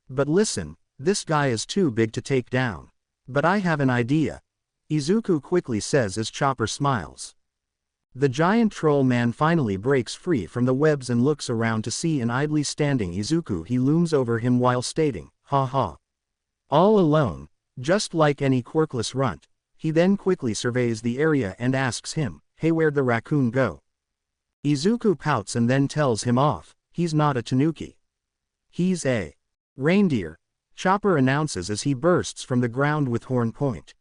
"But listen, this guy is too big to take down. But I have an idea," Izuku quickly says as Chopper smiles. The giant troll man finally breaks free from the webs and looks around to see an idly standing Izuku. He looms over him while stating, "Ha ha. All alone, just like any quirkless runt." He then quickly surveys the area and asks him, "Hey, where'd the raccoon go?" Izuku pouts and then tells him off, "He's not a tanuki. He's a reindeer," Chopper announces as he bursts from the ground with horn point.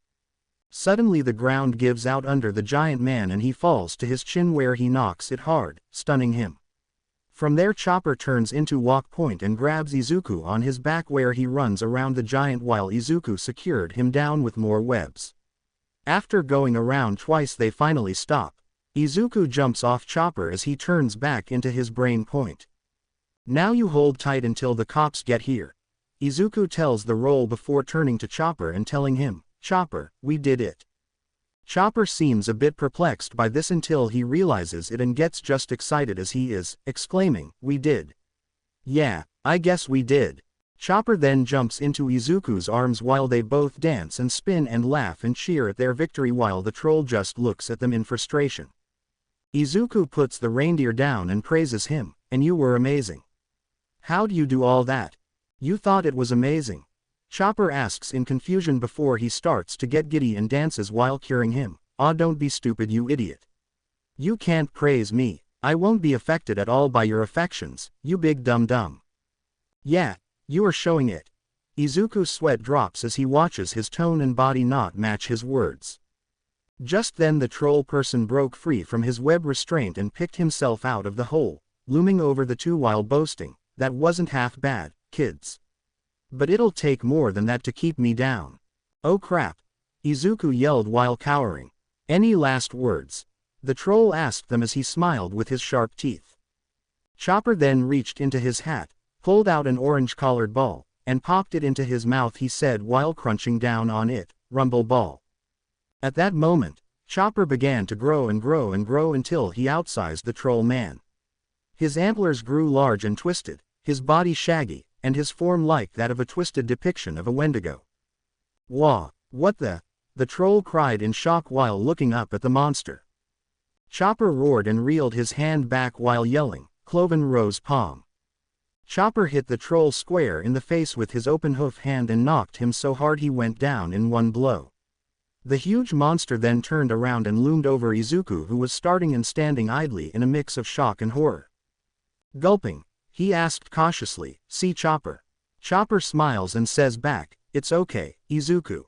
Suddenly the ground gives out under the giant man and he falls to his chin where he knocks it hard, stunning him. From there Chopper turns into walk point and grabs Izuku on his back where he runs around the giant while Izuku secured him down with more webs. After going around twice they finally stop. Izuku jumps off Chopper as he turns back into his brain point. "Now you hold tight until the cops get here," Izuku tells the roll before turning to Chopper and telling him, "Chopper, we did it. Chopper seems a bit perplexed by this until he realizes it and gets just excited as he is, exclaiming, "We did. Yeah, I guess we did." Chopper then jumps into Izuku's arms while they both dance and spin and laugh and cheer at their victory while the troll just looks at them in frustration. Izuku puts the reindeer down and praises him, "And you were amazing. How'd you do all that? You thought it was amazing?" Chopper asks in confusion before he starts to get giddy and dances while curing him. "Aw, don't be stupid, you idiot. You can't praise me. I won't be affected at all by your affections, you big dum-dum." "Yeah, you are showing it." Izuku's sweat drops as he watches his tone and body not match his words. Just then the troll person broke free from his web restraint and picked himself out of the hole, looming over the two while boasting, "That wasn't half bad, kids. But it'll take more than that to keep me down." "Oh crap," Izuku yelled while cowering. "Any last words?" the troll asked them as he smiled with his sharp teeth. Chopper then reached into his hat, pulled out an orange-colored ball, and popped it into his mouth. He said while crunching down on it, "Rumble ball." At that moment, Chopper began to grow and grow and grow until he outsized the troll man. His antlers grew large and twisted, his body shaggy, and his form like that of a twisted depiction of a Wendigo. "Wah, what the?" the troll cried in shock while looking up at the monster. Chopper roared and reeled his hand back while yelling, "Cloven rose palm." Chopper hit the troll square in the face with his open hoof hand and knocked him so hard he went down in one blow. The huge monster then turned around and loomed over Izuku, who was starting and standing idly in a mix of shock and horror. Gulping, he asked cautiously, "See Chopper?" Chopper smiles and says back, "It's okay, Izuku."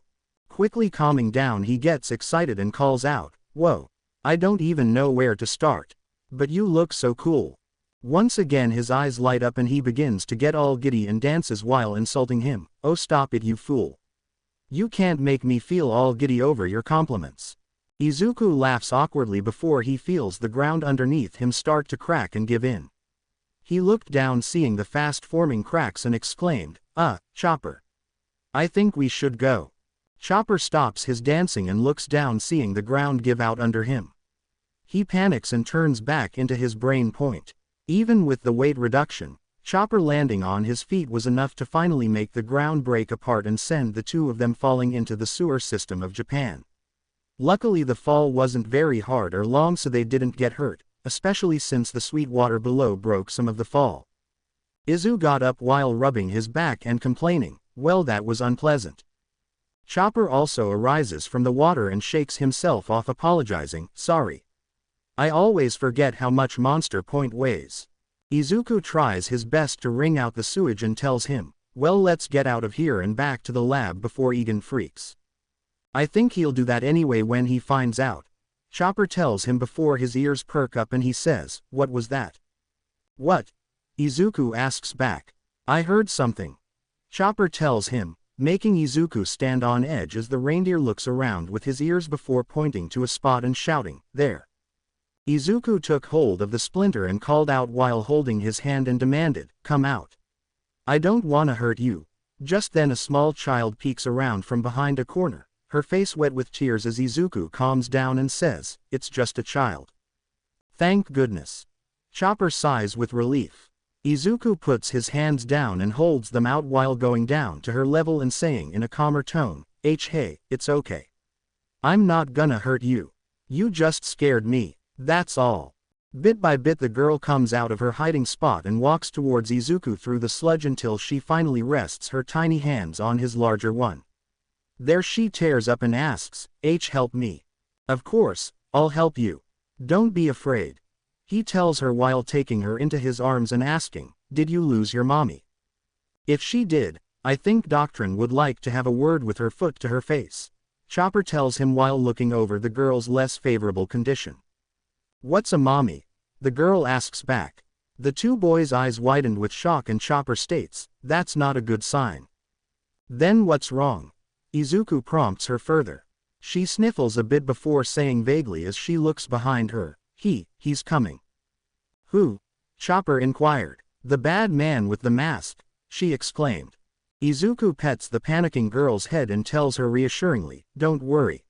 Quickly calming down, he gets excited and calls out, "Whoa. I don't even know where to start. But you look so cool." Once again his eyes light up and he begins to get all giddy and dances while insulting him. "Oh, stop it, you fool. You can't make me feel all giddy over your compliments." Izuku laughs awkwardly before he feels the ground underneath him start to crack and give in. He looked down seeing the fast-forming cracks and exclaimed, Chopper. I think we should go." Chopper stops his dancing and looks down seeing the ground give out under him. He panics and turns back into his brain point. Even with the weight reduction, Chopper landing on his feet was enough to finally make the ground break apart and send the two of them falling into the sewer system of Japan. Luckily the fall wasn't very hard or long, so they didn't get hurt, especially since the sweet water below broke some of the fall. Izu got up while rubbing his back and complaining, "Well, that was unpleasant." Chopper also arises from the water and shakes himself off, apologizing, "Sorry. I always forget how much Monster Point weighs." Izuku tries his best to wring out the sewage and tells him, "Well, let's get out of here and back to the lab before Egan freaks." "I think he'll do that anyway when he finds out," Chopper tells him before his ears perk up and he says, "What was that?" "What?" Izuku asks back. "I heard something," Chopper tells him, making Izuku stand on edge as the reindeer looks around with his ears before pointing to a spot and shouting, "There." Izuku took hold of the splinter and called out while holding his hand and demanded, "Come out. I don't wanna hurt you." Just then a small child peeks around from behind a corner, her face wet with tears as Izuku calms down and says, "It's just a child." "Thank goodness." Chopper sighs with relief. Izuku puts his hands down and holds them out while going down to her level and saying in a calmer tone, Hey, it's okay. I'm not gonna hurt you. You just scared me, that's all." Bit by bit the girl comes out of her hiding spot and walks towards Izuku through the sludge until she finally rests her tiny hands on his larger one. There she tears up and asks, help me." "Of course, I'll help you. Don't be afraid," he tells her while taking her into his arms and asking, "Did you lose your mommy?" "If she did, I think Doctrine would like to have a word with her." Foot to her face, Chopper tells him while looking over the girl's less favorable condition. "What's a mommy?" the girl asks back. The two boys' eyes widened with shock and Chopper states, "That's not a good sign." "Then what's wrong?" Izuku prompts her further. She sniffles a bit before saying vaguely as she looks behind her, He's coming." "Who?" Chopper inquired. "The bad man with the mask," she exclaimed. Izuku pets the panicking girl's head and tells her reassuringly, "Don't worry.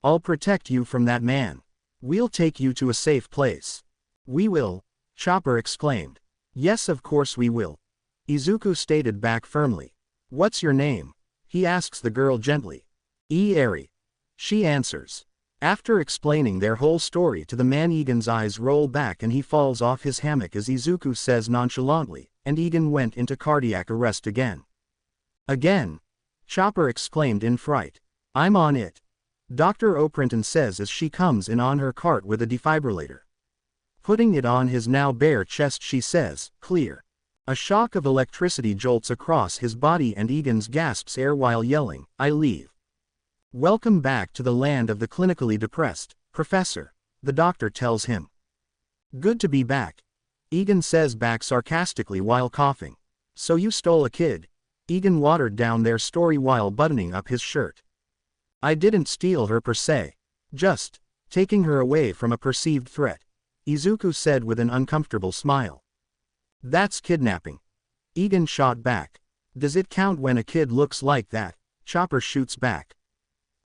I'll protect you from that man. We'll take you to a safe place. We will, Chopper exclaimed. Yes, of course we will, Izuku stated back firmly. What's your name? He asks the girl gently. Eri. She answers. After explaining their whole story to the man, Egan's eyes roll back and he falls off his hammock as Izuku says nonchalantly, and Egan went into cardiac arrest again. Again? Chopper exclaimed in fright. I'm on it, Dr. Oprinton says as she comes in on her cart with a defibrillator. Putting it on his now bare chest, she says, clear. A shock of electricity jolts across his body and Egan's gasps air while yelling, I leave. Welcome back to the land of the clinically depressed, Professor, the doctor tells him. Good to be back, Egan says back sarcastically while coughing. So you stole a kid? Egan watered down their story while buttoning up his shirt. I didn't steal her per se. Just taking her away from a perceived threat, Izuku said with an uncomfortable smile. That's kidnapping, Egan shot back. Does it count when a kid looks like that? Chopper shoots back.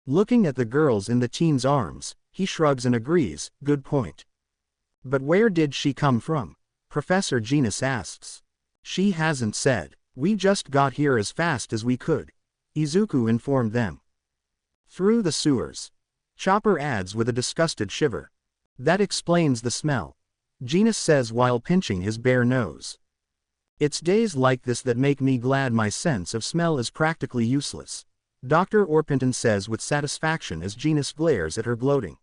Looking at the girls in the teen's arms, he shrugs and agrees, good point. But where did she come from? Professor Genus asks. She hasn't said. We just got here as fast as we could, Izuku informed them. Through the sewers, Chopper adds with a disgusted shiver. That explains the smell, Genus says while pinching his bare nose. It's days like this that make me glad my sense of smell is practically useless, Dr. Orpington says with satisfaction as Genus glares at her gloating.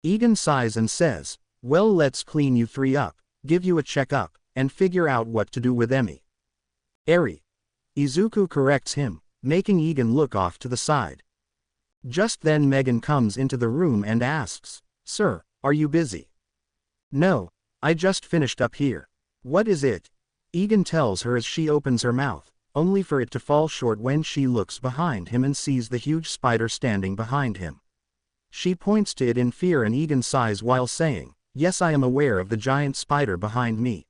Egan sighs and says, well, let's clean you three up, give you a checkup, and figure out what to do with Emmy. Eri, Izuku corrects him, making Egan look off to the side. Just then Megan comes into the room and asks, Sir, are you busy? No, I just finished up here. What is it? Egan tells her as she opens her mouth, only for it to fall short when she looks behind him and sees the huge spider standing behind him. She points to it in fear and Egan sighs while saying, yes, I am aware of the giant spider behind me.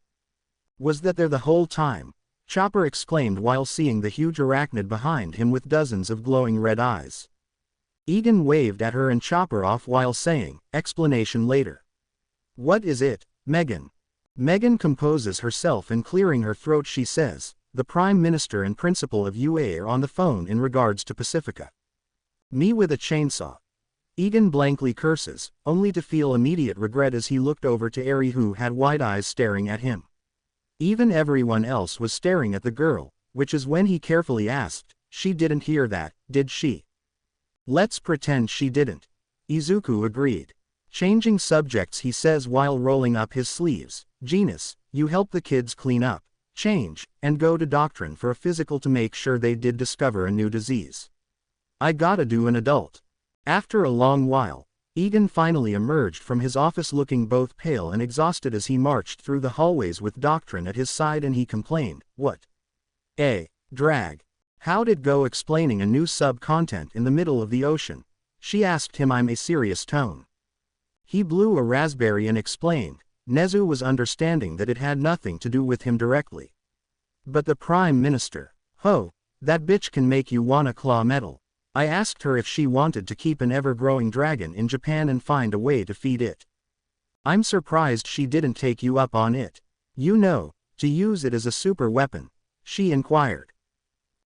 Was that there the whole time? Chopper exclaimed while seeing the huge arachnid behind him with dozens of glowing red eyes. Egan waved at her and Chopper off while saying, explanation later. What is it, Megan? Megan composes herself and clearing her throat she says, the Prime Minister and Principal of UA are on the phone in regards to Pacifica. Me with a chainsaw. Egan blankly curses, only to feel immediate regret as he looked over to Eri who had wide eyes staring at him. Even everyone else was staring at the girl, which is when he carefully asked, she didn't hear that, did she? Let's pretend she didn't. Izuku agreed. Changing subjects he says while rolling up his sleeves, Genus, you help the kids clean up, change, and go to Doctrine for a physical to make sure they did discover a new disease. I gotta do an adult. After a long while, Egan finally emerged from his office looking both pale and exhausted as he marched through the hallways with Doctrine at his side and he complained, what? Drag. How'd it go explaining a new sub-content in the middle of the ocean? She asked him in a serious tone. He blew a raspberry and explained, Nezu was understanding that it had nothing to do with him directly. But the Prime Minister, that bitch can make you wanna claw metal. I asked her if she wanted to keep an ever-growing dragon in Japan and find a way to feed it. I'm surprised she didn't take you up on it. You know, to use it as a super weapon, she inquired.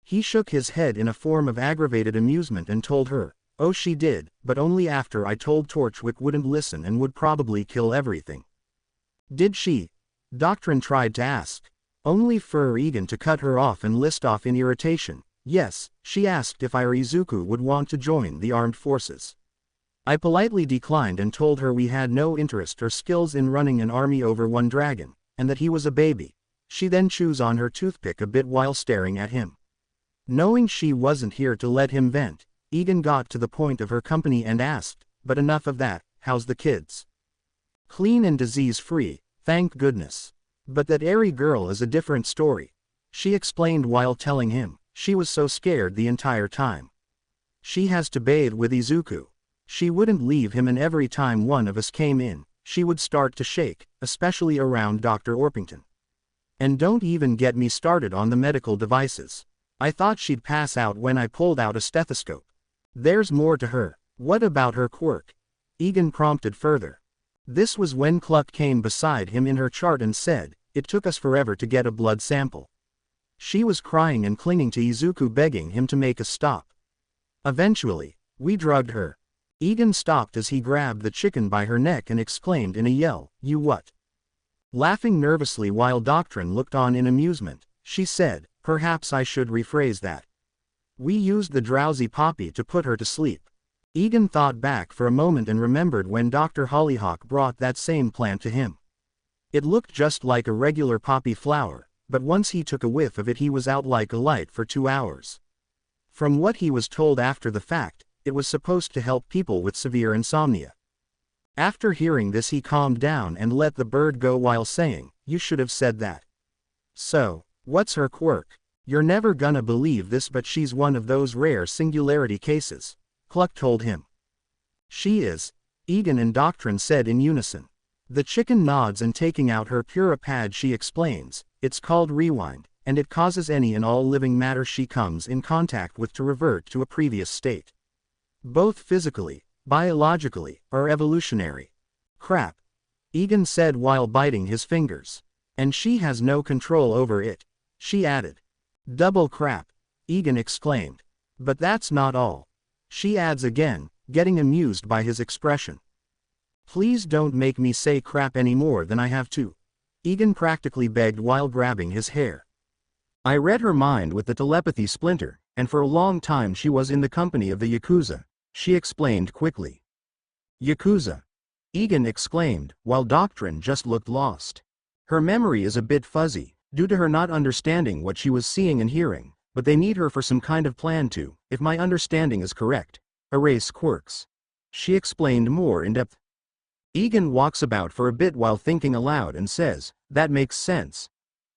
He shook his head in a form of aggravated amusement and told her, oh she did, but only after I told Torchwick wouldn't listen and would probably kill everything. Did she? Doctrine tried to ask. Only for Egan to cut her off and list off in irritation. Yes, she asked if I or Izuku would want to join the armed forces. I politely declined and told her we had no interest or skills in running an army over one dragon, and that he was a baby. She then chews on her toothpick a bit while staring at him. Knowing she wasn't here to let him vent, Egan got to the point of her company and asked, but enough of that, how's the kids? Clean and disease-free, thank goodness. But that Eri girl is a different story. She explained while telling him, she was so scared the entire time. She has to bathe with Izuku. She wouldn't leave him and every time one of us came in, she would start to shake, especially around Dr. Orpington. And don't even get me started on the medical devices. I thought she'd pass out when I pulled out a stethoscope. There's more to her. What about her quirk? Egan prompted further. This was when Cluck came beside him in her chart and said, "It took us forever to get a blood sample." She was crying and clinging to Izuku, begging him to make a stop. Eventually, we drugged her. Egan stopped as he grabbed the chicken by her neck and exclaimed in a yell, "You what?" Laughing nervously while Doctrine looked on in amusement, she said, "Perhaps I should rephrase that. We used the drowsy poppy to put her to sleep." Egan thought back for a moment and remembered when Dr. Hollyhock brought that same plant to him. It looked just like a regular poppy flower, but once he took a whiff of it he was out like a light for 2 hours. From what he was told after the fact, it was supposed to help people with severe insomnia. After hearing this he calmed down and let the bird go while saying, "You should have said that." "So, what's her quirk? You're never gonna believe this, but she's one of those rare singularity cases," Cluck told him. "She is," Egan and Doctrine said in unison. The chicken nods and taking out her Pura pad she explains, "It's called Rewind, and it causes any and all living matter she comes in contact with to revert to a previous state. Both physically, biologically, or evolutionary." "Crap," Egan said while biting his fingers. "And she has no control over it," she added. "Double crap," Egan exclaimed. "But that's not all," she adds again, getting amused by his expression. "Please don't make me say crap any more than I have to," Egan practically begged while grabbing his hair. "I read her mind with the telepathy splinter, and for a long time she was in the company of the Yakuza," she explained quickly. "Yakuza?" Egan exclaimed, while Doctrine just looked lost. Her memory is a bit fuzzy, due to her not understanding what she was seeing and hearing, but they need her for some kind of plan to, if my understanding is correct, erase quirks. She explained more in depth. Egan walks about for a bit while thinking aloud and says, "That makes sense.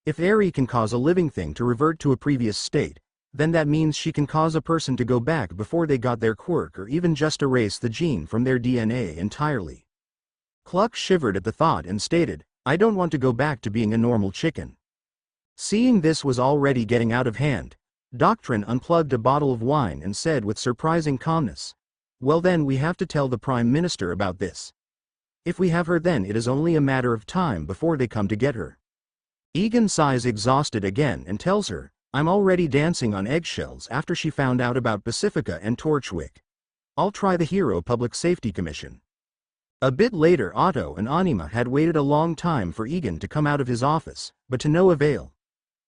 If Eri can cause a living thing to revert to a previous state, then that means she can cause a person to go back before they got their quirk or even just erase the gene from their DNA entirely." Cluck shivered at the thought and stated, "I don't want to go back to being a normal chicken." Seeing this was already getting out of hand, Doctrine unplugged a bottle of wine and said with surprising calmness, "Well then we have to tell the Prime Minister about this. If we have her then it is only a matter of time before they come to get her." Egan sighs exhausted again and tells her, "I'm already dancing on eggshells after she found out about Pacifica and Torchwick. I'll try the Hero Public Safety Commission." A bit later Otto and Anima had waited a long time for Egan to come out of his office, but to no avail.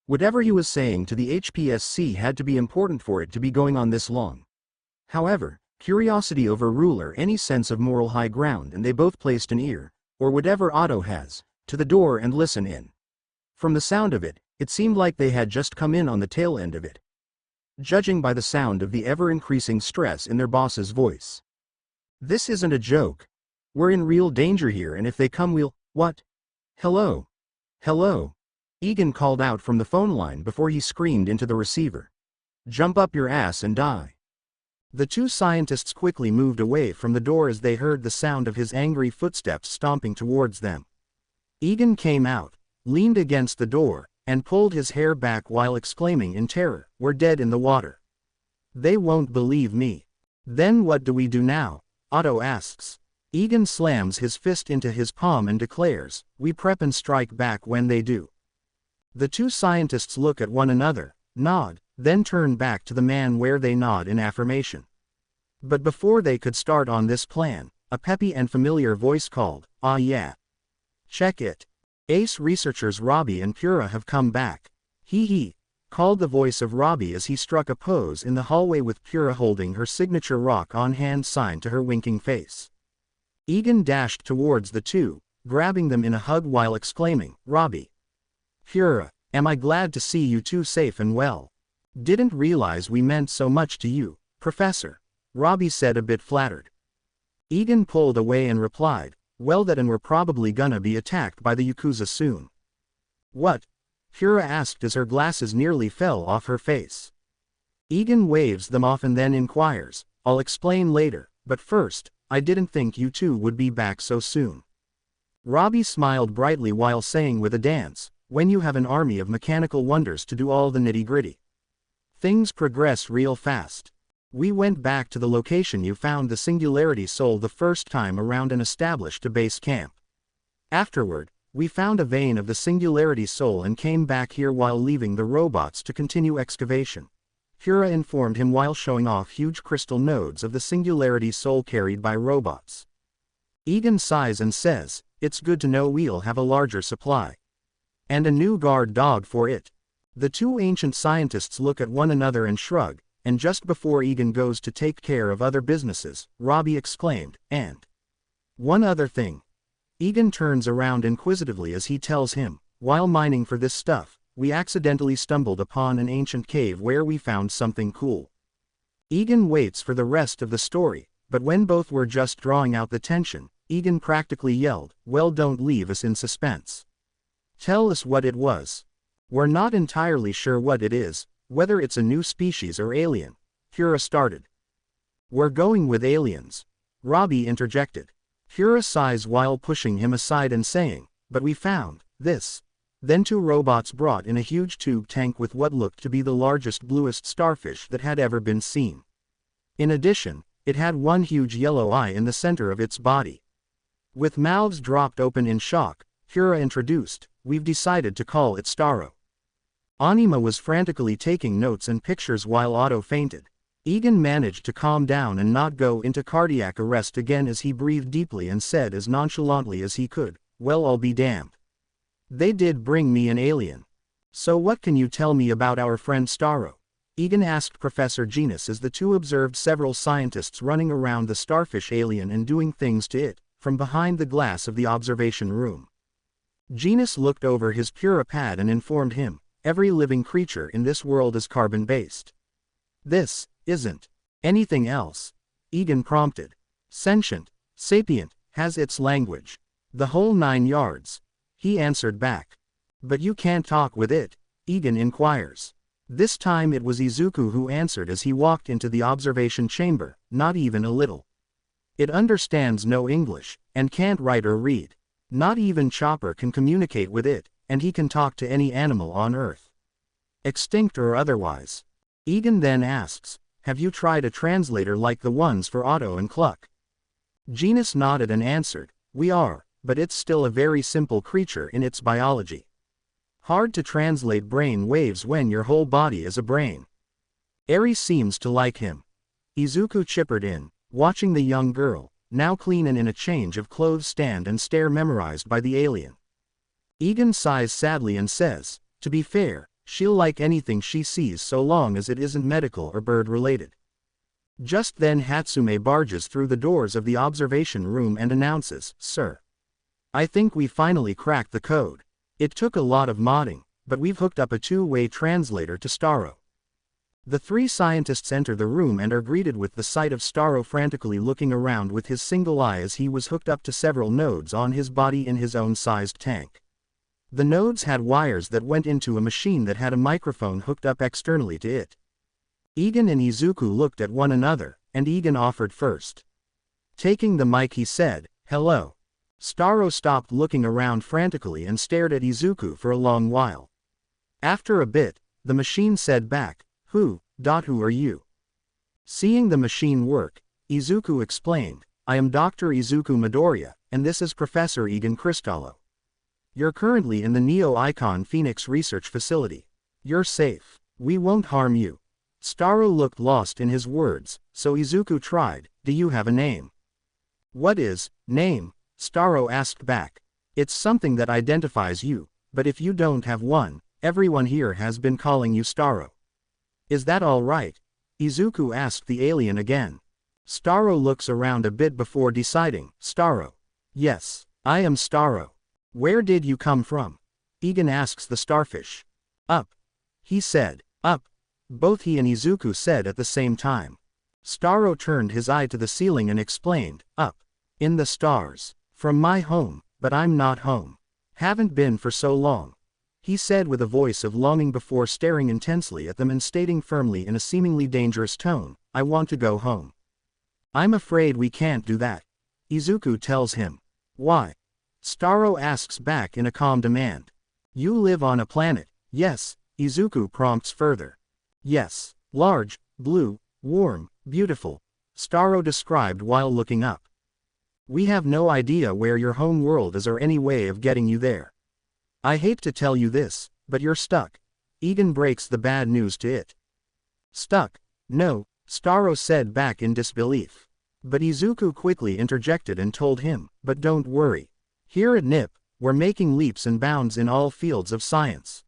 Whatever he was saying to the HPSC had to be important for it to be going on this long. However, curiosity overruled any sense of moral high ground and they both placed an ear, or whatever Otto has, to the door and listen in. From the sound of it, it seemed like they had just come in on the tail end of it. Judging by the sound of the ever-increasing stress in their boss's voice. "This isn't a joke. We're in real danger here and if they come we'll—" "What? Hello? Hello?" Egan called out from the phone line before he screamed into the receiver. "Jump up your ass and die." The two scientists quickly moved away from the door as they heard the sound of his angry footsteps stomping towards them. Egan came out, leaned against the door, and pulled his hair back while exclaiming in terror, "We're dead in the water. They won't believe me." "Then what do we do now?" Otto asks. Egan slams his fist into his palm and declares, "We prep and strike back when they do." The two scientists look at one another, nod, then turn back to the man where they nod in affirmation. But before they could start on this plan, a peppy and familiar voice called, "Ah yeah. Check it. Ace researchers Robbie and Pura have come back. Hee hee," called the voice of Robbie as he struck a pose in the hallway with Pura holding her signature rock on hand sign to her winking face. Egan dashed towards the two, grabbing them in a hug while exclaiming, "Robbie. Pura, am I glad to see you two safe and well. Didn't realize we meant so much to you, Professor," Robbie said a bit flattered. Egan pulled away and replied, "Well that and we're probably gonna be attacked by the Yakuza soon." "What?" Pura asked as her glasses nearly fell off her face. Egan waves them off and then inquires, "I'll explain later, but first, I didn't think you two would be back so soon." Robbie smiled brightly while saying with a dance, "When you have an army of mechanical wonders to do all the nitty-gritty, things progress real fast." We went back to the location you found the Singularity Soul the first time around and established a base camp. Afterward, we found a vein of the Singularity Soul and came back here while leaving the robots to continue excavation. Hira informed him while showing off huge crystal nodes of the Singularity Soul carried by robots. Egan sighs and says, "It's good to know we'll have a larger supply. And a new guard dog for it." The two ancient scientists look at one another and shrug, and just before Egan goes to take care of other businesses, Robbie exclaimed, "And one other thing." Egan turns around inquisitively as he tells him, "While mining for this stuff, we accidentally stumbled upon an ancient cave where we found something cool." Egan waits for the rest of the story, but when both were just drawing out the tension, Egan practically yelled, "Well, don't leave us in suspense. Tell us what it was." "We're not entirely sure what it is, whether it's a new species or alien," Hira started. "We're going with aliens," Robbie interjected. Hira sighs while pushing him aside and saying, "But we found this." Then two robots brought in a huge tube tank with what looked to be the largest bluest starfish that had ever been seen. In addition, it had one huge yellow eye in the center of its body. With mouths dropped open in shock, Hira introduced, "We've decided to call it Starro." Anima was frantically taking notes and pictures while Otto fainted. Egan managed to calm down and not go into cardiac arrest again as he breathed deeply and said as nonchalantly as he could, "Well, I'll be damned. They did bring me an alien. So what can you tell me about our friend Starro?" Egan asked Professor Genus as the two observed several scientists running around the starfish alien and doing things to it, from behind the glass of the observation room. Genus looked over his Puripad and informed him, "Every living creature in this world is carbon-based. This isn't anything else," Egan prompted. "Sentient, sapient, has its language. The whole 9 yards," he answered back. "But you can't talk with it?" Egan inquires. This time it was Izuku who answered as he walked into the observation chamber, "Not even a little. It understands no English, and can't write or read. Not even Chopper can communicate with it, and he can talk to any animal on Earth, extinct or otherwise." Egan then asks, "Have you tried a translator like the ones for Otto and Cluck?" Genus nodded and answered, "We are, but it's still a very simple creature in its biology. Hard to translate brain waves when your whole body is a brain." Eri seems to like him. Izuku chippered in, watching the young girl, now clean and in a change of clothes, stand and stare memorized by the alien. Egan sighs sadly and says, "To be fair, she'll like anything she sees so long as it isn't medical or bird-related." Just then Hatsume barges through the doors of the observation room and announces, "Sir, I think we finally cracked the code. It took a lot of modding, but we've hooked up a two-way translator to Starro." The three scientists enter the room and are greeted with the sight of Starro frantically looking around with his single eye as he was hooked up to several nodes on his body in his own sized tank. The nodes had wires that went into a machine that had a microphone hooked up externally to it. Egan and Izuku looked at one another, and Egan offered first. Taking the mic he said, "Hello." Starro stopped looking around frantically and stared at Izuku for a long while. After a bit, the machine said back, who are you?" Seeing the machine work, Izuku explained, "I am Dr. Izuku Midoriya, and this is Professor Egan Cristallo. You're currently in the Neo-Icon Phoenix Research Facility. You're safe. We won't harm you." Starro looked lost in his words, so Izuku tried, "Do you have a name?" "What is name?" Starro asked back. "It's something that identifies you, but if you don't have one, everyone here has been calling you Starro." "Is that all right?" Izuku asked the alien again. Starro looks around a bit before deciding, "Starro. Yes, I am Starro. Where did you come from?" Egan asks the starfish. "Up," he said. "Up," both he and Izuku said at the same time. Starro turned his eye to the ceiling and explained, "Up in the stars. From my home, but I'm not home. Haven't been for so long," he said with a voice of longing before staring intensely at them and stating firmly in a seemingly dangerous tone, "I want to go home." "I'm afraid we can't do that," Izuku tells him. "Why?" Starro asks back in a calm demand. "You live on a planet, yes?" Izuku prompts further. "Yes. Large, blue, warm, Beautiful, Starro described while looking up. We have no idea where your home world is or any way of getting you there. I hate to tell you this, but you're stuck. Egan breaks the bad news to it. Stuck? No, Starro said back in disbelief. But Izuku quickly interjected and told him, but don't worry. Here at NIP, we're making leaps and bounds in all fields of science.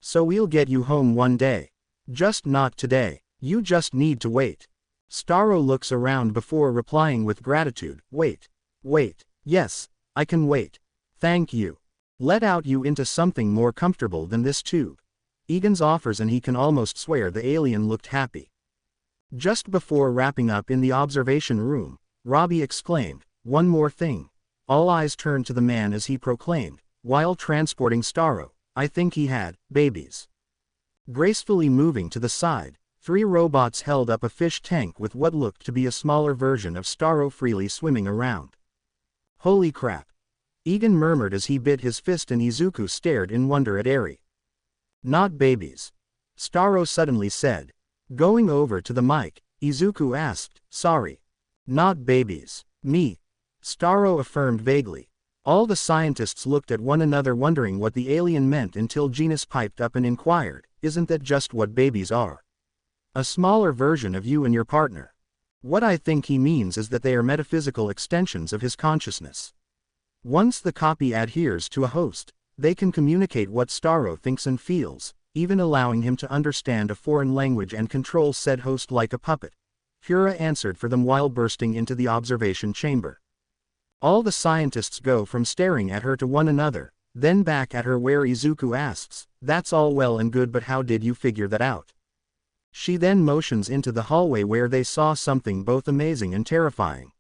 So we'll get you home one day. Just not today. You just need to wait. Starro looks around before replying with gratitude. Wait. Yes, I can wait. Thank you. Let out you into something more comfortable than this tube. Egan's offers, and he can almost swear the alien looked happy. Just before wrapping up in the observation room, Robbie exclaimed, one more thing. All eyes turned to the man as he proclaimed, while transporting Starro, I think he had babies. Gracefully moving to the side, 3 robots held up a fish tank with what looked to be a smaller version of Starro freely swimming around. Holy crap! Egan murmured as he bit his fist, and Izuku stared in wonder at Eri. Not babies. Starro suddenly said. Going over to the mic, Izuku asked, sorry. Not babies. Me. Starro affirmed vaguely. All the scientists looked at one another wondering what the alien meant until Genus piped up and inquired, isn't that just what babies are? A smaller version of you and your partner. What I think he means is that they are metaphysical extensions of his consciousness. Once the copy adheres to a host, they can communicate what Starro thinks and feels, even allowing him to understand a foreign language and control said host like a puppet. Pura answered for them while bursting into the observation chamber. All the scientists go from staring at her to one another, then back at her, where Izuku asks, that's all well and good, but how did you figure that out? She then motions into the hallway where they saw something both amazing and terrifying.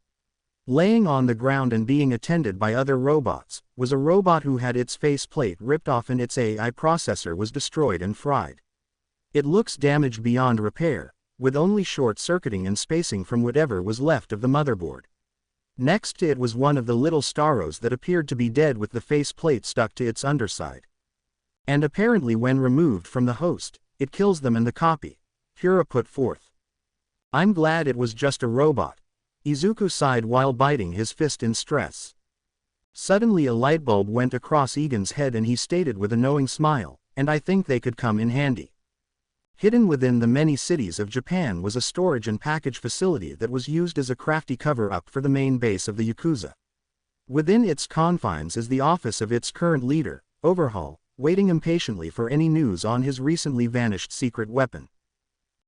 Laying on the ground and being attended by other robots, was a robot who had its faceplate ripped off and its AI processor was destroyed and fried. It looks damaged beyond repair, with only short-circuiting and spacing from whatever was left of the motherboard. Next to it was one of the little Starros that appeared to be dead with the faceplate stuck to its underside. And apparently when removed from the host, it kills them and the copy. Pura put forth. I'm glad it was just a robot. Izuku sighed while biting his fist in stress. Suddenly a light bulb went across Egan's head and he stated with a knowing smile, and I think they could come in handy. Hidden within the many cities of Japan was a storage and package facility that was used as a crafty cover-up for the main base of the Yakuza. Within its confines is the office of its current leader, Overhaul, waiting impatiently for any news on his recently vanished secret weapon.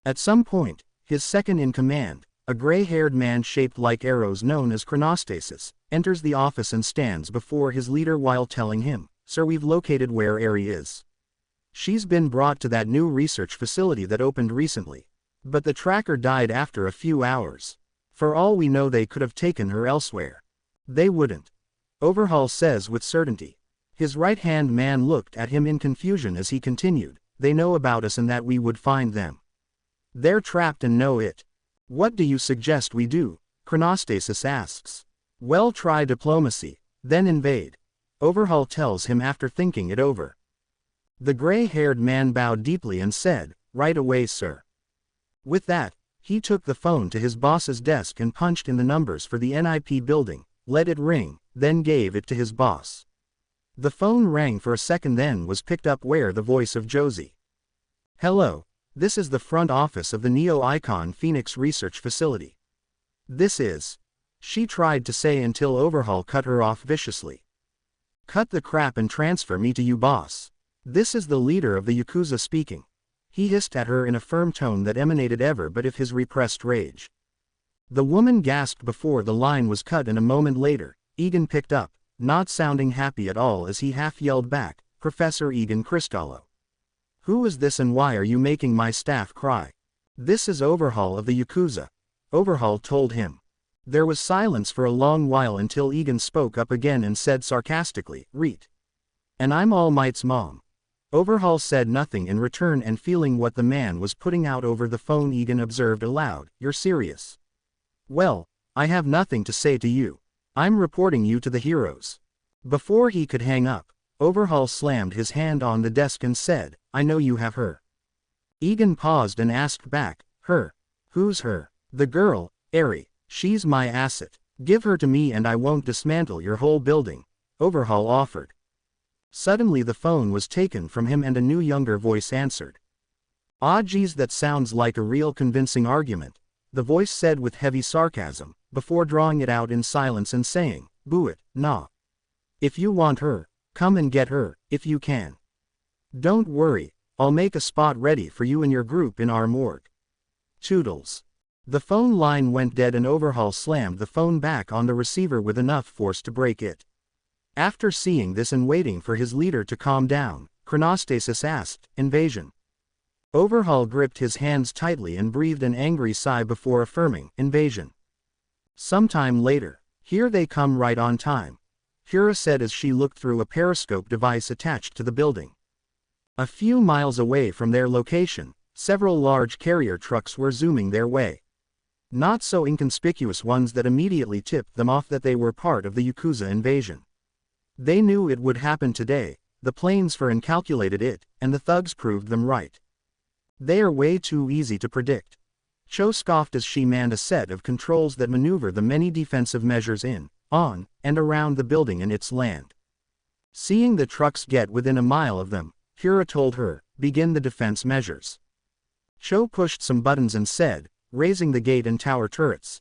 At some point, his second-in-command, a gray-haired man shaped like arrows known as Chronostasis, enters the office and stands before his leader while telling him, Sir, we've located where Eri is. She's been brought to that new research facility that opened recently. But the tracker died after a few hours. For all we know, they could have taken her elsewhere. They wouldn't. Overhaul says with certainty. His right-hand man looked at him in confusion as he continued, they know about us and that we would find them. They're trapped and know it. What do you suggest we do? Chronostasis asks. Well, try diplomacy, then invade. Overhaul tells him after thinking it over. The gray-haired man bowed deeply and said, right away, sir. With that, he took the phone to his boss's desk and punched in the numbers for the NIP building, let it ring, then gave it to his boss. The phone rang for a second, then was picked up where the voice of Josie. Hello. This is the front office of the Neo-Icon Phoenix Research Facility. This is. She tried to say until Overhaul cut her off viciously. Cut the crap and transfer me to you, boss. This is the leader of the Yakuza speaking. He hissed at her in a firm tone that emanated ever but of his repressed rage. The woman gasped before the line was cut, and a moment later, Egan picked up, not sounding happy at all as he half yelled back, Professor Egan Cristallo. Who is this and why are you making my staff cry? This is Overhaul of the Yakuza. Overhaul told him. There was silence for a long while until Egan spoke up again and said sarcastically, Reet. And I'm All Might's mom. Overhaul said nothing in return, and feeling what the man was putting out over the phone, Egan observed aloud, You're serious? Well, I have nothing to say to you. I'm reporting you to the heroes. Before he could hang up, Overhaul slammed his hand on the desk and said, I know you have her. Egan paused and asked back, Her? Who's her? The girl, Eri, she's my asset. Give her to me and I won't dismantle your whole building, Overhaul offered. Suddenly the phone was taken from him and a new younger voice answered. Ah geez, that sounds like a real convincing argument, the voice said with heavy sarcasm, before drawing it out in silence and saying, boo it, nah. If you want her, come and get her, if you can. Don't worry, I'll make a spot ready for you and your group in our morgue. Toodles. The phone line went dead and Overhaul slammed the phone back on the receiver with enough force to break it. After seeing this and waiting for his leader to calm down, Chronostasis asked, invasion. Overhaul gripped his hands tightly and breathed an angry sigh before affirming, invasion. Sometime later, here they come right on time, Hira said as she looked through a periscope device attached to the building. A few miles away from their location, several large carrier trucks were zooming their way. Not so inconspicuous ones that immediately tipped them off that they were part of the Yakuza invasion. They knew it would happen today, the planes calculated it, and the thugs proved them right. They are way too easy to predict. Cho scoffed as she manned a set of controls that maneuver the many defensive measures in, on, and around the building and its land. Seeing the trucks get within a mile of them, Hira told her, begin the defense measures. Cho pushed some buttons and said, raising the gate and tower turrets.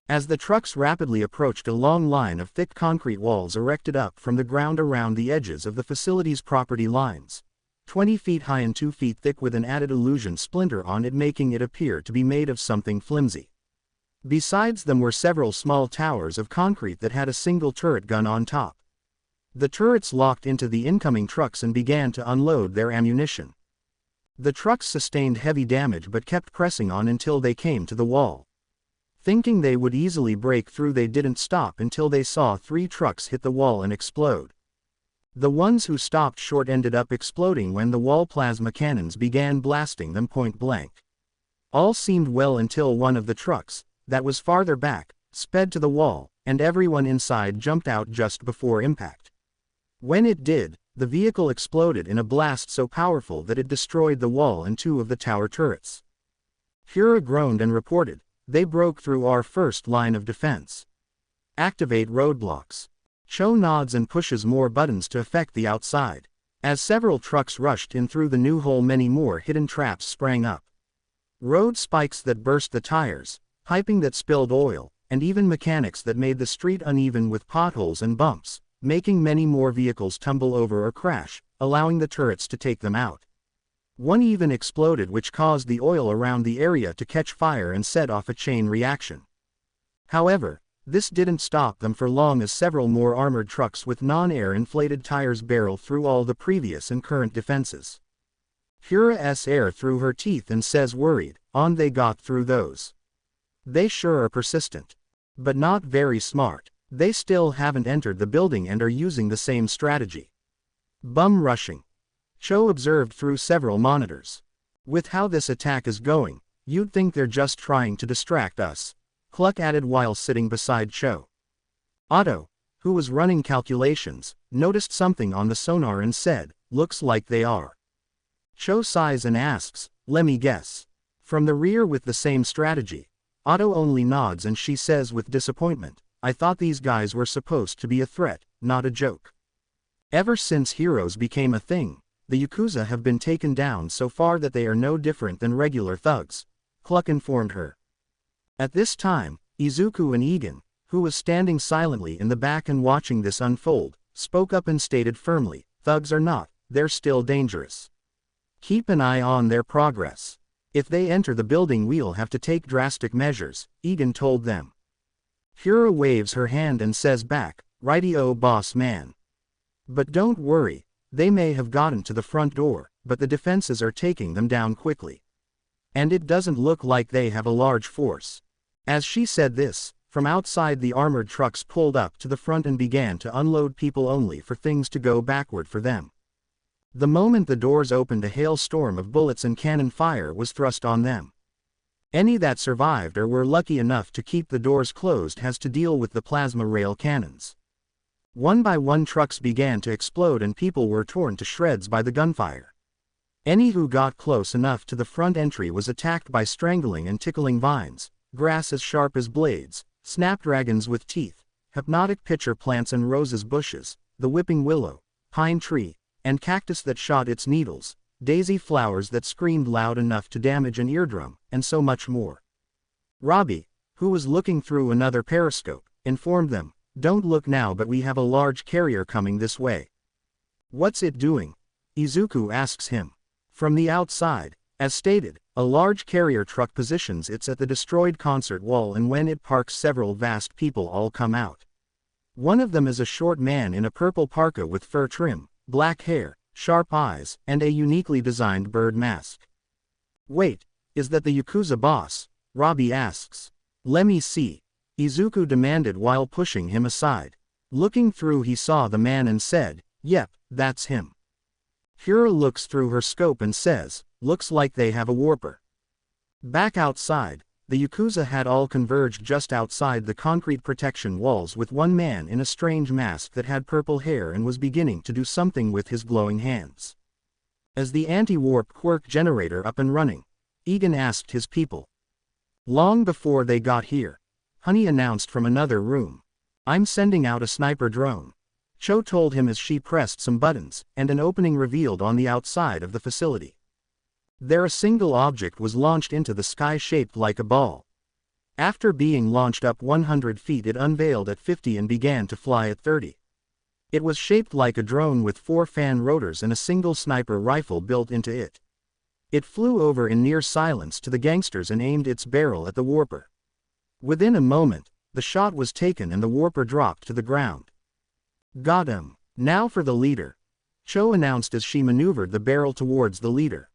As the trucks rapidly approached, a long line of thick concrete walls erected up from the ground around the edges of the facility's property lines, 20 feet high and 2 feet thick, with an added illusion splinter on it making it appear to be made of something flimsy. Besides them were several small towers of concrete that had a single turret gun on top. The turrets locked into the incoming trucks and began to unload their ammunition. The trucks sustained heavy damage but kept pressing on until they came to the wall. Thinking they would easily break through, they didn't stop until they saw 3 trucks hit the wall and explode. The ones who stopped short ended up exploding when the wall plasma cannons began blasting them point blank. All seemed well until one of the trucks, that was farther back, sped to the wall, and everyone inside jumped out just before impact. When it did, the vehicle exploded in a blast so powerful that it destroyed the wall and 2 of the tower turrets. Hira groaned and reported, they broke through our first line of defense. Activate roadblocks. Cho nods and pushes more buttons to affect the outside. As several trucks rushed in through the new hole, many more hidden traps sprang up. Road spikes that burst the tires, piping that spilled oil, and even mechanics that made the street uneven with potholes and bumps, making many more vehicles tumble over or crash, allowing the turrets to take them out. One even exploded, which caused the oil around the area to catch fire and set off a chain reaction. However, this didn't stop them for long, as several more armored trucks with non-air inflated tires barrel through all the previous and current defenses. Hira's air through her teeth and says worried, on they got through those. They sure are persistent. But not very smart. They still haven't entered the building and are using the same strategy. Bum rushing. Cho observed through several monitors. With how this attack is going, you'd think they're just trying to distract us, Cluck added while sitting beside Cho. Otto, who was running calculations, noticed something on the sonar and said, looks like they are. Cho sighs and asks, lemme guess. From the rear with the same strategy. Otto only nods and she says with disappointment, I thought these guys were supposed to be a threat, not a joke. Ever since heroes became a thing, the Yakuza have been taken down so far that they are no different than regular thugs, Cluck informed her. At this time, Izuku and Egan, who was standing silently in the back and watching this unfold, spoke up and stated firmly, thugs or not, they're still dangerous. Keep an eye on their progress. If they enter the building, we'll have to take drastic measures, Egan told them. Hira waves her hand and says back, righty-o boss man. But don't worry, they may have gotten to the front door, but the defenses are taking them down quickly. And it doesn't look like they have a large force. As she said this, from outside the armored trucks pulled up to the front and began to unload people only for things to go backward for them. The moment the doors opened, a hailstorm of bullets and cannon fire was thrust on them. Any that survived or were lucky enough to keep the doors closed has to deal with the plasma rail cannons. One by one trucks began to explode and people were torn to shreds by the gunfire. Any who got close enough to the front entry was attacked by strangling and tickling vines, grass as sharp as blades, snapdragons with teeth, hypnotic pitcher plants and roses bushes, the whipping willow, pine tree, and cactus that shot its needles, daisy flowers that screamed loud enough to damage an eardrum, and so much more. Robbie, who was looking through another periscope, informed them, "Don't look now, but we have a large carrier coming this way." "What's it doing?" Izuku asks him. From the outside, as stated, a large carrier truck positions its at the destroyed concert wall, and when it parks several vast people all come out. One of them is a short man in a purple parka with fur trim, black hair, sharp eyes, and a uniquely designed bird mask. "Wait, is that the Yakuza boss?" Robbie asks. "Let me see," Izuku demanded while pushing him aside. Looking through, he saw the man and said, "Yep, that's him." Hira looks through her scope and says, "Looks like they have a warper." Back outside, the Yakuza had all converged just outside the concrete protection walls, with one man in a strange mask that had purple hair and was beginning to do something with his glowing hands. "Is the anti-warp quirk generator up and running?" Egan asked his people. "Long before they got here," Honey announced from another room. "I'm sending out a sniper drone," Cho told him as she pressed some buttons, and an opening revealed on the outside of the facility. There a single object was launched into the sky shaped like a ball. After being launched up 100 feet, it unveiled at 50 and began to fly at 30. It was shaped like a drone with 4 fan rotors and a single sniper rifle built into it. It flew over in near silence to the gangsters and aimed its barrel at the warper. Within a moment, the shot was taken and the warper dropped to the ground. "Got him. Now for the leader," Cho announced as she maneuvered the barrel towards the leader.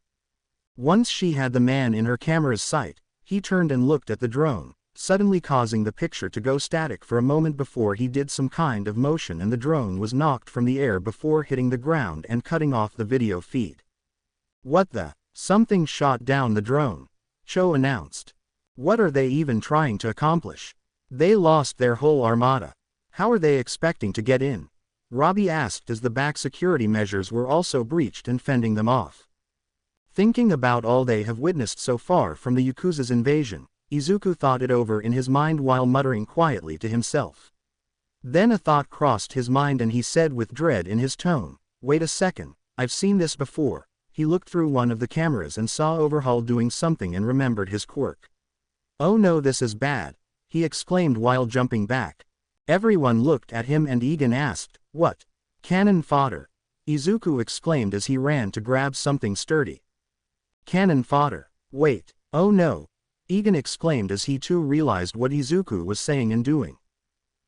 Once she had the man in her camera's sight, he turned and looked at the drone, suddenly causing the picture to go static for a moment before he did some kind of motion, and the drone was knocked from the air before hitting the ground and cutting off the video feed. "What the? Something shot down the drone," Cho announced. "What are they even trying to accomplish? They lost their whole armada. How are they expecting to get in?" Robbie asked as the back security measures were also breached and fending them off. Thinking about all they have witnessed so far from the Yakuza's invasion, Izuku thought it over in his mind while muttering quietly to himself. Then a thought crossed his mind and he said with dread in his tone, "Wait a second, I've seen this before." He looked through one of the cameras and saw Overhaul doing something and remembered his quirk. "Oh no, this is bad," he exclaimed while jumping back. Everyone looked at him and Egan asked, "What?" "Cannon fodder," Izuku exclaimed as he ran to grab something sturdy. "Cannon fodder. Wait, oh no," Egan exclaimed as he too realized what Izuku was saying and doing.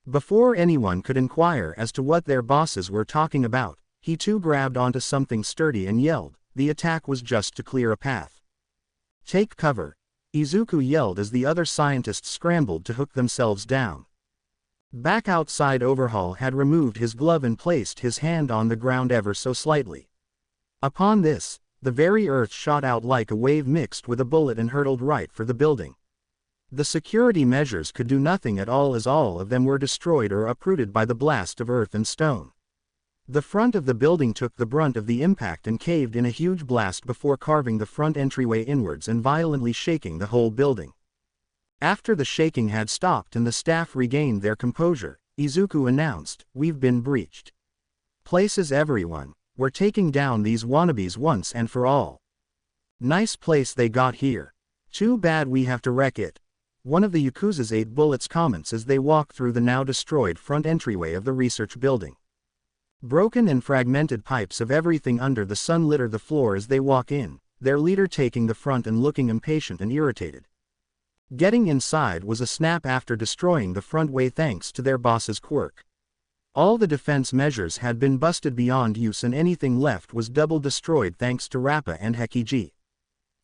Before anyone could inquire as to what their bosses were talking about, he too grabbed onto something sturdy and yelled. The attack was just to clear a path. "Take cover," Izuku yelled as the other scientists scrambled to hook themselves down. Back outside, Overhaul had removed his glove and placed his hand on the ground ever so slightly. Upon this, the very earth shot out like a wave mixed with a bullet and hurtled right for the building. The security measures could do nothing at all as all of them were destroyed or uprooted by the blast of earth and stone. The front of the building took the brunt of the impact and caved in a huge blast before carving the front entryway inwards and violently shaking the whole building. After the shaking had stopped and the staff regained their composure, Izuku announced, "We've been breached. Places everyone, we're taking down these wannabes once and for all. Nice place they got here. Too bad we have to wreck it." One of the Yakuza's 8 bullets comments as they walk through the now destroyed front entryway of the research building. Broken and fragmented pipes of everything under the sun litter the floor as they walk in, their leader taking the front and looking impatient and irritated. Getting inside was a snap after destroying the front way thanks to their boss's quirk. All the defense measures had been busted beyond use and anything left was double destroyed thanks to Rappa and Hekiji.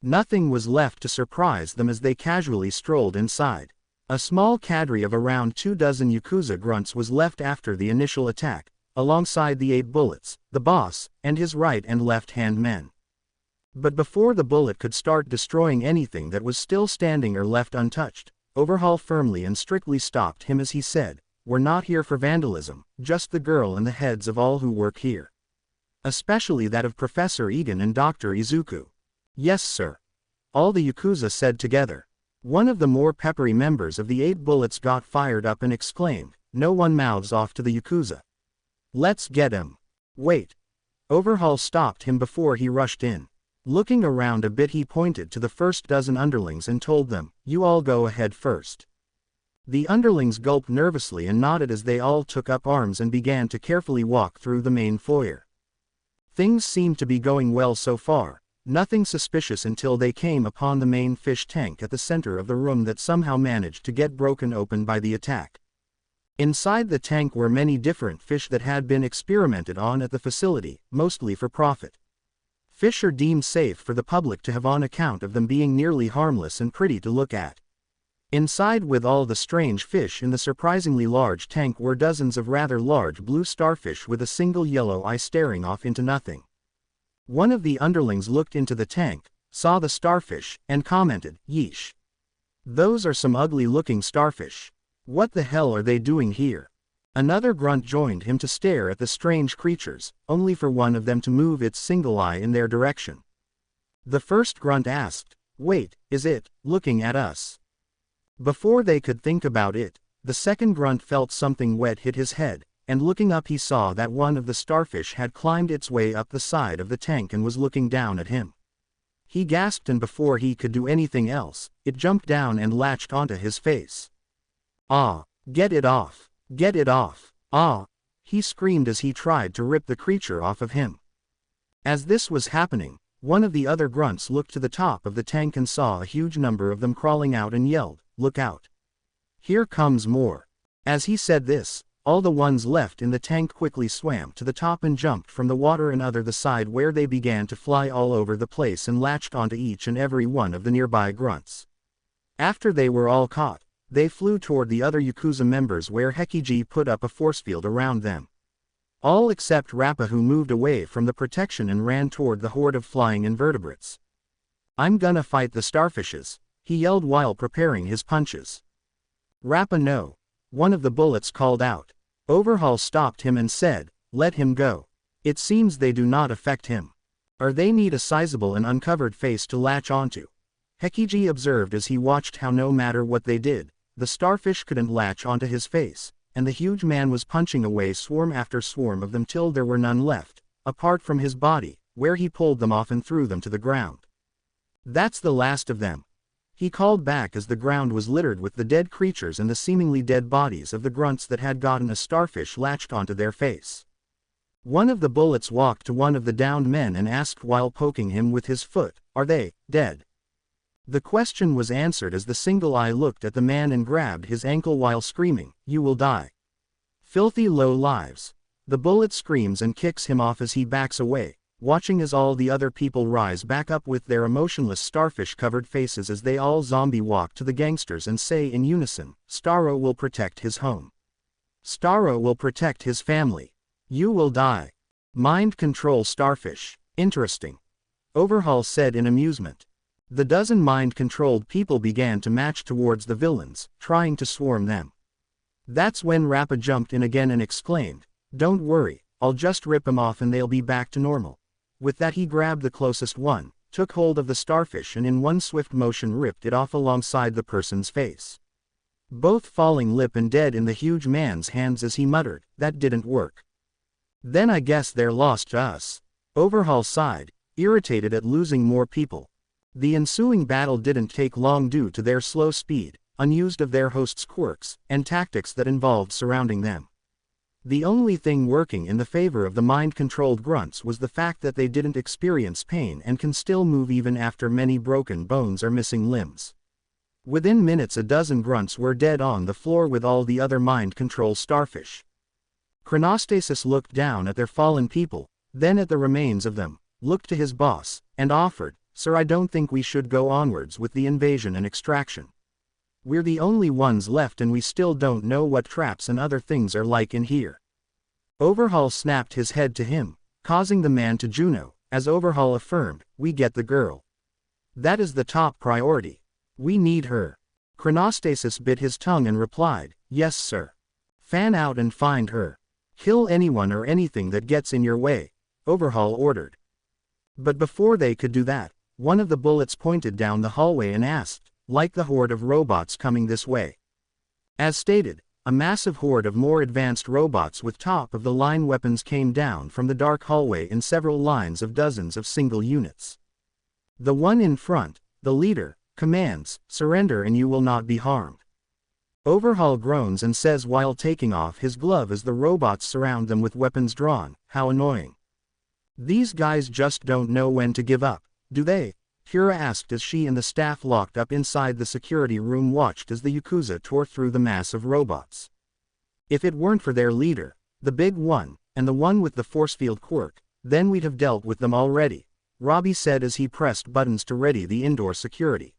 Nothing was left to surprise them as they casually strolled inside. A small cadre of around 24 Yakuza grunts was left after the initial attack, alongside the 8 bullets, the boss, and his right and left-hand men. But before the bullet could start destroying anything that was still standing or left untouched, Overhaul firmly and strictly stopped him as he said, "We're not here for vandalism, just the girl and the heads of all who work here. Especially that of Professor Egan and Dr. Izuku." "Yes, sir," all the Yakuza said together. One of the more peppery members of the 8 Bullets got fired up and exclaimed, "No one mouths off to the Yakuza. Let's get him." "Wait." Overhaul stopped him before he rushed in. Looking around a bit, he pointed to the first dozen underlings and told them, "You all go ahead first." The underlings gulped nervously and nodded as they all took up arms and began to carefully walk through the main foyer. Things seemed to be going well so far, nothing suspicious until they came upon the main fish tank at the center of the room that somehow managed to get broken open by the attack. Inside the tank were many different fish that had been experimented on at the facility, mostly for profit. Fish are deemed safe for the public to have on account of them being nearly harmless and pretty to look at. Inside with all the strange fish in the surprisingly large tank were dozens of rather large blue starfish with a single yellow eye staring off into nothing. One of the underlings looked into the tank, saw the starfish, and commented, "Yeesh. Those are some ugly-looking starfish. What the hell are they doing here?" Another grunt joined him to stare at the strange creatures, only for one of them to move its single eye in their direction. The first grunt asked, "Wait, is it looking at us?" Before they could think about it, the second grunt felt something wet hit his head, and looking up he saw that one of the starfish had climbed its way up the side of the tank and was looking down at him. He gasped, and before he could do anything else, it jumped down and latched onto his face. "Ah, get it off! Get it off! Ah!" he screamed as he tried to rip the creature off of him. As this was happening, one of the other grunts looked to the top of the tank and saw a huge number of them crawling out and yelled, "Look out! Here comes more!" As he said this, all the ones left in the tank quickly swam to the top and jumped from the water and other the side, where they began to fly all over the place and latched onto each and every one of the nearby grunts. After they were all caught, they flew toward the other Yakuza members, where Hekiji put up a force field around them. All except Rappa, who moved away from the protection and ran toward the horde of flying invertebrates. "I'm gonna fight the starfishes," he yelled while preparing his punches. "Rappa, no," one of the Bullets called out. Overhaul stopped him and said, "Let him go. It seems they do not affect him. Or they need a sizable and uncovered face to latch onto." Hekiji observed as he watched how no matter what they did, the starfish couldn't latch onto his face, and the huge man was punching away swarm after swarm of them till there were none left, apart from his body, where he pulled them off and threw them to the ground. "That's the last of them," he called back as the ground was littered with the dead creatures and the seemingly dead bodies of the grunts that had gotten a starfish latched onto their face. One of the Bullets walked to one of the downed men and asked while poking him with his foot, "Are they dead?" The question was answered as the single eye looked at the man and grabbed his ankle while screaming, "You will die. Filthy low lives." The Bullet screams and kicks him off as he backs away, watching as all the other people rise back up with their emotionless starfish-covered faces as they all zombie walk to the gangsters and say in unison, "Starro will protect his home. Starro will protect his family. You will die. Mind control starfish. Interesting," Overhaul said in amusement. The dozen mind-controlled people began to march towards the villains, trying to swarm them. That's when Rappa jumped in again and exclaimed, "Don't worry, I'll just rip them off and they'll be back to normal." With that he grabbed the closest one, took hold of the starfish and in one swift motion ripped it off alongside the person's face. Both falling limp and dead in the huge man's hands as he muttered, "That didn't work. Then I guess they're lost to us." Overhaul sighed, irritated at losing more people. The ensuing battle didn't take long due to their slow speed, unused of their host's quirks, and tactics that involved surrounding them. The only thing working in the favor of the mind-controlled grunts was the fact that they didn't experience pain and can still move even after many broken bones or missing limbs. Within minutes a dozen grunts were dead on the floor with all the other mind-control starfish. Chronostasis looked down at their fallen people, then at the remains of them, looked to his boss, and offered, "Sir, I don't think we should go onwards with the invasion and extraction. We're the only ones left and we still don't know what traps and other things are like in here." Overhaul snapped his head to him, causing the man to Juno, as Overhaul affirmed, "We get the girl. That is the top priority. We need her." Chronostasis bit his tongue and replied, "Yes sir. Fan out and find her. Kill anyone or anything that gets in your way," Overhaul ordered. But before they could do that, one of the Bullets pointed down the hallway and asked, like the horde of robots coming this way. As stated, a massive horde of more advanced robots with top-of-the-line weapons came down from the dark hallway in several lines of dozens of single units. The one in front, the leader, commands, "Surrender and you will not be harmed." Overhaul groans and says while taking off his glove as the robots surround them with weapons drawn, "How annoying. These guys just don't know when to give up, do they?" Kira asked as she and the staff locked up inside the security room watched as the Yakuza tore through the mass of robots. "If it weren't for their leader, the big one, and the one with the force field quirk, then we'd have dealt with them already," Robbie said as he pressed buttons to ready the indoor security.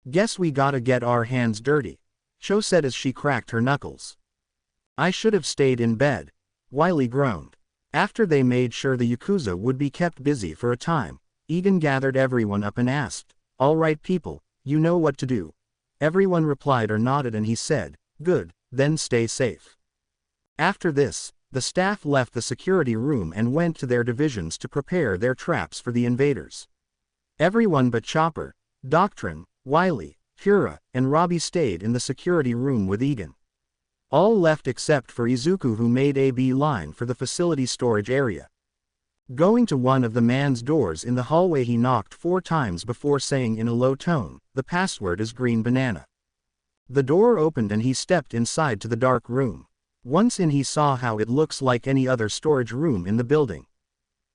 "Guess we gotta get our hands dirty," Cho said as she cracked her knuckles. "I should have stayed in bed," Wiley groaned. After they made sure the Yakuza would be kept busy for a time, Egan gathered everyone up and asked, "All right people, you know what to do." Everyone replied or nodded and he said, "Good, then stay safe." After this, the staff left the security room and went to their divisions to prepare their traps for the invaders. Everyone but Chopper, Doctrine, Wiley, Kira, and Robbie stayed in the security room with Egan. All left except for Izuku, who made a beeline for the facility storage area. Going to one of the man's doors in the hallway, he knocked 4 times before saying in a low tone, "The password is green banana." The door opened and he stepped inside to the dark room. Once in, he saw how it looks like any other storage room in the building.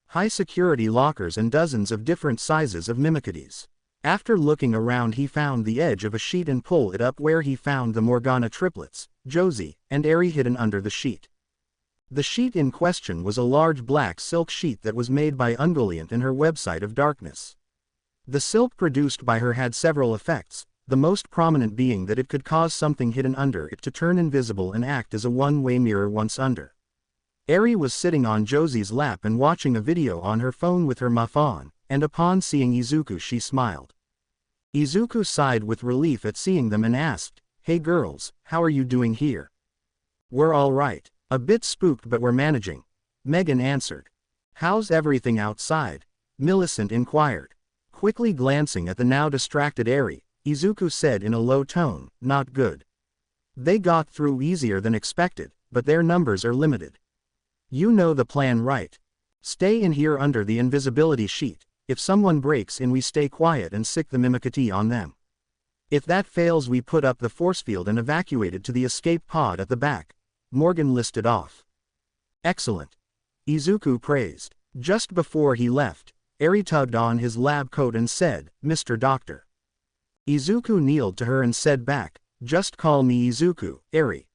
High security lockers and dozens of different sizes of mimikities. After looking around, he found the edge of a sheet and pulled it up, where he found the Morgana triplets, Josie, and Eri hidden under the sheet. The sheet in question was a large black silk sheet that was made by Ungoliant in her website of darkness. The silk produced by her had several effects, the most prominent being that it could cause something hidden under it to turn invisible and act as a one-way mirror once under. Eri was sitting on Josie's lap and watching a video on her phone with her muff on, and upon seeing Izuku she smiled. Izuku sighed with relief at seeing them and asked, "Hey girls, how are you doing here?" "We're all right. A bit spooked but we're managing," Megan answered. "How's everything outside?" Millicent inquired. Quickly glancing at the now distracted Eri, Izuku said in a low tone, "Not good. They got through easier than expected, but their numbers are limited. You know the plan, right? Stay in here under the invisibility sheet. If someone breaks in, we stay quiet and sick the mimikity on them. If that fails, we put up the force field and evacuate it to the escape pod at the back," Morgan listed off. "Excellent," Izuku praised. Just before he left, Eri tugged on his lab coat and said, "Mr. Doctor." Izuku kneeled to her and said back, "Just call me Izuku, Eri.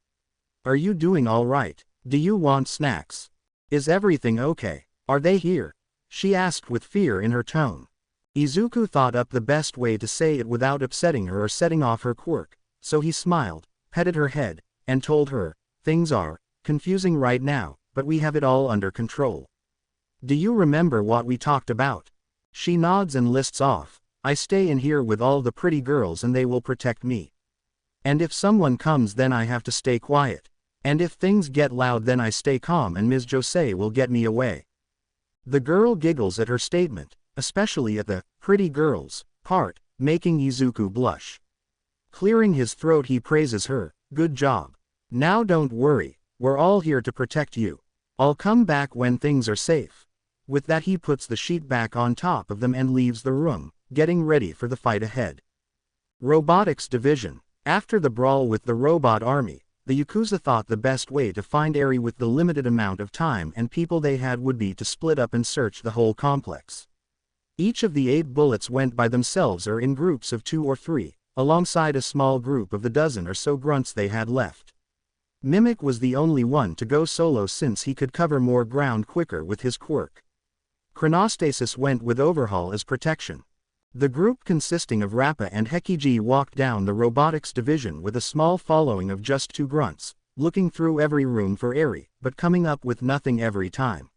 Are you doing all right? Do you want snacks? Is everything okay? Are they here?" she asked with fear in her tone. Izuku thought up the best way to say it without upsetting her or setting off her quirk, so he smiled, petted her head, and told her, "Things are confusing right now, but we have it all under control. Do you remember what we talked about?" She nods and lists off, "I stay in here with all the pretty girls and they will protect me. And if someone comes, then I have to stay quiet. And if things get loud, then I stay calm and Ms. Jose will get me away." The girl giggles at her statement, especially at the "pretty girls" part, making Izuku blush. Clearing his throat, he praises her, "Good job. Now don't worry, we're all here to protect you. I'll come back when things are safe." With that, he puts the sheet back on top of them and leaves the room, getting ready for the fight ahead. Robotics Division. After the brawl with the robot army, the Yakuza thought the best way to find Eri with the limited amount of time and people they had would be to split up and search the whole complex. Each of the 8 bullets went by themselves or in groups of 2 or 3, alongside a small group of the dozen or so grunts they had left. Mimic was the only one to go solo since he could cover more ground quicker with his quirk. Chronostasis went with Overhaul as protection. The group consisting of Rappa and Hekiji walked down the robotics division with a small following of just 2 grunts, looking through every room for Eri, but coming up with nothing every time.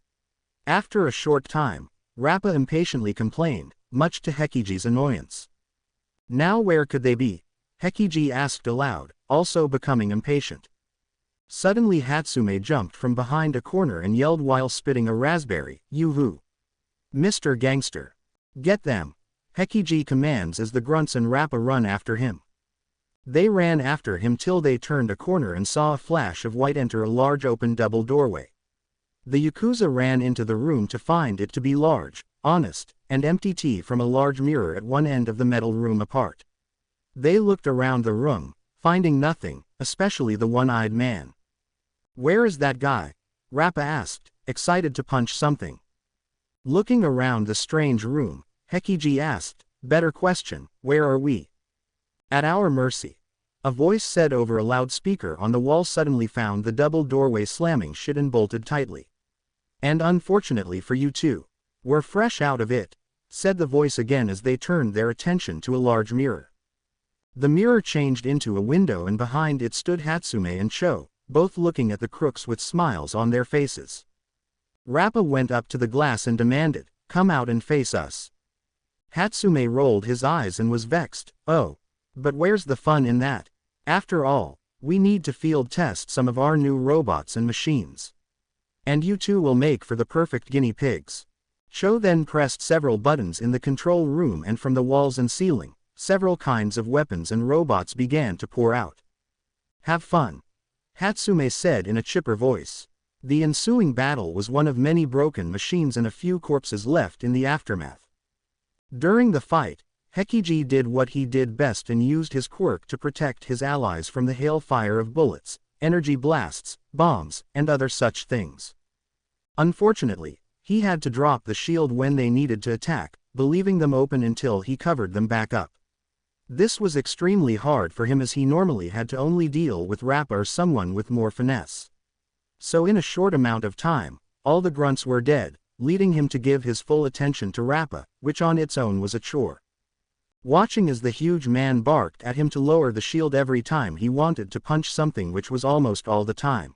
After a short time, Rappa impatiently complained, much to Hekiji's annoyance. "Now where could they be?" Hekiji asked aloud, also becoming impatient. Suddenly Hatsume jumped from behind a corner and yelled while spitting a raspberry, "You who? Mr. Gangster. Get them." Hekiji commands as the grunts and Rappa run after him. They ran after him till they turned a corner and saw a flash of white enter a large open double doorway. The Yakuza ran into the room to find it to be large, honest, and empty from a large mirror at one end of the metal room apart. They looked around the room, finding nothing, especially the one-eyed man. "Where is that guy?" Rappa asked, excited to punch something. Looking around the strange room, Hekiji asked, "Better question, where are we?" "At our mercy." A voice said over a loudspeaker on the wall suddenly found the double doorway slamming shut and bolted tightly. "And unfortunately for you too. We're fresh out of it," said the voice again as they turned their attention to a large mirror. The mirror changed into a window and behind it stood Hatsume and Cho, both looking at the crooks with smiles on their faces. Rappa went up to the glass and demanded, "Come out and face us." Hatsume rolled his eyes and was vexed. "Oh. But where's the fun in that? After all, we need to field test some of our new robots and machines. And you two will make for the perfect guinea pigs." Cho then pressed several buttons in the control room and from the walls and ceiling, several kinds of weapons and robots began to pour out. "Have fun," Hatsume said in a chipper voice. The ensuing battle was one of many broken machines and a few corpses left in the aftermath. During the fight, Hekiji did what he did best and used his quirk to protect his allies from the hailfire of bullets, energy blasts, bombs, and other such things. Unfortunately, he had to drop the shield when they needed to attack, leaving them open until he covered them back up. This was extremely hard for him as he normally had to only deal with Rappa or someone with more finesse. So in a short amount of time, all the grunts were dead, leading him to give his full attention to Rappa, which on its own was a chore. Watching as the huge man barked at him to lower the shield every time he wanted to punch something, which was almost all the time.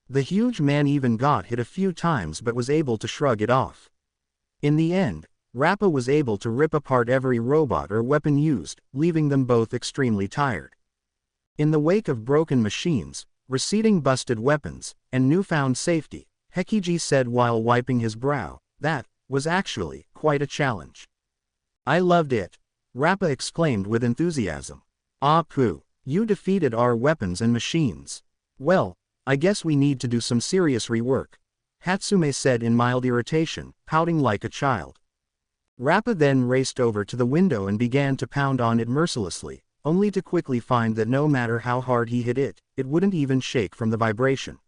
The huge man even got hit a few times but was able to shrug it off. In the end, Rappa was able to rip apart every robot or weapon used, leaving them both extremely tired. In the wake of broken machines, receding busted weapons, and newfound safety, Hekiji said while wiping his brow, "That was actually quite a challenge." "I loved it," Rappa exclaimed with enthusiasm. "Ah poo, you defeated our weapons and machines. Well, I guess we need to do some serious rework," Hatsume said in mild irritation, pouting like a child. Rappa then raced over to the window and began to pound on it mercilessly, only to quickly find that no matter how hard he hit it, it wouldn't even shake from the vibration.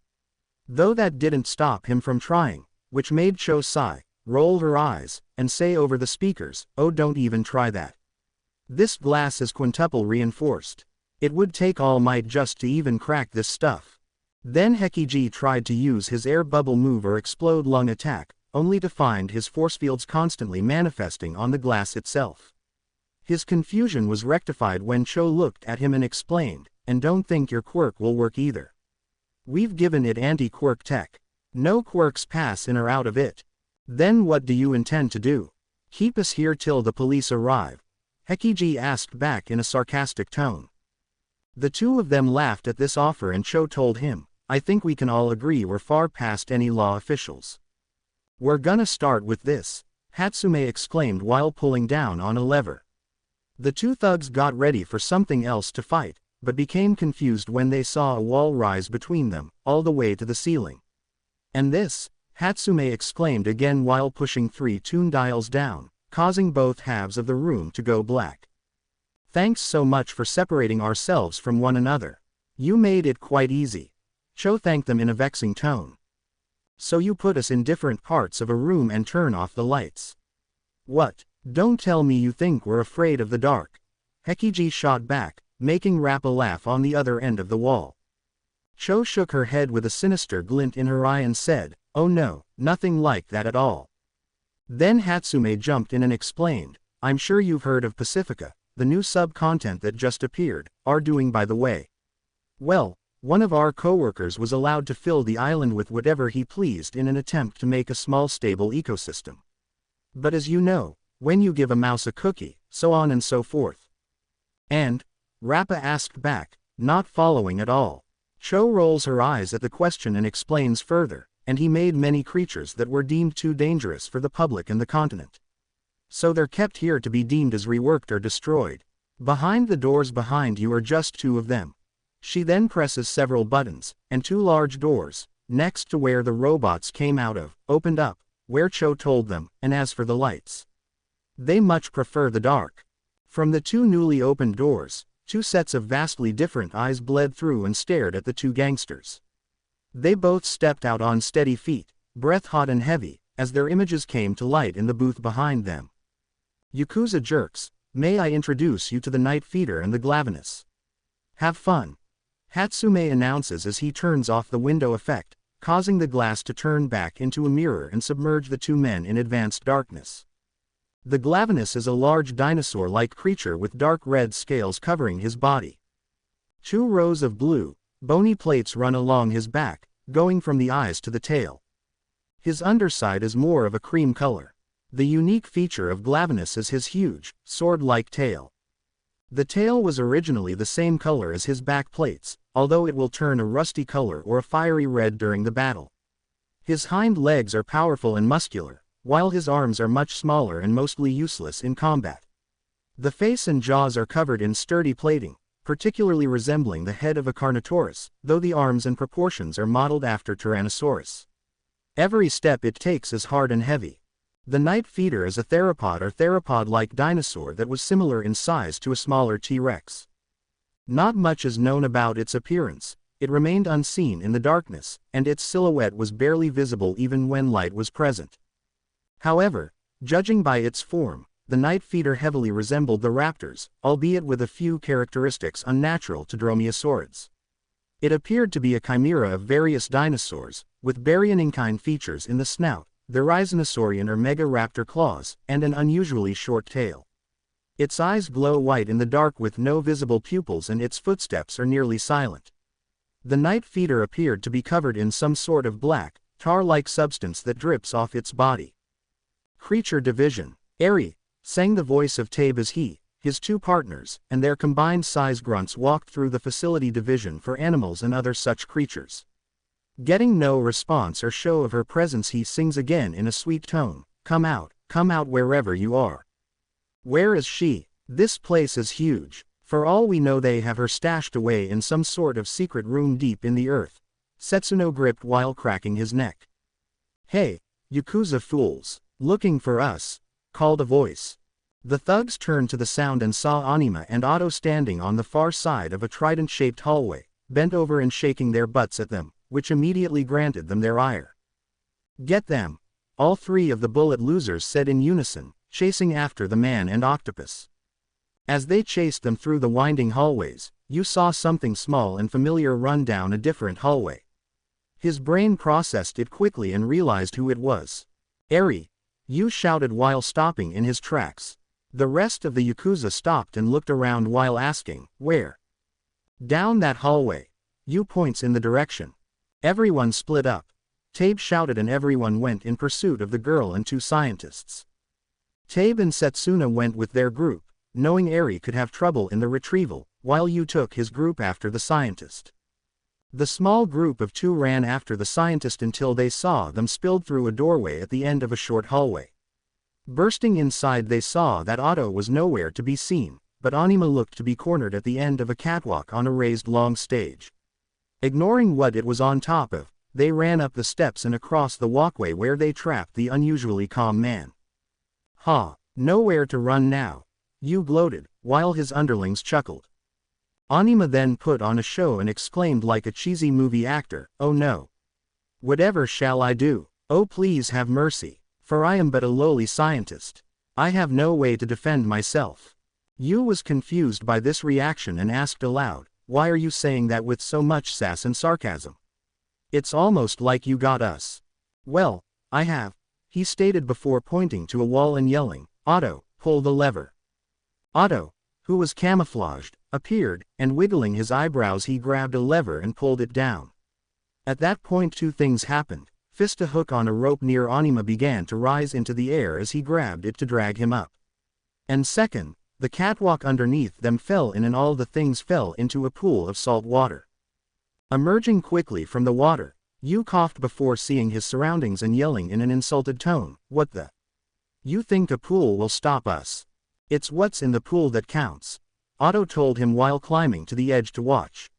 Though that didn't stop him from trying, which made Cho sigh, roll her eyes, and say over the speakers, "Oh, don't even try that. This glass is quintuple reinforced. It would take all might just to even crack this stuff." Then Hekiji tried to use his air bubble move or explode lung attack, only to find his force fields constantly manifesting on the glass itself. His confusion was rectified when Cho looked at him and explained, "And don't think your quirk will work either. We've given it anti-quirk tech. No quirks pass in or out of it." "Then what do you intend to do? Keep us here till the police arrive?" Hekiji asked back in a sarcastic tone. The two of them laughed at this offer and Cho told him, "I think we can all agree we're far past any law officials." "We're gonna start with this," Hatsume exclaimed while pulling down on a lever. The two thugs got ready for something else to fight, but became confused when they saw a wall rise between them, all the way to the ceiling. "And this?" Hatsume exclaimed again while pushing 3 tune dials down, causing both halves of the room to go black. "Thanks so much for separating ourselves from one another. You made it quite easy." Cho thanked them in a vexing tone. "So you put us in different parts of a room and turn off the lights. What? Don't tell me you think we're afraid of the dark." Hekiji shot back, making Rappa laugh on the other end of the wall. Cho shook her head with a sinister glint in her eye and said, "Oh no, nothing like that at all." Then Hatsume jumped in and explained, "I'm sure you've heard of Pacifica, the new sub-content that just appeared, are doing by the way. Well, one of our co-workers was allowed to fill the island with whatever he pleased in an attempt to make a small stable ecosystem. But as you know, when you give a mouse a cookie, so on and so forth." "And?" Rappa asked back, not following at all. Cho rolls her eyes at the question and explains further, "And he made many creatures that were deemed too dangerous for the public and the continent. so they're kept here to be deemed as reworked or destroyed. Behind the doors behind you are just 2 of them. She then presses several buttons, and 2 large doors, next to where the robots came out of, opened up, where Cho told them, and as for the lights, they much prefer the dark. From the 2 newly opened doors, 2 sets of vastly different eyes bled through and stared at the 2 gangsters. They both stepped out on steady feet, breath hot and heavy, as their images came to light in the booth behind them. Yakuza jerks, may I introduce you to the Night Feeder and the Glavenus? Have fun. Hatsume announces as he turns off the window effect, causing the glass to turn back into a mirror and submerge the 2 men in advanced darkness. The Glavenus is a large dinosaur-like creature with dark red scales covering his body. 2 rows of blue, bony plates run along his back, going from the eyes to the tail. His underside is more of a cream color. The unique feature of Glavenus is his huge, sword-like tail. The tail was originally the same color as his back plates, although it will turn a rusty color or a fiery red during the battle. His hind legs are powerful and muscular, while his arms are much smaller and mostly useless in combat. The face and jaws are covered in sturdy plating, particularly resembling the head of a Carnotaurus, though the arms and proportions are modeled after Tyrannosaurus. Every step it takes is hard and heavy. The Night Feeder is a theropod or theropod-like dinosaur that was similar in size to a smaller T-Rex. Not much is known about its appearance. It remained unseen in the darkness, and its silhouette was barely visible even when light was present. However, judging by its form, the Night Feeder heavily resembled the raptors, albeit with a few characteristics unnatural to dromaeosaurids. It appeared to be a chimera of various dinosaurs, with baryonychine features in the snout, the rhizinosaurian or megaraptor claws, and an unusually short tail. Its eyes glow white in the dark with no visible pupils and its footsteps are nearly silent. The Night Feeder appeared to be covered in some sort of black, tar-like substance that drips off its body. Creature Division. Eri, sang the voice of Tabe as he, his 2 partners, and their combined size grunts walked through the facility division for animals and other such creatures. Getting no response or show of her presence, he sings again in a sweet tone, come out wherever you are. Where is she? This place is huge. For all we know they have her stashed away in some sort of secret room deep in the earth. Setsuno gripped while cracking his neck. Hey, Yakuza fools, looking for us, called a voice. The thugs turned to the sound and saw Anima and Otto standing on the far side of a trident-shaped hallway, bent over and shaking their butts at them, which immediately granted them their ire. Get them! All 3 of the bullet losers said in unison, chasing after the man and octopus. As they chased them through the winding hallways, you saw something small and familiar run down a different hallway. His brain processed it quickly and realized who it was. Eri! You shouted while stopping in his tracks. The rest of the Yakuza stopped and looked around while asking, where? Down that hallway. You points in the direction. Everyone split up. Tabe shouted and everyone went in pursuit of the girl and 2 scientists. Tabe and Setsuna went with their group, knowing Eri could have trouble in the retrieval, while Yu took his group after the scientist. The small group of 2 ran after the scientist until they saw them spilled through a doorway at the end of a short hallway. Bursting inside, they saw that Otto was nowhere to be seen, but Anima looked to be cornered at the end of a catwalk on a raised long stage. Ignoring what it was on top of, they ran up the steps and across the walkway where they trapped the unusually calm man. Ha, nowhere to run now, Yu gloated, while his underlings chuckled. Anima then put on a show and exclaimed like a cheesy movie actor, oh no. Whatever shall I do? Oh please have mercy, for I am but a lowly scientist. I have no way to defend myself. Yu was confused by this reaction and asked aloud, why are you saying that with so much sass and sarcasm? It's almost like you got us. Well, I have, he stated before pointing to a wall and yelling, Otto, pull the lever. Otto, who was camouflaged, appeared, and wiggling his eyebrows he grabbed a lever and pulled it down. At that point 2 things happened. First, a hook on a rope near Anima began to rise into the air as he grabbed it to drag him up. And second, the catwalk underneath them fell in and all the things fell into a pool of salt water. Emerging quickly from the water, Yu coughed before seeing his surroundings and yelling in an insulted tone, what the? You think a pool will stop us? It's what's in the pool that counts, Otto told him while climbing to the edge to watch.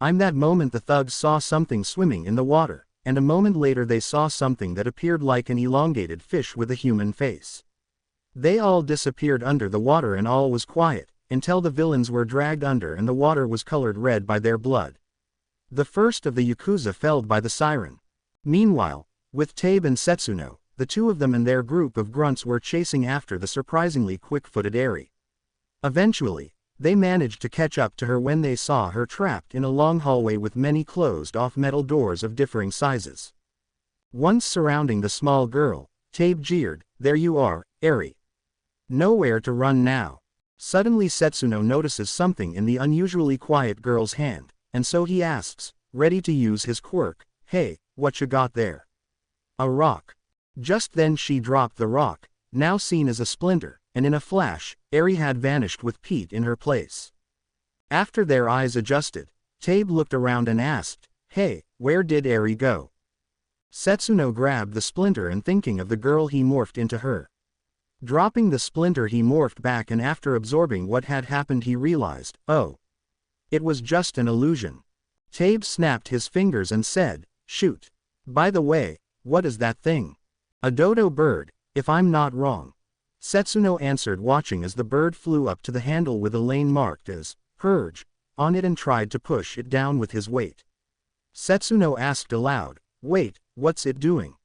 That moment the thugs saw something swimming in the water, and a moment later they saw something that appeared like an elongated fish with a human face. They all disappeared under the water and all was quiet, until the villains were dragged under and the water was colored red by their blood. The first of the Yakuza felled by the siren. Meanwhile, with Tabe and Setsuno, the two of them and their group of grunts were chasing after the surprisingly quick-footed Eri. Eventually, they managed to catch up to her when they saw her trapped in a long hallway with many closed-off metal doors of differing sizes. Once surrounding the small girl, Tabe jeered, "There you are, Eri. Nowhere to run now." Suddenly Setsuno notices something in the unusually quiet girl's hand, and so he asks, ready to use his quirk, "Hey, what you got there?" "A rock." Just then she dropped the rock, now seen as a splinter, and in a flash, Eri had vanished with Pete in her place. After their eyes adjusted, Tabe looked around and asked, "Hey, where did Eri go?" Setsuno grabbed the splinter and thinking of the girl he morphed into her. Dropping the splinter he morphed back and after absorbing what had happened he realized, oh. It was just an illusion. Tabe snapped his fingers and said, "Shoot. By the way, what is that thing?" "A dodo bird, if I'm not wrong." Setsuno answered watching as the bird flew up to the handle with a lane marked as, "Purge," on it and tried to push it down with his weight. Setsuno asked aloud, "Wait, what's it doing?"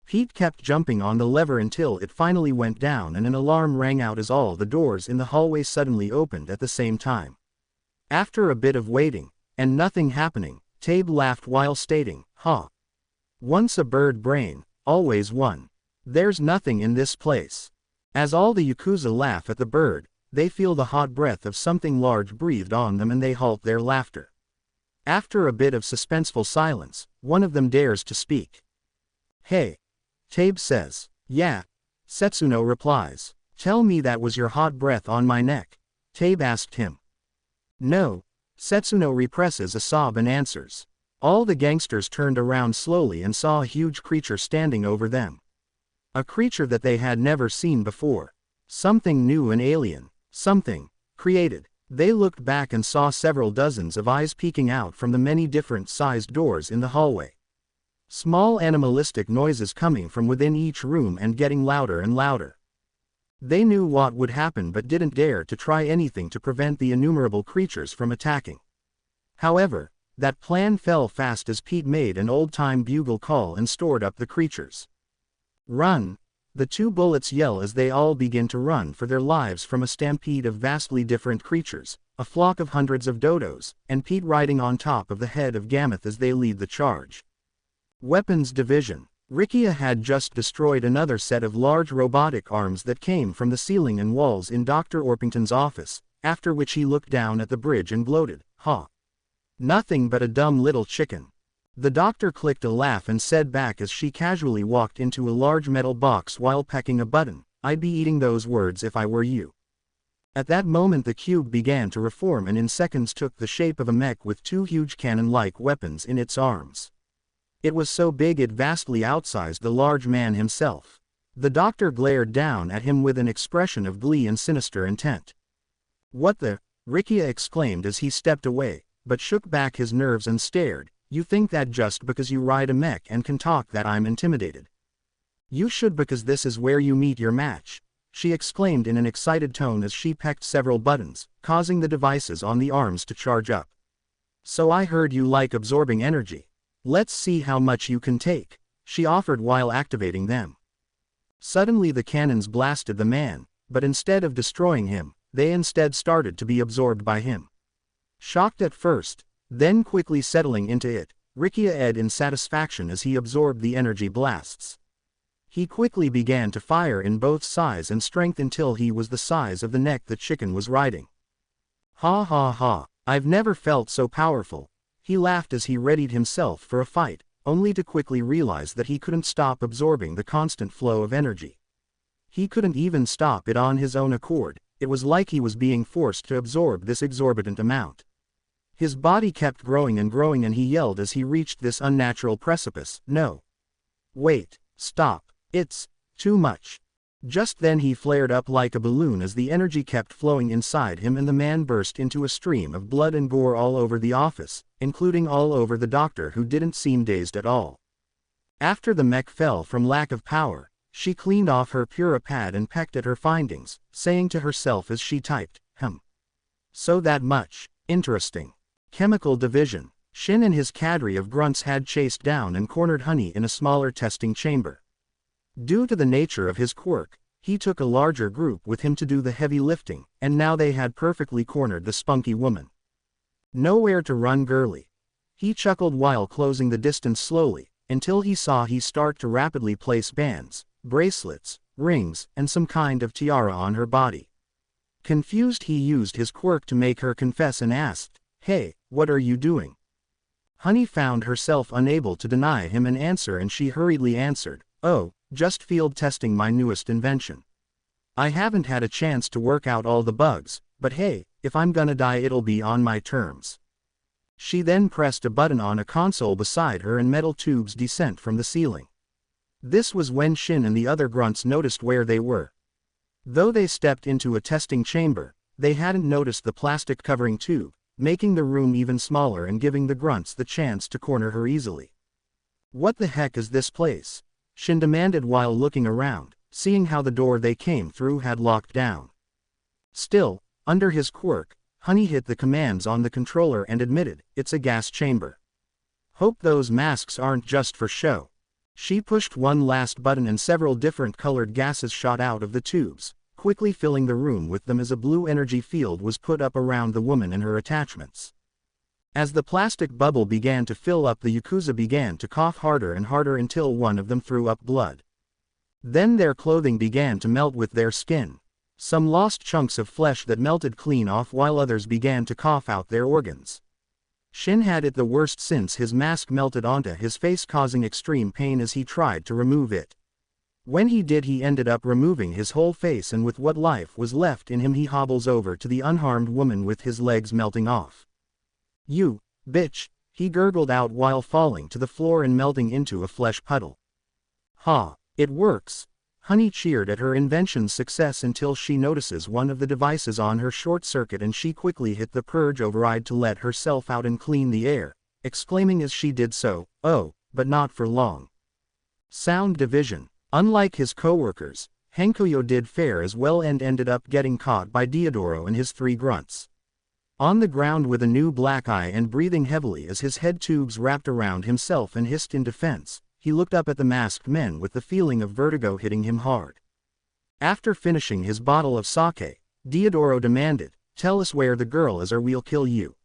Pete kept jumping on the lever until it finally went down and an alarm rang out as all the doors in the hallway suddenly opened at the same time. After a bit of waiting, and nothing happening, Tabe laughed while stating, "Ha. Once a bird brain, always one. There's nothing in this place." As all the Yakuza laugh at the bird, they feel the hot breath of something large breathed on them and they halt their laughter. After a bit of suspenseful silence, one of them dares to speak. "Hey." Tabe says. "Yeah." Setsuno replies. "Tell me that was your hot breath on my neck?" Tabe asked him. "No." Setsuno represses a sob and answers. All the gangsters turned around slowly and saw a huge creature standing over them. A creature that they had never seen before. Something new and alien. Something created. They looked back and saw several dozens of eyes peeking out from the many different sized doors in the hallway. Small animalistic noises coming from within each room and getting louder and louder. They knew what would happen but didn't dare to try anything to prevent the innumerable creatures from attacking. However, that plan fell fast as Pete made an old-time bugle call and stored up the creatures. "Run!" The two bullets yell as they all begin to run for their lives from a stampede of vastly different creatures, a flock of hundreds of dodos, and Pete riding on top of the head of Gammoth as they lead the charge. Weapons Division. Rikia had just destroyed another set of large robotic arms that came from the ceiling and walls in Dr. Orpington's office, after which he looked down at the bridge and gloated, "Ha! Nothing but a dumb little chicken." The doctor clicked a laugh and said back as she casually walked into a large metal box while pecking a button, "I'd be eating those words if I were you." At that moment the cube began to reform and in seconds took the shape of a mech with two huge cannon-like weapons in its arms. It was so big it vastly outsized the large man himself. The doctor glared down at him with an expression of glee and sinister intent. "What the?" Rikia exclaimed as he stepped away, but shook back his nerves and stared. "You think that just because you ride a mech and can talk that I'm intimidated? You should because this is where you meet your match," she exclaimed in an excited tone as she pecked several buttons, causing the devices on the arms to charge up. "So I heard you like absorbing energy. Let's see how much you can take," she offered while activating them. Suddenly the cannons blasted the man, but instead of destroying him, they instead started to be absorbed by him. Shocked at first, then quickly settling into it, Rikia ed in satisfaction as he absorbed the energy blasts. He quickly began to fire in both size and strength until he was the size of the neck the chicken was riding. "Ha ha ha, I've never felt so powerful," he laughed as he readied himself for a fight, only to quickly realize that he couldn't stop absorbing the constant flow of energy. He couldn't even stop it on his own accord, it was like he was being forced to absorb this exorbitant amount. His body kept growing and he yelled as he reached this unnatural precipice, "No. Wait, stop, it's too much." Just then he flared up like a balloon as the energy kept flowing inside him, and the man burst into a stream of blood and gore all over the office, including all over the doctor, who didn't seem dazed at all. After the mech fell from lack of power, she cleaned off her Pura pad and pecked at her findings, saying to herself as she typed, So that much. Interesting. Chemical division. Shin and his cadre of grunts had chased down and cornered Honey in a smaller testing chamber. Due to the nature of his quirk, he took a larger group with him to do the heavy lifting, and now they had perfectly cornered the spunky woman. Nowhere to run, girly. He chuckled while closing the distance slowly, until he saw he start to rapidly place bands, bracelets, rings, and some kind of tiara on her body. Confused, he used his quirk to make her confess and asked, "Hey, what are you doing?" Honey found herself unable to deny him an answer, and she hurriedly answered, "Oh, just field testing my newest invention. I haven't had a chance to work out all the bugs, but hey, if I'm gonna die it'll be on my terms." She then pressed a button on a console beside her and metal tubes descent from the ceiling. This was when Shin and the other grunts noticed where they were. Though they stepped into a testing chamber, they hadn't noticed the plastic covering tube, making the room even smaller and giving the grunts the chance to corner her easily. "What the heck is this place?" Shin demanded while looking around, seeing how the door they came through had locked down. Still, under his quirk, Honey hit the commands on the controller and admitted, "It's a gas chamber. Hope those masks aren't just for show." She pushed one last button and several different colored gases shot out of the tubes, quickly filling the room with them as a blue energy field was put up around the woman and her attachments. As the plastic bubble began to fill up, the Yakuza began to cough harder and harder until one of them threw up blood. Then their clothing began to melt with their skin. Some lost chunks of flesh that melted clean off, while others began to cough out their organs. Shin had it the worst since his mask melted onto his face, causing extreme pain as he tried to remove it. When he did, he ended up removing his whole face, and with what life was left in him he hobbles over to the unharmed woman with his legs melting off. "You bitch," he gurgled out while falling to the floor and melting into a flesh puddle. "Ha, it works." Honey cheered at her invention's success until she notices one of the devices on her short circuit, and she quickly hit the purge override to let herself out and clean the air, exclaiming as she did so, "Oh, but not for long." Sound division. Unlike his co-workers, Hankuyo did fare as well and ended up getting caught by Diodoro and his three grunts. On the ground with a new black eye and breathing heavily as his head tubes wrapped around himself and hissed in defense, he looked up at the masked men with the feeling of vertigo hitting him hard. After finishing his bottle of sake, Diodoro demanded, "Tell us where the girl is or we'll kill you."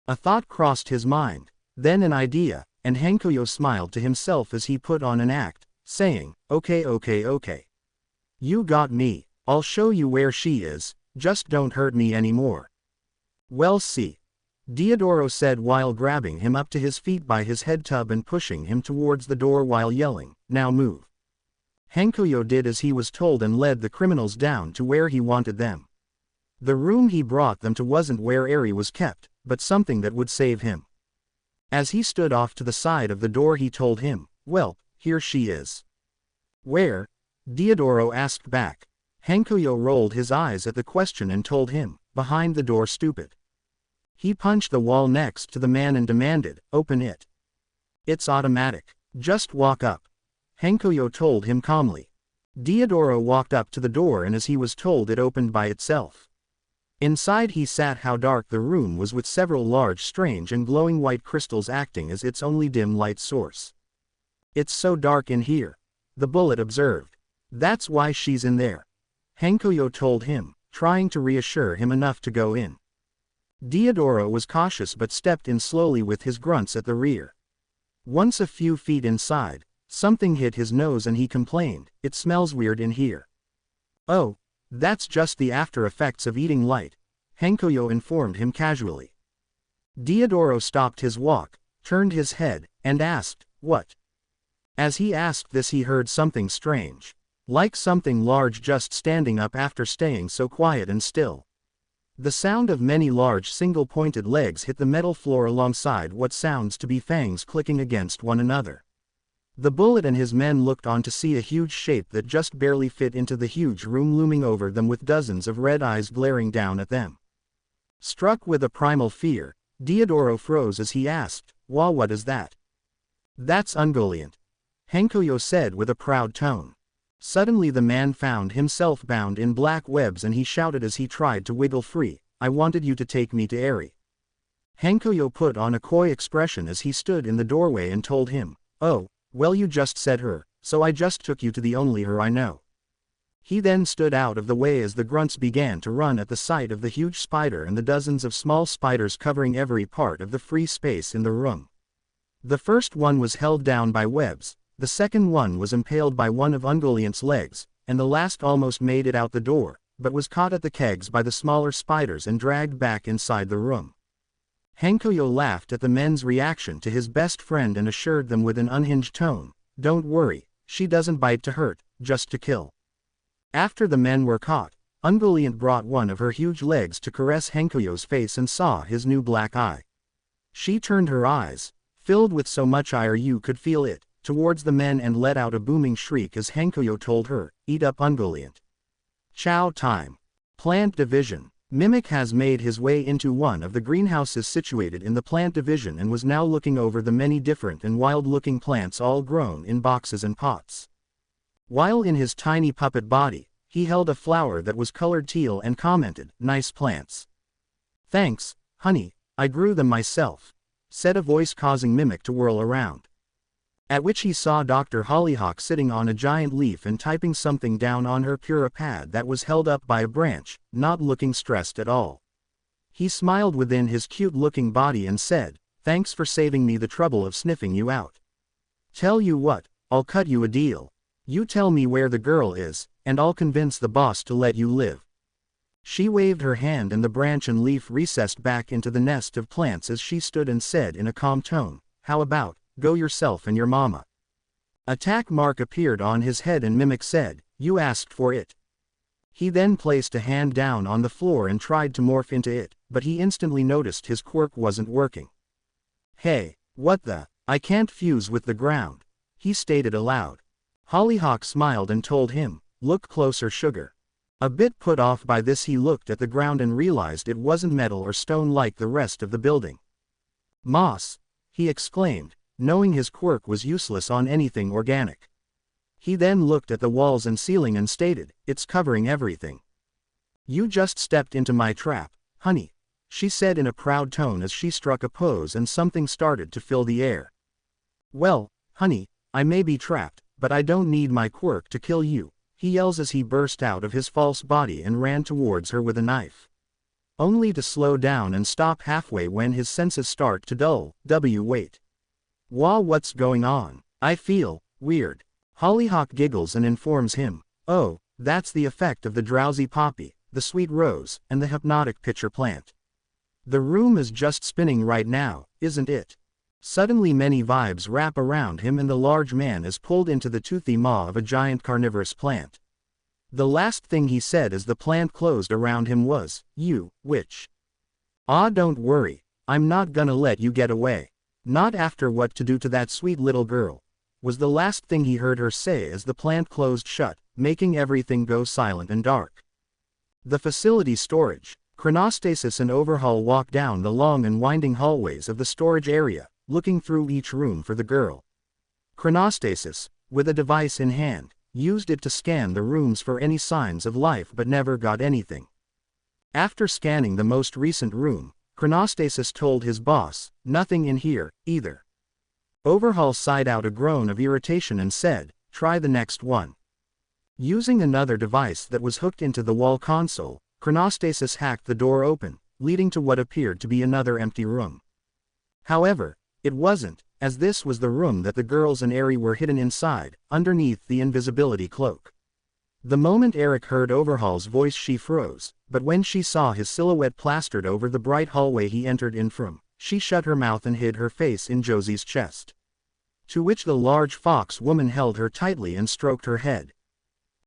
A thought crossed his mind, then an idea, and Hankuyo smiled to himself as he put on an act, saying, Okay. You got me. I'll show you where she is, just don't hurt me anymore." "Well, see," Diodoro said while grabbing him up to his feet by his head tub and pushing him towards the door while yelling, "Now move." Hankuyo did as he was told and led the criminals down to where he wanted them. The room he brought them to wasn't where Eri was kept, but something that would save him. As he stood off to the side of the door, he told him, "Well, here she is." "Where?" Diodoro asked back. Hankuyo rolled his eyes at the question and told him, "Behind the door, stupid." He punched the wall next to the man and demanded, "Open it." "It's automatic. Just walk up," Hankuyo told him calmly. Diodoro walked up to the door, and as he was told, it opened by itself. Inside he sat how dark the room was, with several large, strange and glowing white crystals acting as its only dim light source. "It's so dark in here," the bullet observed. "That's why she's in there," Hankuyo told him, trying to reassure him enough to go in. Diodoro was cautious but stepped in slowly with his grunts at the rear. Once a few feet inside, something hit his nose and he complained, "It smells weird in here." "Oh, that's just the after effects of eating light," Hankuyo informed him casually. Diodoro stopped his walk, turned his head, and asked, "What?" As he asked this, he heard something strange, like something large just standing up after staying so quiet and still. The sound of many large single-pointed legs hit the metal floor alongside what sounds to be fangs clicking against one another. The bullet and his men looked on to see a huge shape that just barely fit into the huge room looming over them with dozens of red eyes glaring down at them. Struck with a primal fear, Diodoro froze as he asked, what is that?" "That's Ungoliant," Hankoyo said with a proud tone. Suddenly the man found himself bound in black webs and he shouted as he tried to wiggle free, "I wanted you to take me to Eri." Hankoyo put on a coy expression as he stood in the doorway and told him, "Oh, well, you just said her, so I just took you to the only her I know." He then stood out of the way as the grunts began to run at the sight of the huge spider and the dozens of small spiders covering every part of the free space in the room. The first one was held down by webs, the second one was impaled by one of Ungoliant's legs, and the last almost made it out the door, but was caught at the kegs by the smaller spiders and dragged back inside the room. Hankoyo laughed at the men's reaction to his best friend and assured them with an unhinged tone, "Don't worry, she doesn't bite to hurt, just to kill." After the men were caught, Ungoliant brought one of her huge legs to caress Hankoyo's face and saw his new black eye. She turned her eyes, filled with so much ire you could feel it, towards the men and let out a booming shriek as Hankoyo told her, "Eat up Ungoliant." Chow time. Plant Division. Mimic has made his way into one of the greenhouses situated in the plant division and was now looking over the many different and wild-looking plants all grown in boxes and pots. While in his tiny puppet body, he held a flower that was colored teal and commented, "Nice plants." "Thanks, honey, I grew them myself," said a voice causing Mimic to whirl around. At which he saw Dr. Hollyhock sitting on a giant leaf and typing something down on her Pura pad that was held up by a branch, not looking stressed at all. He smiled within his cute-looking body and said, "Thanks for saving me the trouble of sniffing you out. Tell you what, I'll cut you a deal. You tell me where the girl is, and I'll convince the boss to let you live." She waved her hand and the branch and leaf recessed back into the nest of plants as she stood and said in a calm tone, "How about, go yourself and your mama." Attack mark appeared on his head and Mimic said, "You asked for it." He then placed a hand down on the floor and tried to morph into it, but he instantly noticed his quirk wasn't working. "Hey, what the, I can't fuse with the ground," he stated aloud. Hollyhock smiled and told him, "Look closer, sugar." A bit put off by this he looked at the ground and realized it wasn't metal or stone like the rest of the building. "Moss," he exclaimed, knowing his quirk was useless on anything organic. He then looked at the walls and ceiling and stated, "It's covering everything." "You just stepped into my trap, honey," she said in a proud tone as she struck a pose and something started to fill the air. "Well, honey, I may be trapped, but I don't need my quirk to kill you," he yells as he burst out of his false body and ran towards her with a knife. Only to slow down and stop halfway when his senses start to dull. Wait. What's going on? I feel weird. Hollyhock giggles and informs him, "Oh, that's the effect of the drowsy poppy, the sweet rose, and the hypnotic pitcher plant. The room is just spinning right now, isn't it?" Suddenly many vibes wrap around him and the large man is pulled into the toothy maw of a giant carnivorous plant. The last thing he said as the plant closed around him was, "You, witch. Ah, don't worry, I'm not gonna let you get away. Not after what to do to that sweet little girl," was the last thing he heard her say as the plant closed shut, making everything go silent and dark. The facility storage. Chronostasis and Overhaul walk down the long and winding hallways of the storage area, looking through each room for the girl. Chronostasis, with a device in hand, used it to scan the rooms for any signs of life but never got anything. After scanning the most recent room, Chronostasis told his boss, "Nothing in here, either." Overhaul sighed out a groan of irritation and said, "Try the next one." Using another device that was hooked into the wall console, Chronostasis hacked the door open, leading to what appeared to be another empty room. However, it wasn't, as this was the room that the girls and Eri were hidden inside, underneath the invisibility cloak. The moment Eric heard Overhaul's voice she froze, but when she saw his silhouette plastered over the bright hallway he entered in from, she shut her mouth and hid her face in Josie's chest. To which the large fox woman held her tightly and stroked her head.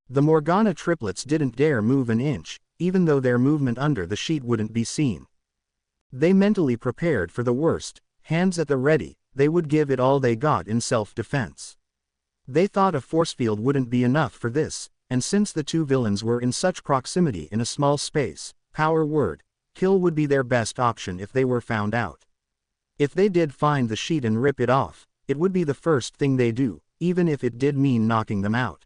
The Morgana triplets didn't dare move an inch, even though their movement under the sheet wouldn't be seen. They mentally prepared for the worst, hands at the ready, they would give it all they got in self-defense. They thought a force field wouldn't be enough for this, and since the two villains were in such proximity in a small space, power word, kill would be their best option if they were found out. If they did find the sheet and rip it off, it would be the first thing they do, even if it did mean knocking them out.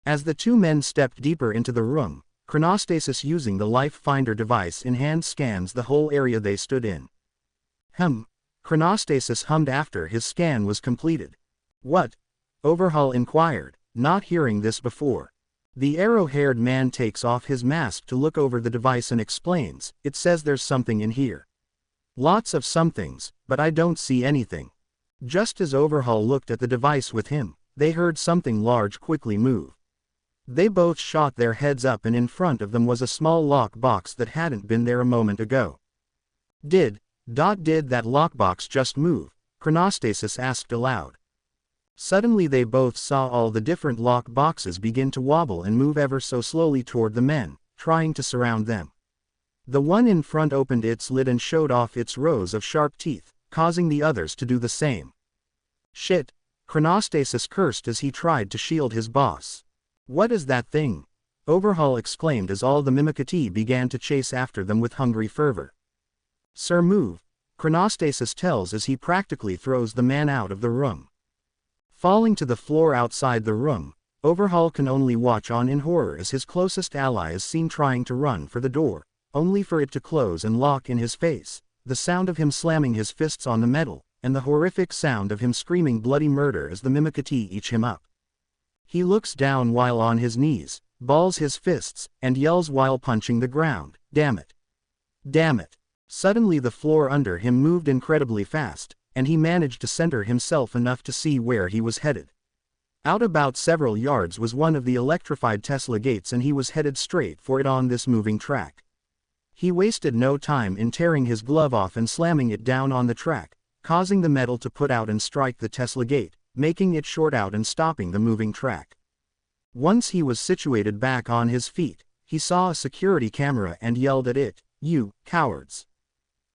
As the two men stepped deeper into the room, Chronostasis using the Life Finder device in hand scans the whole area they stood in. Chronostasis hummed after his scan was completed. What? Overhaul inquired, not hearing this before. The arrow-haired man takes off his mask to look over the device and explains, it says there's something in here. Lots of somethings, but I don't see anything. Just as Overhaul looked at the device with him, they heard something large quickly move. They both shot their heads up and in front of them was a small lock box that hadn't been there a moment ago. Did that lockbox just move? Chronostasis asked aloud. Suddenly they both saw all the different lock boxes begin to wobble and move ever so slowly toward the men, trying to surround them. The one in front opened its lid and showed off its rows of sharp teeth, causing the others to do the same. Shit! Chronostasis cursed as he tried to shield his boss. What is that thing? Overhaul exclaimed as all the Mimikatee began to chase after them with hungry fervor. Sir, move! Chronostasis tells as he practically throws the man out of the room. Falling to the floor outside the room, Overhaul can only watch on in horror as his closest ally is seen trying to run for the door, only for it to close and lock in his face, the sound of him slamming his fists on the metal, and the horrific sound of him screaming bloody murder as the Mimikatee eat him up. He looks down while on his knees, balls his fists, and yells while punching the ground, damn it! Damn it! Suddenly the floor under him moved incredibly fast, and he managed to center himself enough to see where he was headed. Out about several yards was one of the electrified Tesla gates and he was headed straight for it on this moving track. He wasted no time in tearing his glove off and slamming it down on the track, causing the metal to put out and strike the Tesla gate, making it short out and stopping the moving track. Once he was situated back on his feet, he saw a security camera and yelled at it, "You cowards!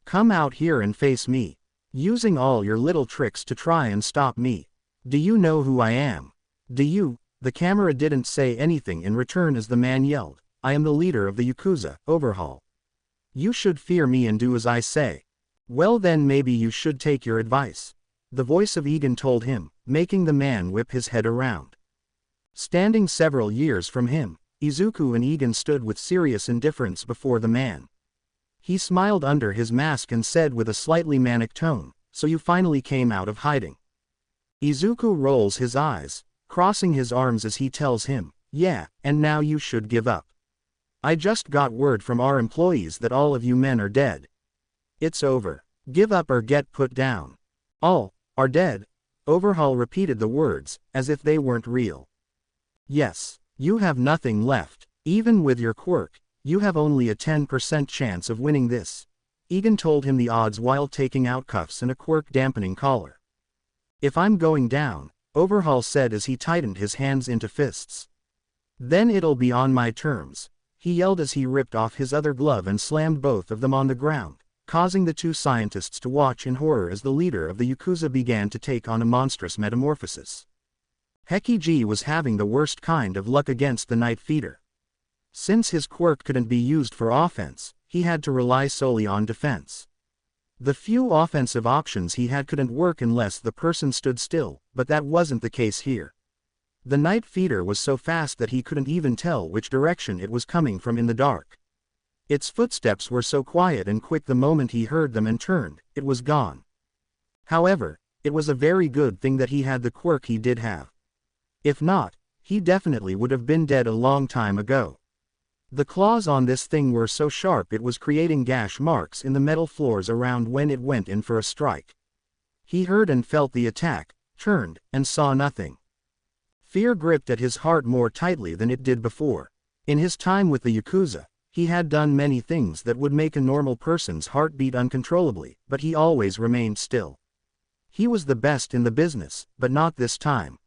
Come out here and face me. Using all your little tricks to try and stop me. Do you know who I am? Do you?" The camera didn't say anything in return as the man yelled, "I am the leader of the Yakuza, Overhaul. You should fear me and do as I say." "Well then maybe you should take your advice," the voice of Egan told him, making the man whip his head around. Standing several years from him, Izuku and Egan stood with serious indifference before the man. He smiled under his mask and said with a slightly manic tone, "So you finally came out of hiding." Izuku rolls his eyes, crossing his arms as he tells him, "Yeah, and now you should give up. I just got word from our employees that all of you men are dead. It's over. Give up or get put down." "All are dead?" Overhaul repeated the words, as if they weren't real. "Yes, you have nothing left. Even with your quirk, you have only a 10% chance of winning this." Egan told him the odds while taking out cuffs and a quirk-dampening collar. "If I'm going down," Overhaul said as he tightened his hands into fists. "Then it'll be on my terms," he yelled as he ripped off his other glove and slammed both of them on the ground, causing the two scientists to watch in horror as the leader of the Yakuza began to take on a monstrous metamorphosis. Heki-G was having the worst kind of luck against the Night Feeder. Since his quirk couldn't be used for offense, he had to rely solely on defense. The few offensive options he had couldn't work unless the person stood still, but that wasn't the case here. The Night Feeder was so fast that he couldn't even tell which direction it was coming from in the dark. Its footsteps were so quiet and quick the moment he heard them and turned, it was gone. However, it was a very good thing that he had the quirk he did have. If not, he definitely would have been dead a long time ago. The claws on this thing were so sharp it was creating gash marks in the metal floors around when it went in for a strike. He heard and felt the attack, turned, and saw nothing. Fear gripped at his heart more tightly than it did before. In his time with the Yakuza, he had done many things that would make a normal person's heart beat uncontrollably, but he always remained still. He was the best in the business, but not this time.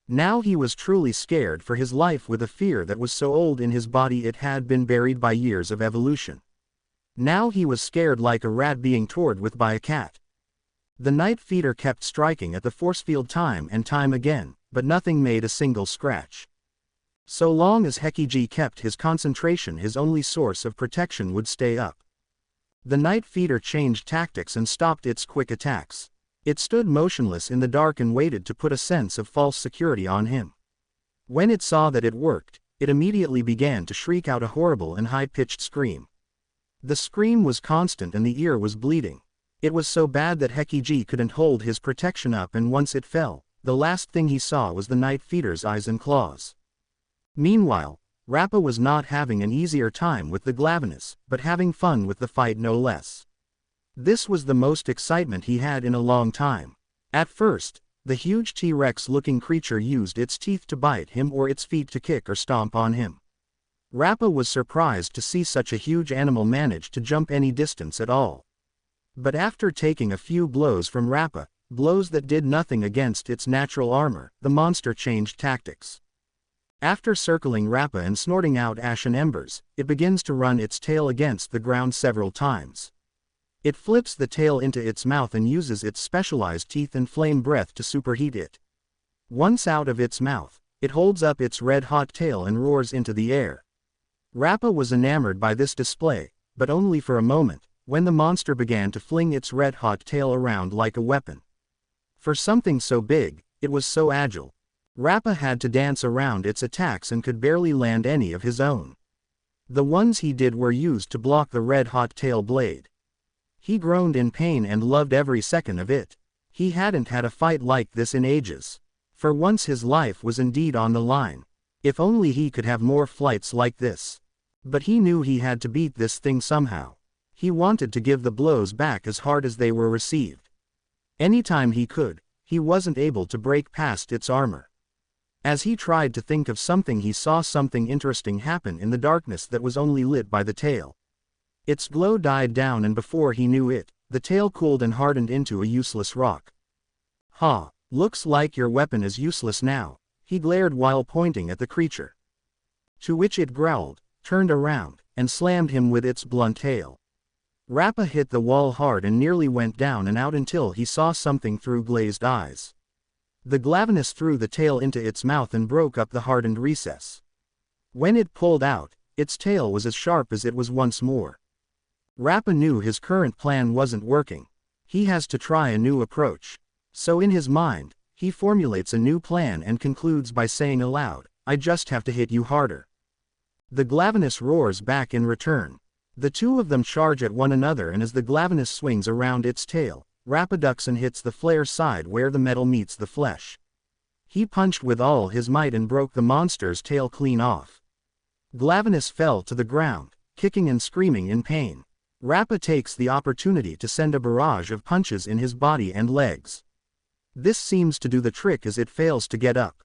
Now he was truly scared for his life with a fear that was so old in his body it had been buried by years of evolution. Now he was scared like a rat being toyed with by a cat. The Night Feeder kept striking at the force field time and time again, but but nothing made a single scratch. So long as Hekiji kept his concentration, his only source of protection would stay up. The Night Feeder changed tactics and stopped its quick attacks. It stood motionless in the dark and waited to put a sense of false security on him. When it saw that it worked, it immediately began to shriek out a horrible and high-pitched scream. The scream was constant and the ear was bleeding. It was so bad that Hekiji couldn't hold his protection up, and once it fell, the last thing he saw was the Night Feeder's eyes and claws. Meanwhile, Rappa was not having an easier time with the Glavenus, but having fun with the fight no less. This was the most excitement he had in a long time. At first, the huge T-Rex-looking creature used its teeth to bite him or its feet to kick or stomp on him. Rappa was surprised to see such a huge animal manage to jump any distance at all. But after taking a few blows from Rappa, blows that did nothing against its natural armor, the monster changed tactics. After circling Rappa and snorting out ashen embers, it begins to run its tail against the ground several times. It flips the tail into its mouth and uses its specialized teeth and flame breath to superheat it. Once out of its mouth, it holds up its red-hot tail and roars into the air. Rappa was enamored by this display, but only for a moment, when the monster began to fling its red-hot tail around like a weapon. For something so big, it was so agile. Rappa had to dance around its attacks and could barely land any of his own. The ones he did were used to block the red-hot tail blade. He groaned in pain and loved every second of it. He hadn't had a fight like this in ages. For once his life was indeed on the line. If only he could have more fights like this. But he knew he had to beat this thing somehow. He wanted to give the blows back as hard as they were received. Anytime he could, he wasn't able to break past its armor. As he tried to think of something, he saw something interesting happen in the darkness that was only lit by the tail. Its glow died down, and before he knew it, the tail cooled and hardened into a useless rock. "Ha, looks like your weapon is useless now," he glared while pointing at the creature. To which it growled, turned around, and slammed him with its blunt tail. Rappa hit the wall hard and nearly went down and out until he saw something through glazed eyes. The Glavenus threw the tail into its mouth and broke up the hardened recess. When it pulled out, its tail was as sharp as it was once more. Rappa knew his current plan wasn't working. He has to try a new approach. So in his mind, he formulates a new plan and concludes by saying aloud, "I just have to hit you harder." The Glavenus roars back in return. The two of them charge at one another, and as the Glavenus swings around its tail, Rappa ducks and hits the flare side where the metal meets the flesh. He punched with all his might and broke the monster's tail clean off. Glavenus fell to the ground, kicking and screaming in pain. Rappa takes the opportunity to send a barrage of punches in his body and legs. This seems to do the trick as it fails to get up.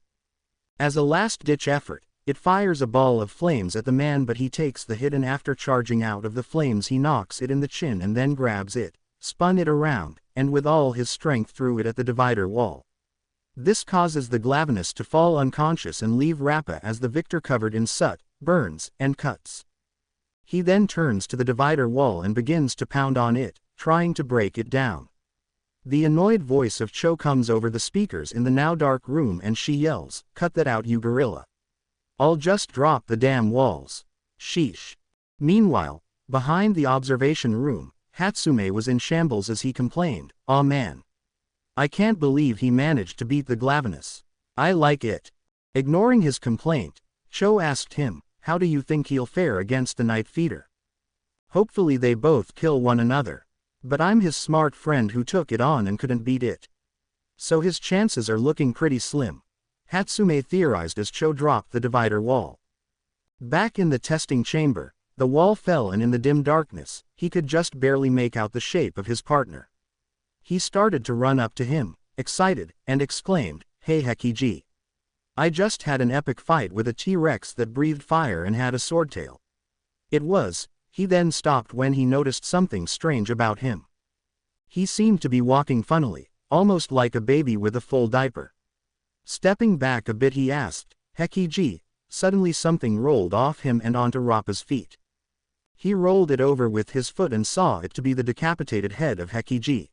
As a last-ditch effort, it fires a ball of flames at the man, but he takes the hit, and after charging out of the flames he knocks it in the chin and then grabs it, spun it around, and with all his strength threw it at the divider wall. This causes the Glavenus to fall unconscious and leave Rappa as the victor, covered in soot, burns, and cuts. He then turns to the divider wall and begins to pound on it, trying to break it down. The annoyed voice of Cho comes over the speakers in the now dark room and she yells, "Cut that out, you gorilla. I'll just drop the damn walls. Sheesh." Meanwhile, behind the observation room, Hatsume was in shambles as he complained, "Aw man. I can't believe he managed to beat the Glavenus. I like it." Ignoring his complaint, Cho asked him, "How do you think he'll fare against the Night Feeder?" "Hopefully they both kill one another. But I'm his smart friend who took it on and couldn't beat it. So his chances are looking pretty slim," Hatsume theorized as Cho dropped the divider wall. Back in the testing chamber, the wall fell, and in the dim darkness, he could just barely make out the shape of his partner. He started to run up to him, excited, and exclaimed, "Hey Hekiji. I just had an epic fight with a T-Rex that breathed fire and had a swordtail." He then stopped when he noticed something strange about him. He seemed to be walking funnily, almost like a baby with a full diaper. Stepping back a bit, he asked, "Hekiji." Suddenly something rolled off him and onto Rappa's feet. He rolled it over with his foot and saw it to be the decapitated head of Hekiji.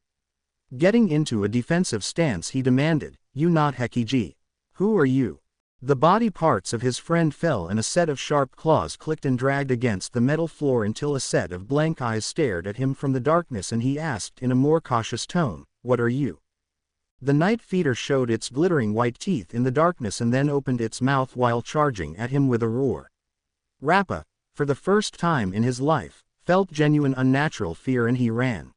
Getting into a defensive stance, he demanded, "You not Hekiji, Who are you? The body parts of his friend fell and a set of sharp claws clicked and dragged against the metal floor until a set of blank eyes stared at him from the darkness, and he asked in a more cautious tone, "What are you?" The night feeder showed its glittering white teeth in the darkness and then opened its mouth while charging at him with a roar. Rappa, for the first time in his life, felt genuine unnatural fear and he ran.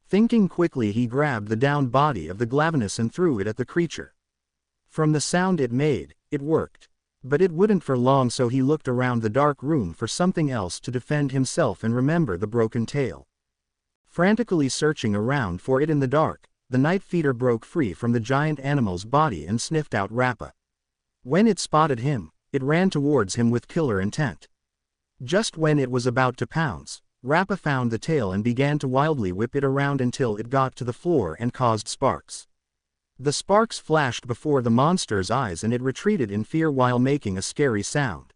Thinking quickly, he grabbed the downed body of the Glavenus and threw it at the creature. From the sound it made, it worked. But it wouldn't for long, so he looked around the dark room for something else to defend himself and remember the broken tail. Frantically searching around for it in the dark, the night feeder broke free from the giant animal's body and sniffed out Rappa. When it spotted him, it ran towards him with killer intent. Just when it was about to pounce, Rappa found the tail and began to wildly whip it around until it got to the floor and caused sparks. The sparks flashed before the monster's eyes and it retreated in fear while making a scary sound.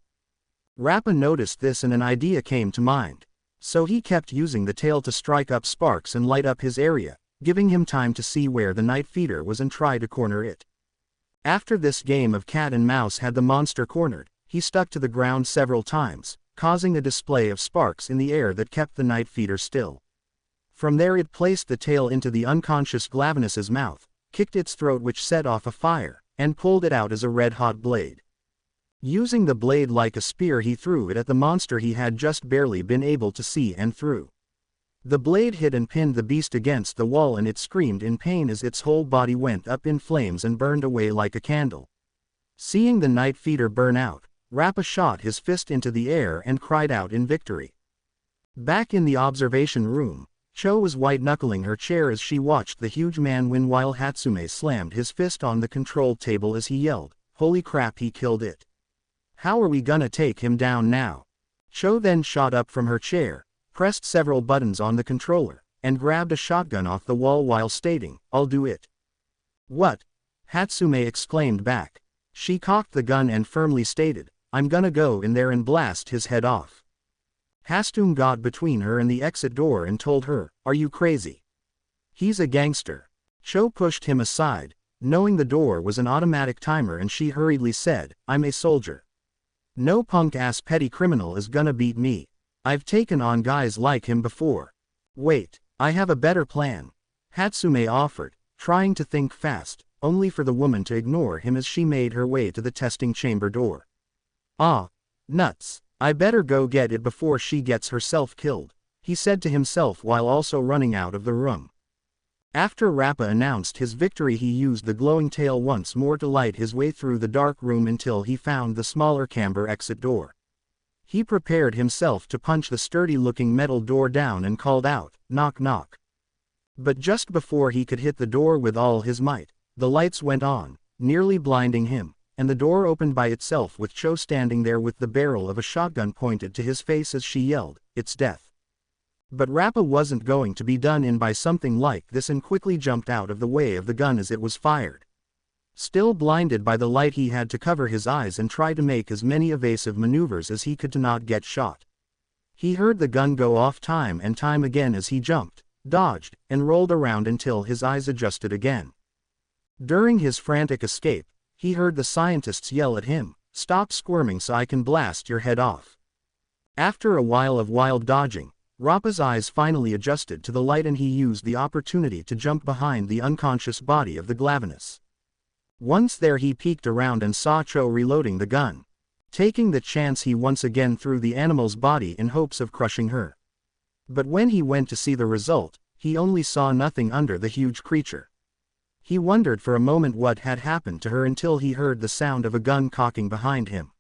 Rappa noticed this and an idea came to mind. So he kept using the tail to strike up sparks and light up his area, giving him time to see where the night feeder was and try to corner it. After this game of cat and mouse had the monster cornered, he stuck to the ground several times, causing a display of sparks in the air that kept the night feeder still. From there it placed the tail into the unconscious Glavenus's mouth, kicked its throat which set off a fire, and pulled it out as a red-hot blade. Using the blade like a spear, he threw it at the monster he had just barely been able to see and threw. The blade hit and pinned the beast against the wall and it screamed in pain as its whole body went up in flames and burned away like a candle. Seeing the night feeder burn out, Rappa shot his fist into the air and cried out in victory. Back in the observation room, Cho was white-knuckling her chair as she watched the huge man win while Hatsume slammed his fist on the control table as he yelled, "Holy crap, he killed it. How are we gonna take him down now?" Cho then shot up from her chair, pressed several buttons on the controller, and grabbed a shotgun off the wall while stating, "I'll do it." "What?" Hatsume exclaimed back. She cocked the gun and firmly stated, "I'm gonna go in there and blast his head off." Hastum got between her and the exit door and told her, "Are you crazy? He's a gangster." Cho pushed him aside, knowing the door was an automatic timer, and she hurriedly said, "I'm a soldier. No punk-ass petty criminal is gonna beat me. I've taken on guys like him before." "Wait, I have a better plan," Hatsume offered, trying to think fast, only for the woman to ignore him as she made her way to the testing chamber door. "Ah, nuts. I better go get it before she gets herself killed," he said to himself while also running out of the room. After Rappa announced his victory, he used the glowing tail once more to light his way through the dark room until he found the smaller camber exit door. He prepared himself to punch the sturdy-looking metal door down and called out, "Knock knock." But just before he could hit the door with all his might, the lights went on, nearly blinding him, and the door opened by itself with Cho standing there with the barrel of a shotgun pointed to his face as she yelled, "It's death." But Rappa wasn't going to be done in by something like this and quickly jumped out of the way of the gun as it was fired. Still blinded by the light, he had to cover his eyes and try to make as many evasive maneuvers as he could to not get shot. He heard the gun go off time and time again as he jumped, dodged, and rolled around until his eyes adjusted again. During his frantic escape, he heard the scientists yell at him, "Stop squirming so I can blast your head off." After a while of wild dodging, Rappa's eyes finally adjusted to the light and he used the opportunity to jump behind the unconscious body of the Glavenus. Once there, he peeked around and saw Cho reloading the gun. Taking the chance, he once again threw the animal's body in hopes of crushing her. But when he went to see the result, he only saw nothing under the huge creature. He wondered for a moment what had happened to her until he heard the sound of a gun cocking behind him.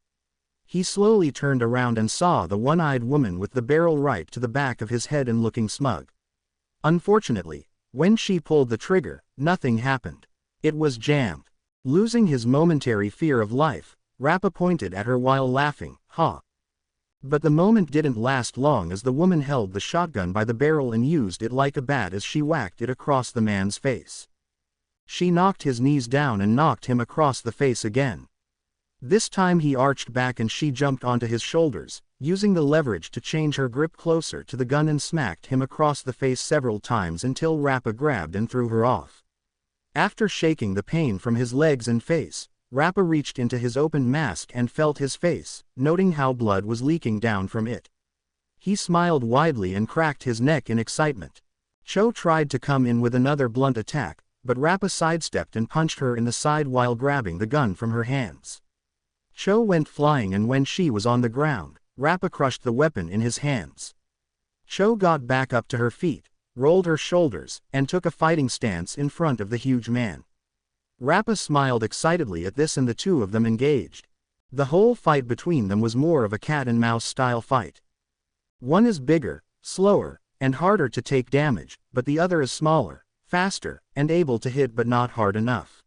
He slowly turned around and saw the one-eyed woman with the barrel right to the back of his head and looking smug. Unfortunately, when she pulled the trigger, nothing happened. It was jammed. Losing his momentary fear of life, Rappa pointed at her while laughing, "Ha!" But the moment didn't last long as the woman held the shotgun by the barrel and used it like a bat as she whacked it across the man's face. She knocked his knees down and knocked him across the face again. This time he arched back and she jumped onto his shoulders, using the leverage to change her grip closer to the gun and smacked him across the face several times until Rappa grabbed and threw her off. After shaking the pain from his legs and face, Rappa reached into his open mask and felt his face, noting how blood was leaking down from it. He smiled widely and cracked his neck in excitement. Cho tried to come in with another blunt attack, but Rappa sidestepped and punched her in the side while grabbing the gun from her hands. Cho went flying, and when she was on the ground, Rappa crushed the weapon in his hands. Cho got back up to her feet, rolled her shoulders, and took a fighting stance in front of the huge man. Rappa smiled excitedly at this, and the two of them engaged. The whole fight between them was more of a cat-and-mouse style fight. One is bigger, slower, and harder to take damage, but the other is smaller, faster, and able to hit but not hard enough.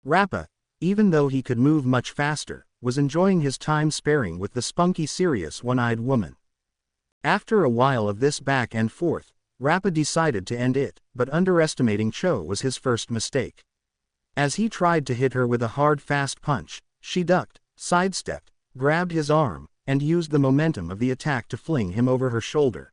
Rappa, even though he could move much faster, was enjoying his time sparring with the spunky, serious, one-eyed woman. After a while of this back and forth, Rappa decided to end it, but underestimating Cho was his first mistake. As he tried to hit her with a hard, fast punch, she ducked, sidestepped, grabbed his arm, and used the momentum of the attack to fling him over her shoulder.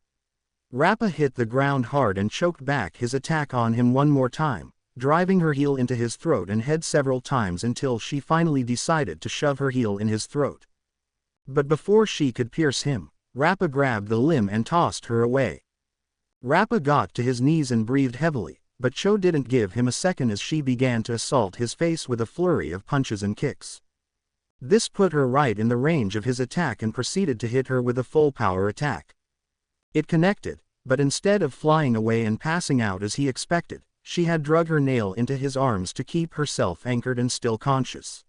Rappa hit the ground hard and choked back his attack on him one more time, driving her heel into his throat and head several times until she finally decided to shove her heel in his throat. But before she could pierce him, Rappa grabbed the limb and tossed her away. Rappa got to his knees and breathed heavily, but Cho didn't give him a second as she began to assault his face with a flurry of punches and kicks. This put her right in the range of his attack and proceeded to hit her with a full power attack. It connected, but instead of flying away and passing out as he expected, she had drug her nail into his arms to keep herself anchored and still conscious.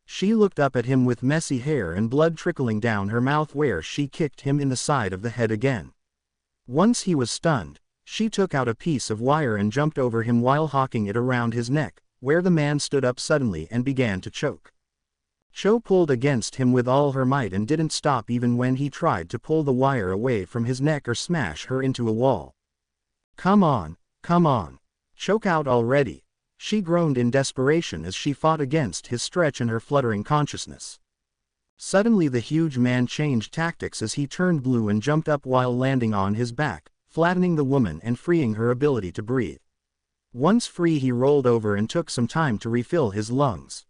She looked up at him with messy hair and blood trickling down her mouth where she kicked him in the side of the head again. Once he was stunned, she took out a piece of wire and jumped over him while hawking it around his neck, where the man stood up suddenly and began to choke. Cho pulled against him with all her might and didn't stop even when he tried to pull the wire away from his neck or smash her into a wall. "Come on, come on. Choke out already," she groaned in desperation as she fought against his stretch and her fluttering consciousness. Suddenly the huge man changed tactics as he turned blue and jumped up while landing on his back, flattening the woman and freeing her ability to breathe. Once free, he rolled over and took some time to refill his lungs.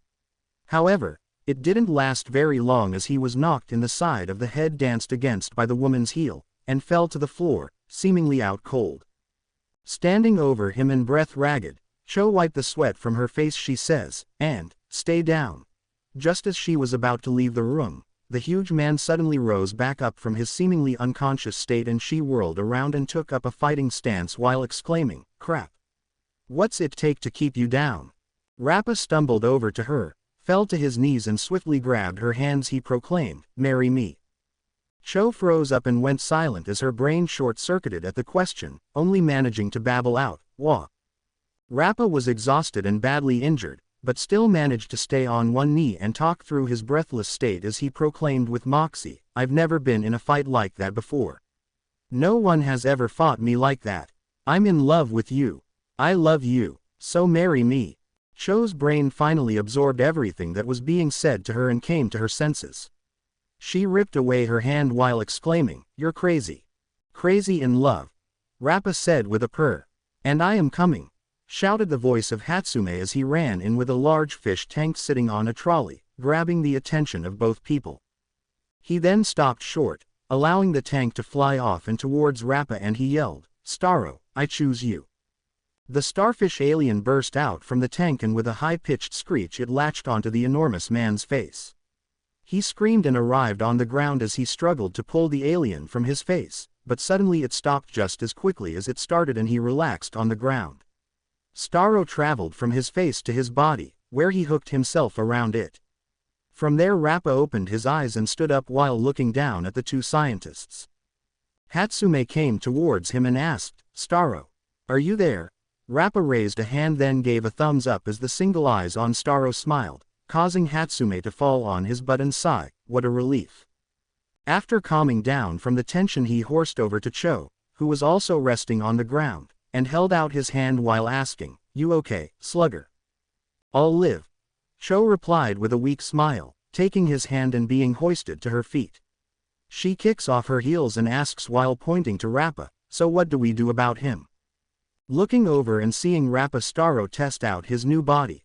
However, it didn't last very long as he was knocked in the side of the head, danced against by the woman's heel, and fell to the floor, seemingly out cold. Standing over him and breath ragged, Cho wiped the sweat from her face, she says, and, "Stay down." Just as she was about to leave the room, the huge man suddenly rose back up from his seemingly unconscious state and she whirled around and took up a fighting stance while exclaiming, "Crap. What's it take to keep you down?" Rappa stumbled over to her, fell to his knees and swiftly grabbed her hands. He proclaimed, "Marry me." Cho froze up and went silent as her brain short-circuited at the question, only managing to babble out, "Wah." Rappa was exhausted and badly injured, but still managed to stay on one knee and talk through his breathless state as he proclaimed with moxie, "I've never been in a fight like that before. No one has ever fought me like that. I'm in love with you. I love you, so marry me." Cho's brain finally absorbed everything that was being said to her and came to her senses. She ripped away her hand while exclaiming, "You're crazy. Crazy in love," Rappa said with a purr. "And I am coming," shouted the voice of Hatsume as he ran in with a large fish tank sitting on a trolley, grabbing the attention of both people. He then stopped short, allowing the tank to fly off and towards Rappa, and he yelled, "Starro, I choose you." The starfish alien burst out from the tank and with a high-pitched screech it latched onto the enormous man's face. He screamed and arrived on the ground as he struggled to pull the alien from his face, but suddenly it stopped just as quickly as it started and he relaxed on the ground. Starro traveled from his face to his body, where he hooked himself around it. From there Rappa opened his eyes and stood up while looking down at the two scientists. Hatsume came towards him and asked, "Starro, are you there?" Rappa raised a hand then gave a thumbs up as the single eyes on Starro smiled, causing Hatsume to fall on his butt and sigh, "What a relief." After calming down from the tension he horsed over to Cho, who was also resting on the ground, and held out his hand while asking, "You okay, slugger?" "I'll live," Cho replied with a weak smile, taking his hand and being hoisted to her feet. She kicks off her heels and asks while pointing to Rappa, "So what do we do about him?" Looking over and seeing Rappa Starro test out his new body,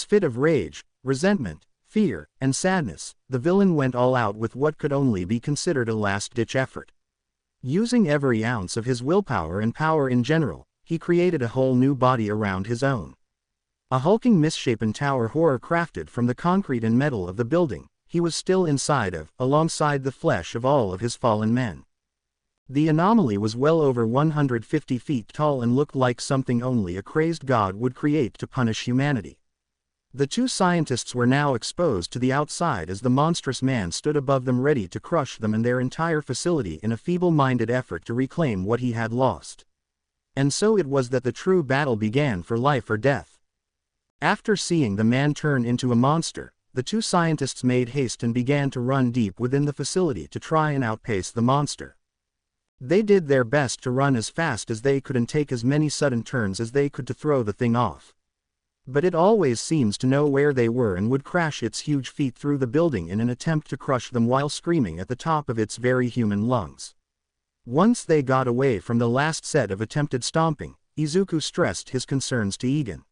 his fit of rage, resentment, fear, and sadness, the villain went all out with what could only be considered a last-ditch effort. Using every ounce of his willpower and power in general, he created a whole new body around his own. A hulking misshapen tower horror crafted from the concrete and metal of the building, he was still inside of, alongside the flesh of all of his fallen men. The anomaly was well over 150 feet tall and looked like something only a crazed god would create to punish humanity. The two scientists were now exposed to the outside as the monstrous man stood above them ready to crush them and their entire facility in a feeble-minded effort to reclaim what he had lost. And so it was that the true battle began for life or death. After seeing the man turn into a monster, the two scientists made haste and began to run deep within the facility to try and outpace the monster. They did their best to run as fast as they could and take as many sudden turns as they could to throw the thing off. But it always seems to know where they were and would crash its huge feet through the building in an attempt to crush them while screaming at the top of its very human lungs. Once they got away from the last set of attempted stomping, Izuku stressed his concerns to Egan.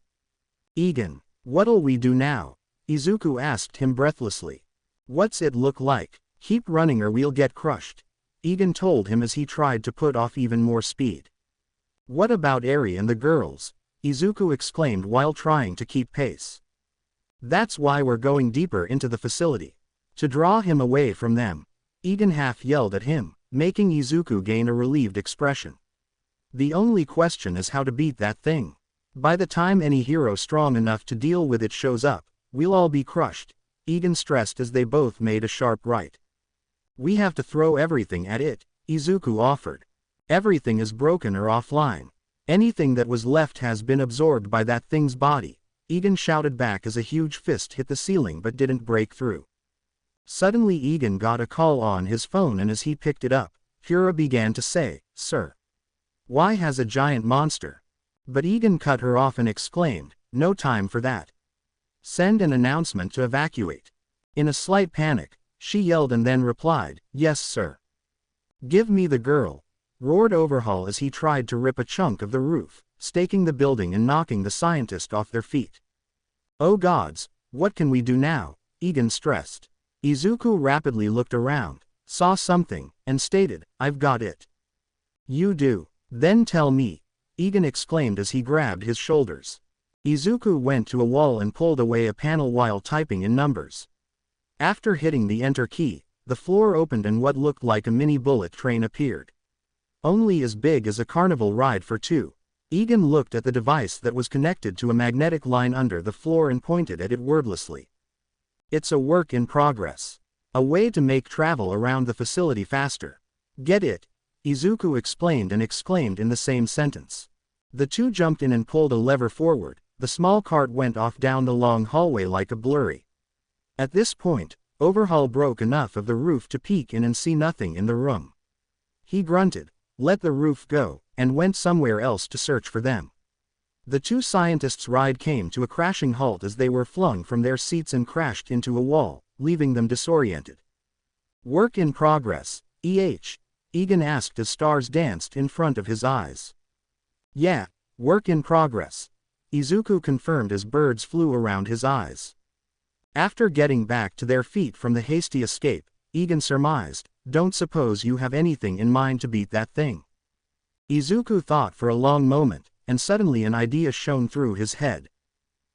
"Egan, what'll we do now?" Izuku asked him breathlessly. "What's it look like? Keep running or we'll get crushed," Egan told him as he tried to put off even more speed. "What about Eri and the girls?" Izuku exclaimed while trying to keep pace. "That's why we're going deeper into the facility. To draw him away from them," Egan half yelled at him, making Izuku gain a relieved expression. "The only question is how to beat that thing. By the time any hero strong enough to deal with it shows up, we'll all be crushed," Egan stressed as they both made a sharp right. "We have to throw everything at it," Izuku offered. "Everything is broken or offline. Anything that was left has been absorbed by that thing's body," Egan shouted back as a huge fist hit the ceiling but didn't break through. Suddenly Egan got a call on his phone and as he picked it up, Kira began to say, "Sir. Why has a giant monster?" But Egan cut her off and exclaimed, "No time for that. Send an announcement to evacuate." In a slight panic, she yelled and then replied, "Yes sir." "Give me the girl," roared Overhaul as he tried to rip a chunk of the roof, staking the building and knocking the scientist off their feet. "Oh gods, what can we do now?" Egan stressed. Izuku rapidly looked around, saw something, and stated, "I've got it." "You do? Then tell me," Egan exclaimed as he grabbed his shoulders. Izuku went to a wall and pulled away a panel while typing in numbers. After hitting the enter key, the floor opened and what looked like a mini bullet train appeared. Only as big as a carnival ride for two. Egan looked at the device that was connected to a magnetic line under the floor and pointed at it wordlessly. "It's a work in progress. A way to make travel around the facility faster. Get it?" Izuku explained and exclaimed in the same sentence. The two jumped in and pulled a lever forward. The small cart went off down the long hallway like a blurry. At this point, Overhaul broke enough of the roof to peek in and see nothing in the room. He grunted, let the roof go, and went somewhere else to search for them. The two scientists' ride came to a crashing halt as they were flung from their seats and crashed into a wall, leaving them disoriented. "Work in progress, Egan asked as stars danced in front of his eyes. "Yeah, work in progress," Izuku confirmed as birds flew around his eyes. After getting back to their feet from the hasty escape, Egan surmised, "Don't suppose you have anything in mind to beat that thing?" Izuku thought for a long moment, and suddenly an idea shone through his head.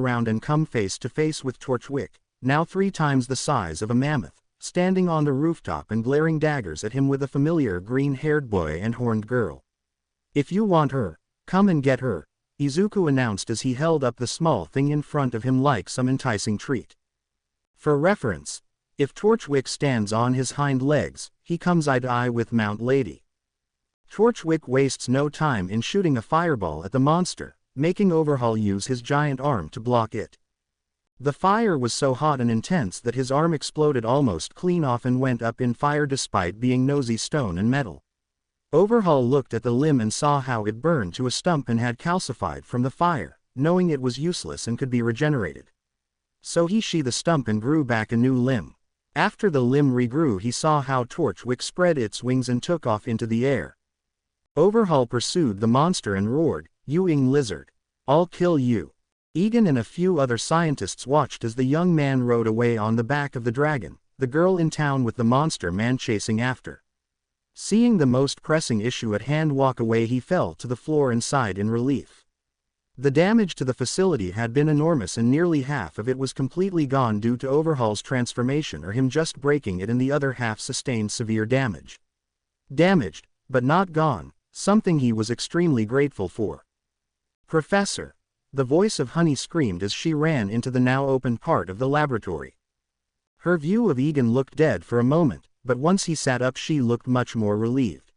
around and come face to face with Torchwick, now 3 times the size of a mammoth, standing on the rooftop and glaring daggers at him with a familiar green-haired boy and horned girl. "If you want her, come and get her," Izuku announced as he held up the small thing in front of him like some enticing treat. For reference, if Torchwick stands on his hind legs, he comes eye to eye with Mount Lady. Torchwick wastes no time in shooting a fireball at the monster, making Overhaul use his giant arm to block it. The fire was so hot and intense that his arm exploded almost clean off and went up in fire despite being nosy stone and metal. Overhaul looked at the limb and saw how it burned to a stump and had calcified from the fire, knowing it was useless and could be regenerated. So he sheathed the stump and grew back a new limb. After the limb regrew, he saw how Torchwick spread its wings and took off into the air. Overhaul pursued the monster and roared, "You lizard! I'll kill you!" Egan and a few other scientists watched as the young man rode away on the back of the dragon, the girl in town with the monster man chasing after. Seeing the most pressing issue at hand walk away, he fell to the floor and sighed in relief. The damage to the facility had been enormous and nearly half of it was completely gone due to Overhaul's transformation or him just breaking it, and the other half sustained severe damage. Damaged, but not gone, something he was extremely grateful for. "Professor!" the voice of Honey screamed as she ran into the now open part of the laboratory. Her view of Egan looked dead for a moment, but once he sat up she looked much more relieved.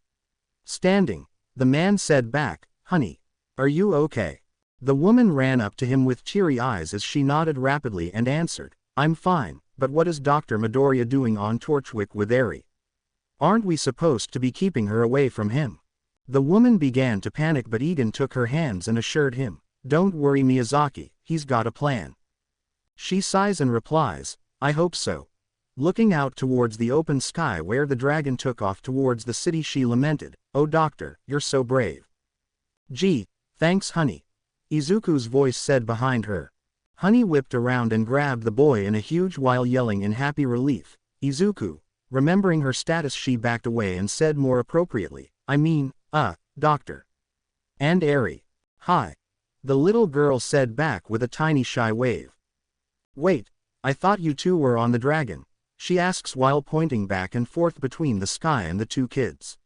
Standing, the man said back, "Honey, are you okay?" The woman ran up to him with teary eyes as she nodded rapidly and answered, "I'm fine, but what is Dr. Midoriya doing on Torchwick with Eri? Aren't we supposed to be keeping her away from him?" The woman began to panic, but Egan took her hands and assured him, "Don't worry Miyazaki, he's got a plan." She sighs and replies, "I hope so." Looking out towards the open sky where the dragon took off towards the city, she lamented, "Oh doctor, you're so brave." "Gee, thanks Honey," Izuku's voice said behind her. Honey whipped around and grabbed the boy in a huge while yelling in happy relief, "Izuku." Remembering her status, she backed away and said more appropriately, "I mean, doctor." And airy. Hi. The little girl said back with a tiny shy wave. Wait, I thought you two were on the dragon, she asks while pointing back and forth between the sky and the two kids.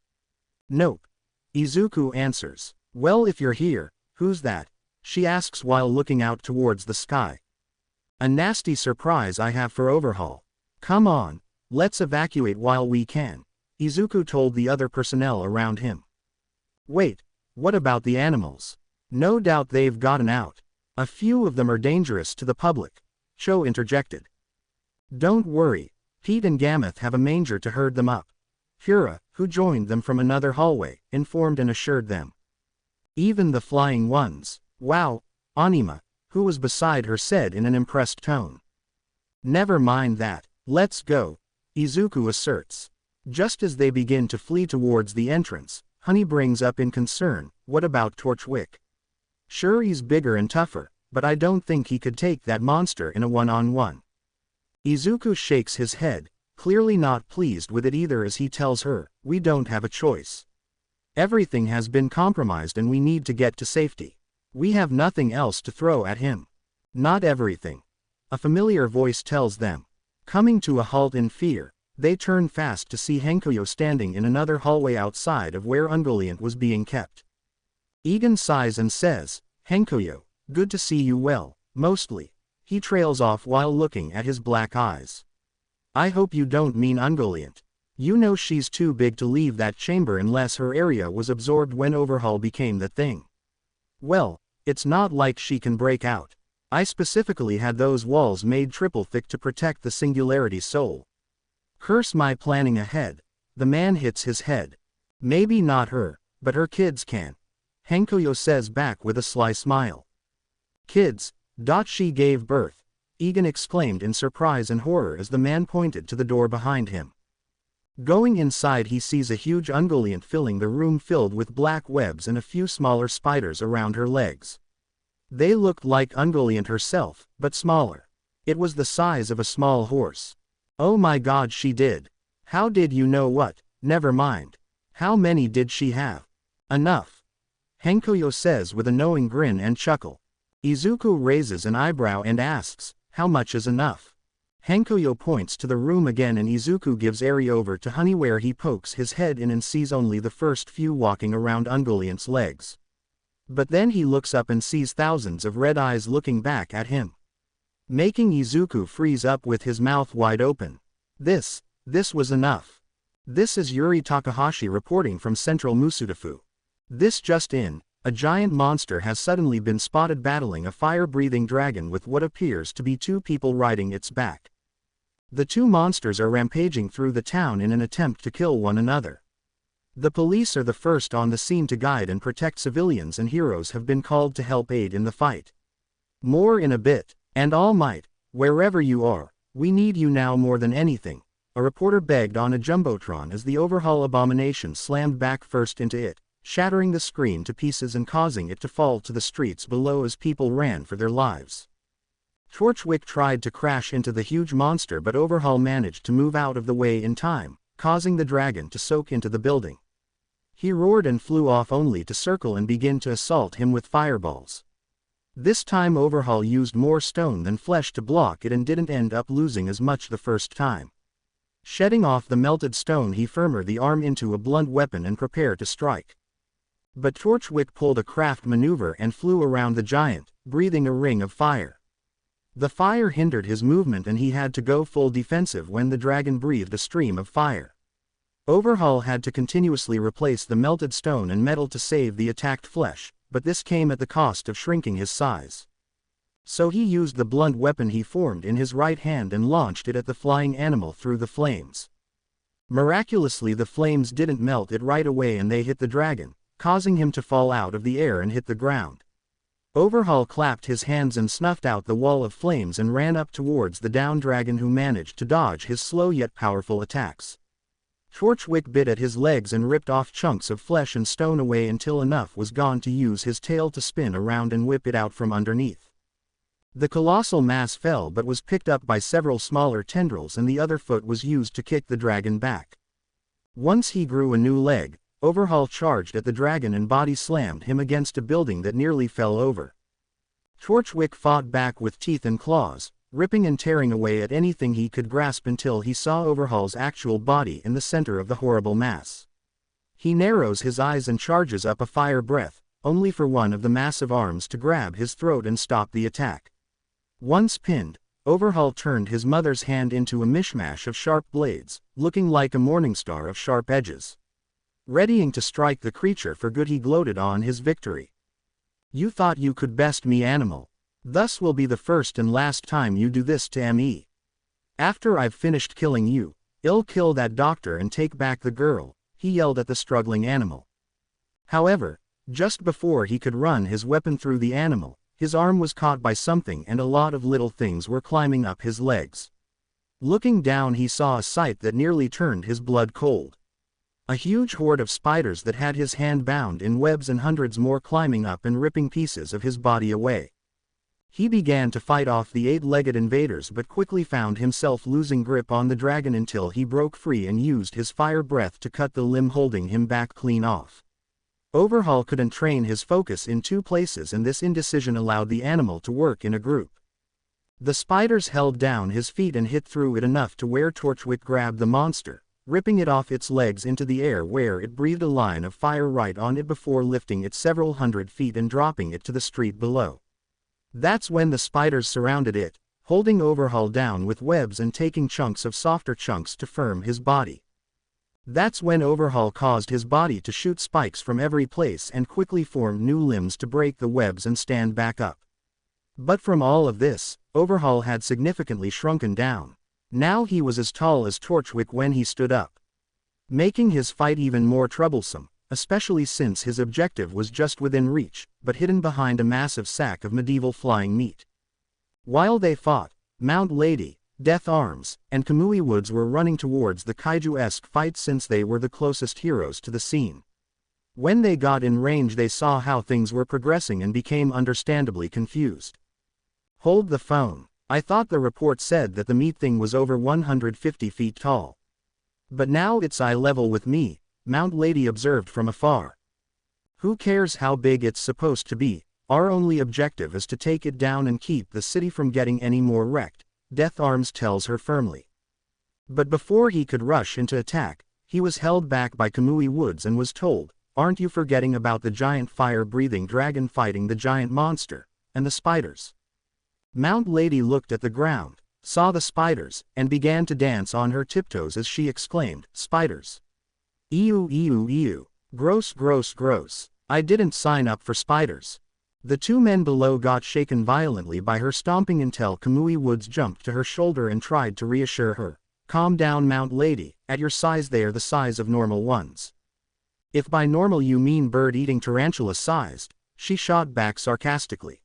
Nope. Izuku answers. Well, if you're here, who's that? She asks while looking out towards the sky. A nasty surprise I have for Overhaul. Come on, let's evacuate while we can, Izuku told the other personnel around him. Wait, what about the animals? No doubt they've gotten out. A few of them are dangerous to the public, Cho interjected. Don't worry, Pete and Gammoth have a manger to herd them up, Hura, who joined them from another hallway, informed and assured them. Even the flying ones. Wow, Anima, who was beside her, said in an impressed tone. Never mind that, let's go, Izuku asserts. Just as they begin to flee towards the entrance, Honey brings up in concern, what about Torchwick? Sure, he's bigger and tougher, but I don't think he could take that monster in a one-on-one. Izuku shakes his head, clearly not pleased with it either, as he tells her, we don't have a choice. Everything has been compromised and we need to get to safety. We have nothing else to throw at him. Not everything. A familiar voice tells them. Coming to a halt in fear, they turn fast to see Henkoyo standing in another hallway outside of where Ungoliant was being kept. Egan sighs and says, Henkoyo, good to see you well, mostly. He trails off while looking at his black eyes. I hope you don't mean Ungoliant. You know she's too big to leave that chamber unless her area was absorbed when Overhaul became the thing. Well, it's not like she can break out. I specifically had those walls made triple thick to protect the Singularity Soul. Curse my planning ahead. The man hits his head. Maybe not her, but her kids can. Henkoyo says back with a sly smile. Kids, she gave birth, Egan exclaimed in surprise and horror as the man pointed to the door behind him. Going inside, he sees a huge Ungoliant filling the room, filled with black webs and a few smaller spiders around her legs. They looked like Ungoliant herself, but smaller. It was the size of a small horse. Oh my god, she did. How did you know? What? Never mind. How many did she have? Enough. Henkoyo says with a knowing grin and chuckle. Izuku raises an eyebrow and asks, how much is enough? Henkoyo points to the room again and Izuku gives Eri over to Honey, where he pokes his head in and sees only the first few walking around Ungoliant's legs. But then he looks up and sees thousands of red eyes looking back at him, making Izuku freeze up with his mouth wide open. This was enough. This is Yuri Takahashi reporting from Central Musudafu. This just in, a giant monster has suddenly been spotted battling a fire-breathing dragon with what appears to be two people riding its back. The two monsters are rampaging through the town in an attempt to kill one another. The police are the first on the scene to guide and protect civilians, and heroes have been called to help aid in the fight. More in a bit. And All Might, wherever you are, we need you now more than anything, a reporter begged on a jumbotron as the Overhaul abomination slammed back first into it, shattering the screen to pieces and causing it to fall to the streets below as people ran for their lives. Torchwick tried to crash into the huge monster, but Overhaul managed to move out of the way in time, causing the dragon to soak into the building. He roared and flew off, only to circle and begin to assault him with fireballs. This time Overhaul used more stone than flesh to block it and didn't end up losing as much the first time. Shedding off the melted stone, he firmer the arm into a blunt weapon and prepared to strike. But Torchwick pulled a craft maneuver and flew around the giant, breathing a ring of fire. The fire hindered his movement and he had to go full defensive when the dragon breathed a stream of fire. Overhaul had to continuously replace the melted stone and metal to save the attacked flesh, but this came at the cost of shrinking his size. So he used the blunt weapon he formed in his right hand and launched it at the flying animal through the flames. Miraculously, the flames didn't melt it right away and they hit the dragon, causing him to fall out of the air and hit the ground. Overhaul clapped his hands and snuffed out the wall of flames and ran up towards the downed dragon, who managed to dodge his slow yet powerful attacks. Torchwick bit at his legs and ripped off chunks of flesh and stone away until enough was gone to use his tail to spin around and whip it out from underneath. The colossal mass fell but was picked up by several smaller tendrils, and the other foot was used to kick the dragon back. Once he grew a new leg, Overhaul charged at the dragon and body slammed him against a building that nearly fell over. Torchwick fought back with teeth and claws, ripping and tearing away at anything he could grasp until he saw Overhaul's actual body in the center of the horrible mass. He narrows his eyes and charges up a fire breath, only for one of the massive arms to grab his throat and stop the attack. Once pinned, Overhaul turned his mother's hand into a mishmash of sharp blades, looking like a morning star of sharp edges. Readying to strike the creature for good, he gloated on his victory. "You thought you could best me, animal. Thus will be the first and last time you do this to me. After I've finished killing you, I'll kill that doctor and take back the girl," he yelled at the struggling animal. However, just before he could run his weapon through the animal, his arm was caught by something and a lot of little things were climbing up his legs. Looking down, he saw a sight that nearly turned his blood cold. A huge horde of spiders that had his hand bound in webs and hundreds more climbing up and ripping pieces of his body away. He began to fight off the 8-legged invaders but quickly found himself losing grip on the dragon until he broke free and used his fire breath to cut the limb holding him back clean off. Overhaul couldn't train his focus in two places, and this indecision allowed the animal to work in a group. The spiders held down his feet and hit through it enough to where Torchwick grabbed the monster, ripping it off its legs into the air where it breathed a line of fire right on it before lifting it several hundred feet and dropping it to the street below. That's when the spiders surrounded it, holding Overhaul down with webs and taking chunks of softer chunks to firm his body. That's when Overhaul caused his body to shoot spikes from every place and quickly formed new limbs to break the webs and stand back up. But from all of this, Overhaul had significantly shrunken down. Now he was as tall as Torchwick when he stood up, making his fight even more troublesome, especially since his objective was just within reach, but hidden behind a massive sack of medieval flying meat. While they fought, Mount Lady, Death Arms, and Kamui Woods were running towards the kaiju-esque fight since they were the closest heroes to the scene. When they got in range, they saw how things were progressing and became understandably confused. "Hold the phone. I thought the report said that the meat thing was over 150 feet tall. But now it's eye level with me," Mount Lady observed from afar. "Who cares how big it's supposed to be? Our only objective is to take it down and keep the city from getting any more wrecked," Death Arms tells her firmly. But before he could rush into attack, he was held back by Kamui Woods and was told, "Aren't you forgetting about the giant fire-breathing dragon fighting the giant monster, and the spiders?" Mount Lady looked at the ground, saw the spiders, and began to dance on her tiptoes as she exclaimed, "Spiders! Ew, ew, ew. Gross, gross, gross. I didn't sign up for spiders." The two men below got shaken violently by her stomping until Kamui Woods jumped to her shoulder and tried to reassure her. "Calm down, Mount Lady, at your size they're the size of normal ones." "If by normal you mean bird-eating tarantula-sized," she shot back sarcastically.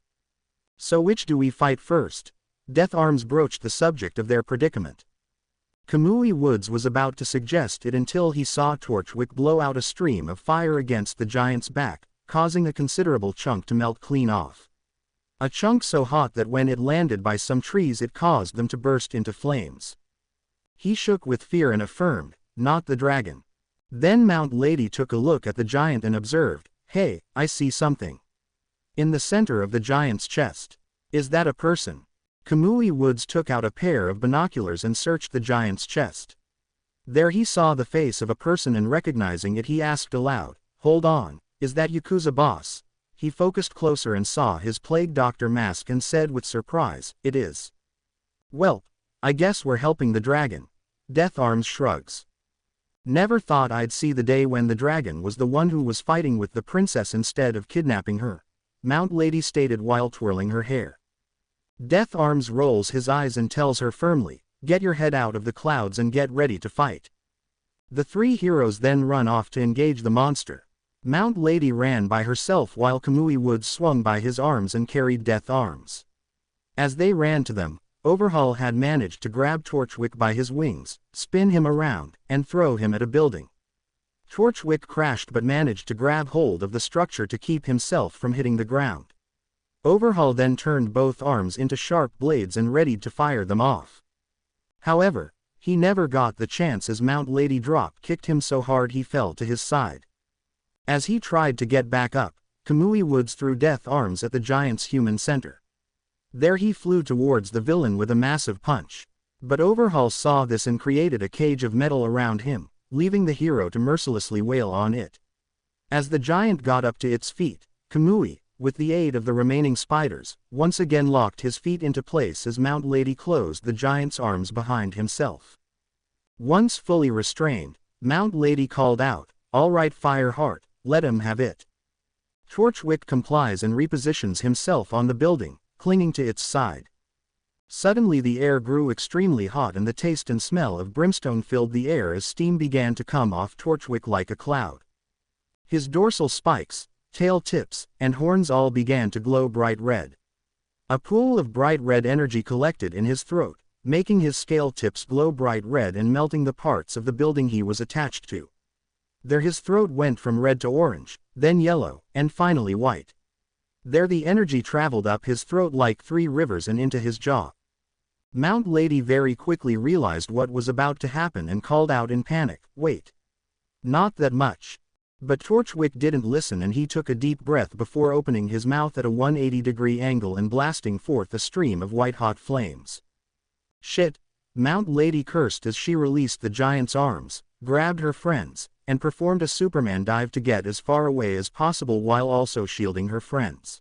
"So which do we fight first?" Death Arms broached the subject of their predicament. Kamui Woods was about to suggest it until he saw Torchwick blow out a stream of fire against the giant's back, causing a considerable chunk to melt clean off. A chunk so hot that when it landed by some trees it caused them to burst into flames. He shook with fear and affirmed, "Not the dragon." Then Mount Lady took a look at the giant and observed, "Hey, I see something in the center of the giant's chest. Is that a person?" Kamui Woods took out a pair of binoculars and searched the giant's chest. There he saw the face of a person, and recognizing it he asked aloud, "Hold on, is that Yakuza boss?" He focused closer and saw his plague doctor mask and said with surprise, "It is." "Well, I guess we're helping the dragon." Death Arms shrugs. "Never thought I'd see the day when the dragon was the one who was fighting with the princess instead of kidnapping her," Mount Lady stated while twirling her hair. Death Arms rolls his eyes and tells her firmly, "Get your head out of the clouds and get ready to fight." The three heroes then run off to engage the monster. Mount Lady ran by herself while Kamui Woods swung by his arms and carried Death Arms. As they ran to them, Overhaul had managed to grab Torchwick by his wings, spin him around, and throw him at a building. Torchwick crashed but managed to grab hold of the structure to keep himself from hitting the ground. Overhaul then turned both arms into sharp blades and readied to fire them off. However, he never got the chance as Mount Lady drop kicked him so hard he fell to his side. As he tried to get back up, Kamui Woods threw death arms at the giant's human center. There he flew towards the villain with a massive punch. But Overhaul saw this and created a cage of metal around him, leaving the hero to mercilessly wail on it. As the giant got up to its feet, Kamui, with the aid of the remaining spiders, once again locked his feet into place as Mount Lady closed the giant's arms behind himself. Once fully restrained, Mount Lady called out, "All right, Fireheart, let him have it." Torchwick complies and repositions himself on the building, clinging to its side. Suddenly the air grew extremely hot and the taste and smell of brimstone filled the air as steam began to come off Torchwick like a cloud. His dorsal spikes, tail tips, and horns all began to glow bright red. A pool of bright red energy collected in his throat, making his scale tips glow bright red and melting the parts of the building he was attached to. There his throat went from red to orange, then yellow, and finally white. There the energy traveled up his throat like 3 rivers and into his jaw. Mount Lady very quickly realized what was about to happen and called out in panic, "Wait. Not that much." But Torchwick didn't listen and he took a deep breath before opening his mouth at a 180-degree angle and blasting forth a stream of white-hot flames. "Shit," Mount Lady cursed as she released the giant's arms, grabbed her friends, and performed a Superman dive to get as far away as possible while also shielding her friends.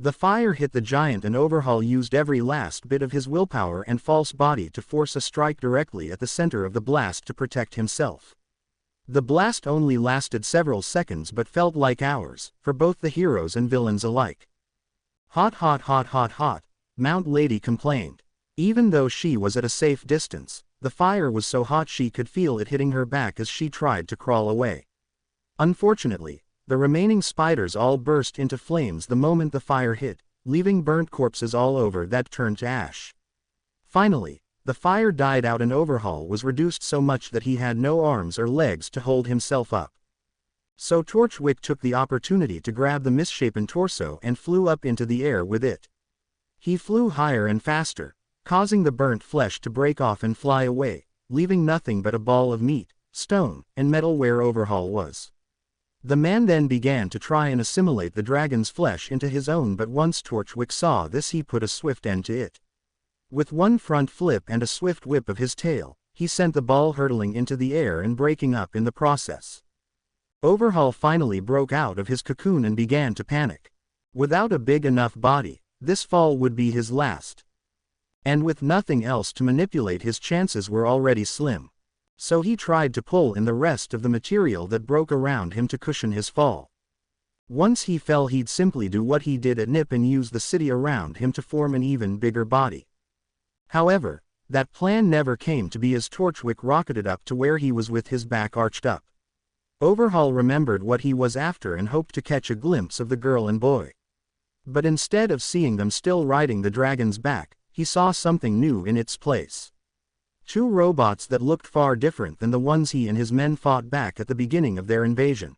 The fire hit the giant and Overhaul used every last bit of his willpower and false body to force a strike directly at the center of the blast to protect himself. The blast only lasted several seconds but felt like hours, for both the heroes and villains alike. "Hot, hot, hot, hot, hot," Mount Lady complained. Even though she was at a safe distance, the fire was so hot she could feel it hitting her back as she tried to crawl away. Unfortunately, the remaining spiders all burst into flames the moment the fire hit, leaving burnt corpses all over that turned to ash. Finally, the fire died out and Overhaul was reduced so much that he had no arms or legs to hold himself up. So Torchwick took the opportunity to grab the misshapen torso and flew up into the air with it. He flew higher and faster, causing the burnt flesh to break off and fly away, leaving nothing but a ball of meat, stone, and metal where Overhaul was. The man then began to try and assimilate the dragon's flesh into his own, but once Torchwick saw this he put a swift end to it. With one front flip and a swift whip of his tail, he sent the ball hurtling into the air and breaking up in the process. Overhaul finally broke out of his cocoon and began to panic. Without a big enough body, this fall would be his last. And with nothing else to manipulate, his chances were already slim. So he tried to pull in the rest of the material that broke around him to cushion his fall. Once he fell, he'd simply do what he did at Nip and use the city around him to form an even bigger body. However, that plan never came to be as Torchwick rocketed up to where he was with his back arched up. Overhaul remembered what he was after and hoped to catch a glimpse of the girl and boy. But instead of seeing them still riding the dragon's back, he saw something new in its place. 2 robots that looked far different than the ones he and his men fought back at the beginning of their invasion.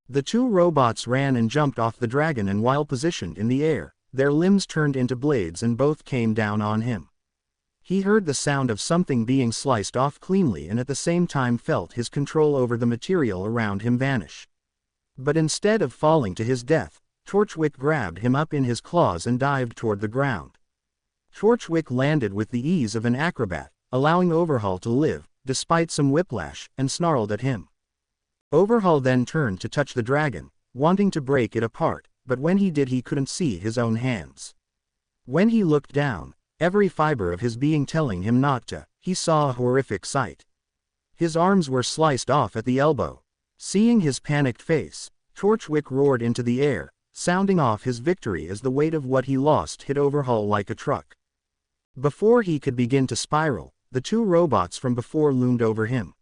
The 2 robots ran and jumped off the dragon, and while positioned in the air, their limbs turned into blades and both came down on him. He heard the sound of something being sliced off cleanly and at the same time felt his control over the material around him vanish. But instead of falling to his death, Torchwick grabbed him up in his claws and dived toward the ground. Torchwick landed with the ease of an acrobat, allowing Overhaul to live, despite some whiplash, and snarled at him. Overhaul then turned to touch the dragon, wanting to break it apart, but when he did he couldn't see his own hands. When he looked down, every fiber of his being telling him not to, he saw a horrific sight. His arms were sliced off at the elbow. Seeing his panicked face, Torchwick roared into the air, sounding off his victory as the weight of what he lost hit Overhaul like a truck. Before he could begin to spiral, the 2 robots from before loomed over him.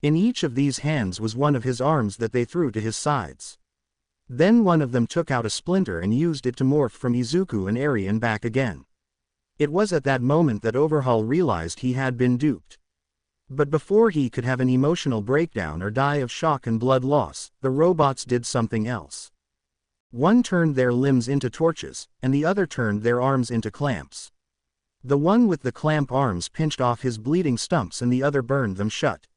In each of these hands was one of his arms that they threw to his sides. Then one of them took out a splinter and used it to morph from Izuku and Eri and back again. It was at that moment that Overhaul realized he had been duped. But before he could have an emotional breakdown or die of shock and blood loss, the robots did something else. One turned their limbs into torches, and the other turned their arms into clamps. The one with the clamp arms pinched off his bleeding stumps and the other burned them shut.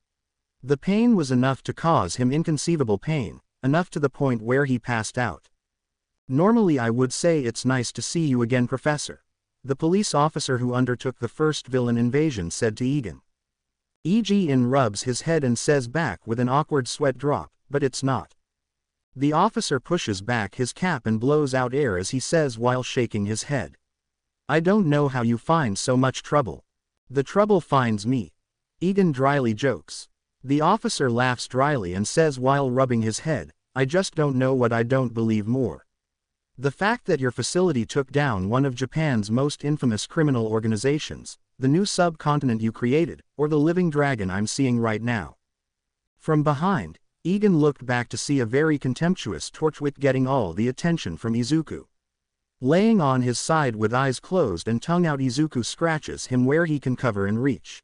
The pain was enough to cause him inconceivable pain, enough to the point where he passed out. Normally I would say it's nice to see you again, Professor. The police officer who undertook the first villain invasion said to Egan. Egan rubs his head and says back with an awkward sweat drop, but it's not. The officer pushes back his cap and blows out air as he says while shaking his head. I don't know how you find so much trouble. The trouble finds me. Egan dryly jokes. The officer laughs dryly and says while rubbing his head, I just don't know what I don't believe more. The fact that your facility took down one of Japan's most infamous criminal organizations, the new subcontinent you created, or the living dragon I'm seeing right now. From behind, Egan looked back to see a very contemptuous Torchwick getting all the attention from Izuku. Laying on his side with eyes closed and tongue out, Izuku scratches him where he can cover and reach.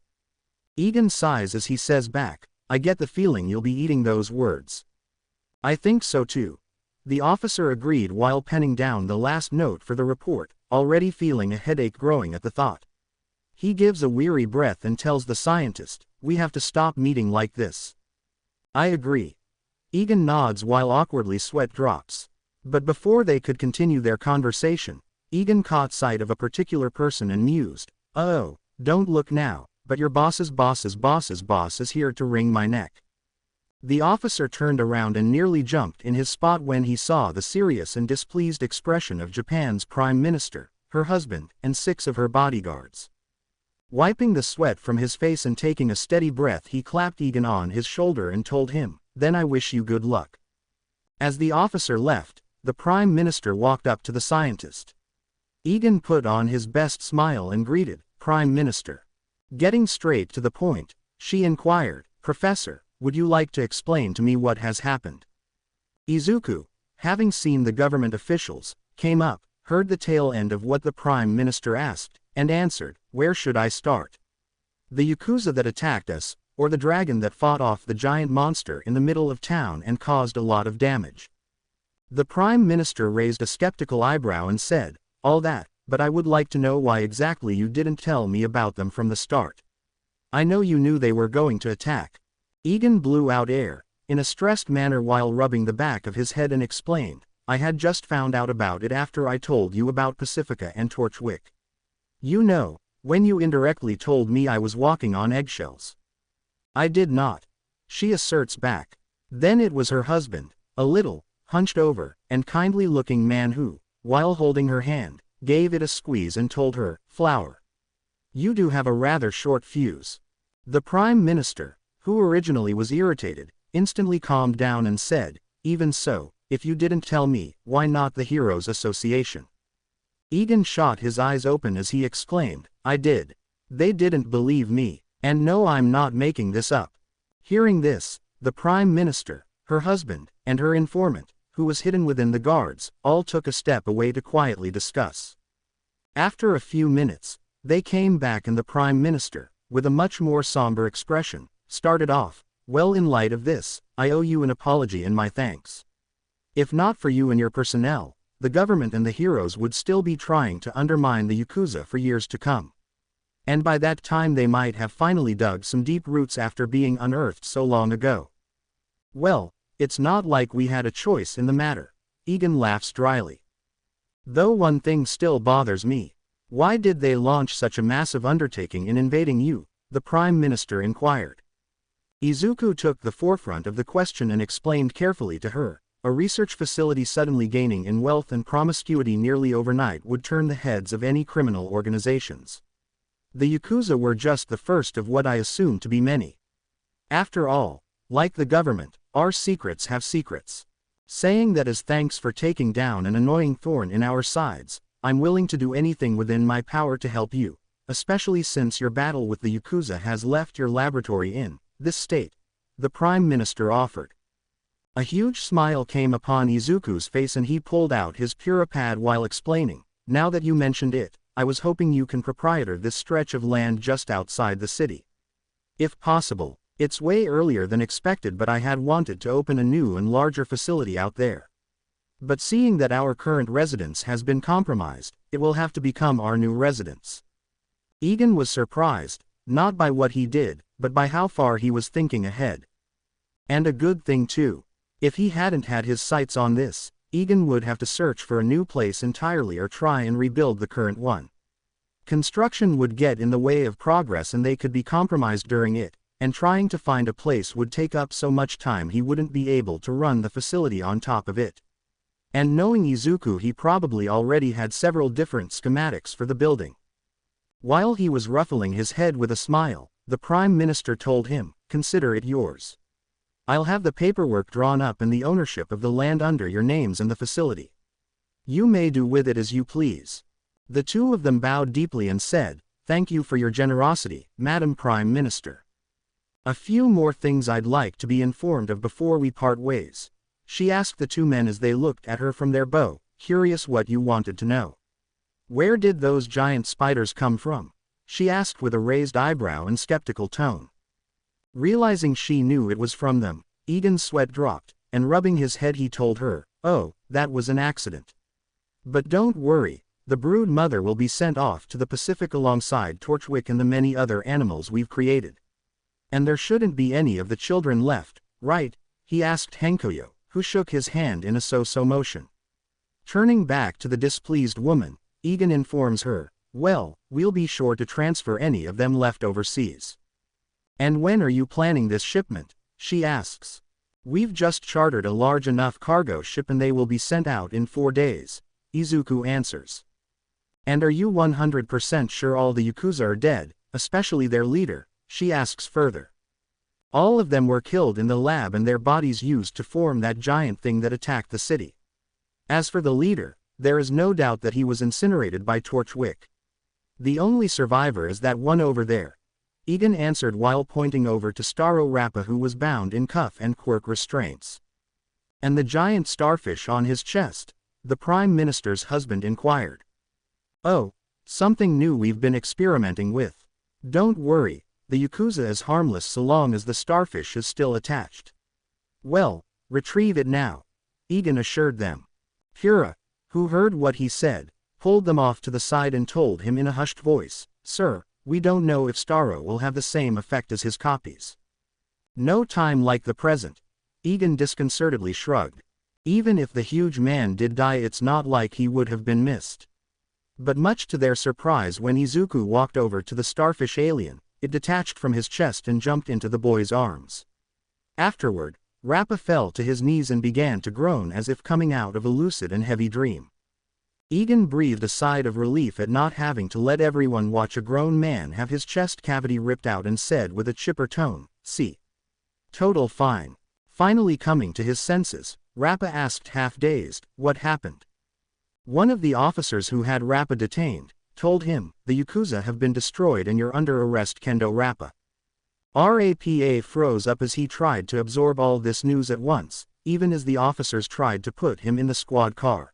Egan sighs as he says back, I get the feeling you'll be eating those words. I think so too. The officer agreed while penning down the last note for the report, already feeling a headache growing at the thought. He gives a weary breath and tells the scientist, we have to stop meeting like this. I agree. Egan nods while awkwardly sweat drops. But before they could continue their conversation, Egan caught sight of a particular person and mused, oh, don't look now, but your boss's boss is here to wring my neck. The officer turned around and nearly jumped in his spot when he saw the serious and displeased expression of Japan's Prime Minister, her husband, and 6 of her bodyguards. Wiping the sweat from his face and taking a steady breath, he clapped Egan on his shoulder and told him, then I wish you good luck. As the officer left, the Prime Minister walked up to the scientist. Egan put on his best smile and greeted, Prime Minister. Getting straight to the point, she inquired, Professor, would you like to explain to me what has happened? Izuku, having seen the government officials, came up, heard the tail end of what the Prime Minister asked, and answered, where should I start? The Yakuza that attacked us, or the dragon that fought off the giant monster in the middle of town and caused a lot of damage? The Prime Minister raised a skeptical eyebrow and said, all that, but I would like to know why exactly you didn't tell me about them from the start. I know you knew they were going to attack. Egan blew out air, in a stressed manner while rubbing the back of his head and explained, I had just found out about it after I told you about Pacifica and Torchwick. You know, when you indirectly told me I was walking on eggshells. I did not. She asserts back. Then it was her husband, a little, hunched over, and kindly-looking man who, while holding her hand, gave it a squeeze and told her, Flower. You do have a rather short fuse. The Prime Minister, who originally was irritated, instantly calmed down and said, even so, if you didn't tell me, why not the Heroes Association? Egan shot his eyes open as he exclaimed, I did. They didn't believe me, and no, I'm not making this up. Hearing this, the Prime Minister, her husband, and her informant, who was hidden within the guards, all took a step away to quietly discuss. After a few minutes, they came back and the Prime Minister, with a much more somber expression, started off, well, in light of this, I owe you an apology and my thanks. If not for you and your personnel, the government and the heroes would still be trying to undermine the Yakuza for years to come. And by that time they might have finally dug some deep roots after being unearthed so long ago. Well, it's not like we had a choice in the matter. Egan laughs dryly. Though one thing still bothers me. Why did they launch such a massive undertaking in invading you? The Prime Minister inquired. Izuku took the forefront of the question and explained carefully to her, a research facility suddenly gaining in wealth and promiscuity nearly overnight would turn the heads of any criminal organizations. The Yakuza were just the first of what I assume to be many. After all, like the government, our secrets have secrets. Saying that as thanks for taking down an annoying thorn in our sides, I'm willing to do anything within my power to help you, especially since your battle with the Yakuza has left your laboratory in this state, the Prime Minister offered. A huge smile came upon Izuku's face and he pulled out his Puripad while explaining, now that you mentioned it, I was hoping you can proprietor this stretch of land just outside the city. If possible, it's way earlier than expected, but I had wanted to open a new and larger facility out there. But seeing that our current residence has been compromised, it will have to become our new residence. Egan was surprised, not by what he did, but by how far he was thinking ahead. And a good thing too. If he hadn't had his sights on this, Egan would have to search for a new place entirely or try and rebuild the current one. Construction would get in the way of progress and they could be compromised during it, and trying to find a place would take up so much time he wouldn't be able to run the facility on top of it. And knowing Izuku, he probably already had several different schematics for the building. While he was ruffling his head with a smile, the Prime Minister told him, "Consider it yours. I'll have the paperwork drawn up and the ownership of the land under your names and the facility. You may do with it as you please." The two of them bowed deeply and said, "Thank you for your generosity, Madam Prime Minister. A few more things I'd like to be informed of before we part ways," she asked the two men as they looked at her from their bow, curious what you wanted to know. "Where did those giant spiders come from?" she asked with a raised eyebrow and skeptical tone. Realizing she knew it was from them, Egan's sweat dropped, and rubbing his head he told her, "Oh, that was an accident. But don't worry, the brood mother will be sent off to the Pacific alongside Torchwick and the many other animals we've created. And there shouldn't be any of the children left, right?" he asked Hankoyo, who shook his hand in a so-so motion. Turning back to the displeased woman, Egan informs her, "Well, we'll be sure to transfer any of them left overseas." "And when are you planning this shipment?" she asks. "We've just chartered a large enough cargo ship and they will be sent out in 4 days, Izuku answers. "And are you 100% sure all the Yakuza are dead, especially their leader?" she asks further. "All of them were killed in the lab and their bodies used to form that giant thing that attacked the city. As for the leader, there is no doubt that he was incinerated by Torchwick. The only survivor is that one over there," Egan answered while pointing over to Starro Rappa, who was bound in cuff and quirk restraints. "And the giant starfish on his chest?" the Prime Minister's husband inquired. "Oh, something new we've been experimenting with. Don't worry, the Yakuza is harmless so long as the starfish is still attached." "Well, retrieve it now," Egan assured them. Pura, who heard what he said, pulled them off to the side and told him in a hushed voice, "Sir, we don't know if Starro will have the same effect as his copies." "No time like the present," Egan disconcertedly shrugged. "Even if the huge man did die, it's not like he would have been missed." But much to their surprise, when Izuku walked over to the starfish alien, it detached from his chest and jumped into the boy's arms. Afterward, Rappa fell to his knees and began to groan as if coming out of a lucid and heavy dream. Egan breathed a sigh of relief at not having to let everyone watch a grown man have his chest cavity ripped out and said with a chipper tone, "See. Total fine." Finally coming to his senses, Rappa asked half-dazed, "What happened?" One of the officers who had Rappa detained, told him, "The Yakuza have been destroyed and you're under arrest, Kendo Rappa." Rappa froze up as he tried to absorb all this news at once, even as the officers tried to put him in the squad car.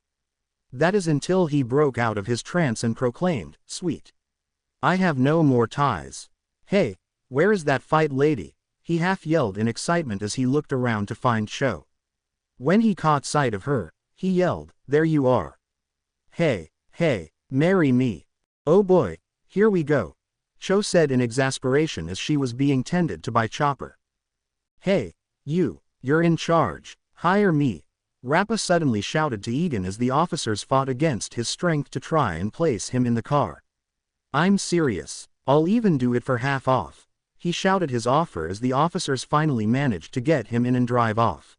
That is until he broke out of his trance and proclaimed, "Sweet. I have no more ties. Hey, where is that fight lady?" he half yelled in excitement as he looked around to find Cho. When he caught sight of her, he yelled, "There you are. Hey, marry me." "Oh boy, here we go," Cho said in exasperation as she was being tended to by Chopper. "Hey, you're in charge, hire me," Rappa suddenly shouted to Egan as the officers fought against his strength to try and place him in the car. "I'm serious, I'll even do it for half off," he shouted his offer as the officers finally managed to get him in and drive off.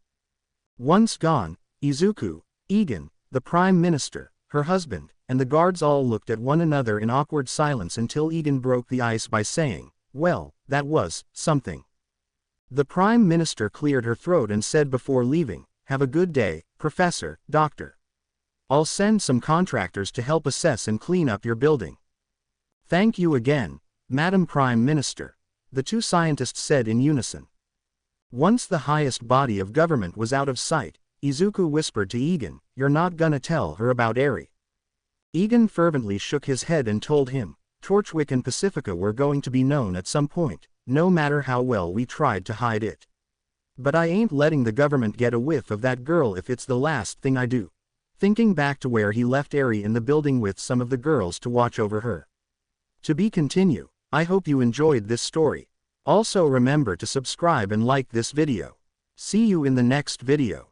Once gone, Izuku, Egan, the Prime Minister, her husband, and the guards all looked at one another in awkward silence until Egan broke the ice by saying, "Well, that was something." The Prime Minister cleared her throat and said before leaving, "Have a good day, Professor, Doctor. I'll send some contractors to help assess and clean up your building." "Thank you again, Madam Prime Minister," the two scientists said in unison. Once the highest body of government was out of sight, Izuku whispered to Egan, "You're not gonna tell her about Eri?" Egan fervently shook his head and told him, "Torchwick and Pacifica were going to be known at some point, no matter how well we tried to hide it. But I ain't letting the government get a whiff of that girl if it's the last thing I do." Thinking back to where he left Eri in the building with some of the girls to watch over her. To be continued. I hope you enjoyed this story. Also remember to subscribe and like this video. See you in the next video.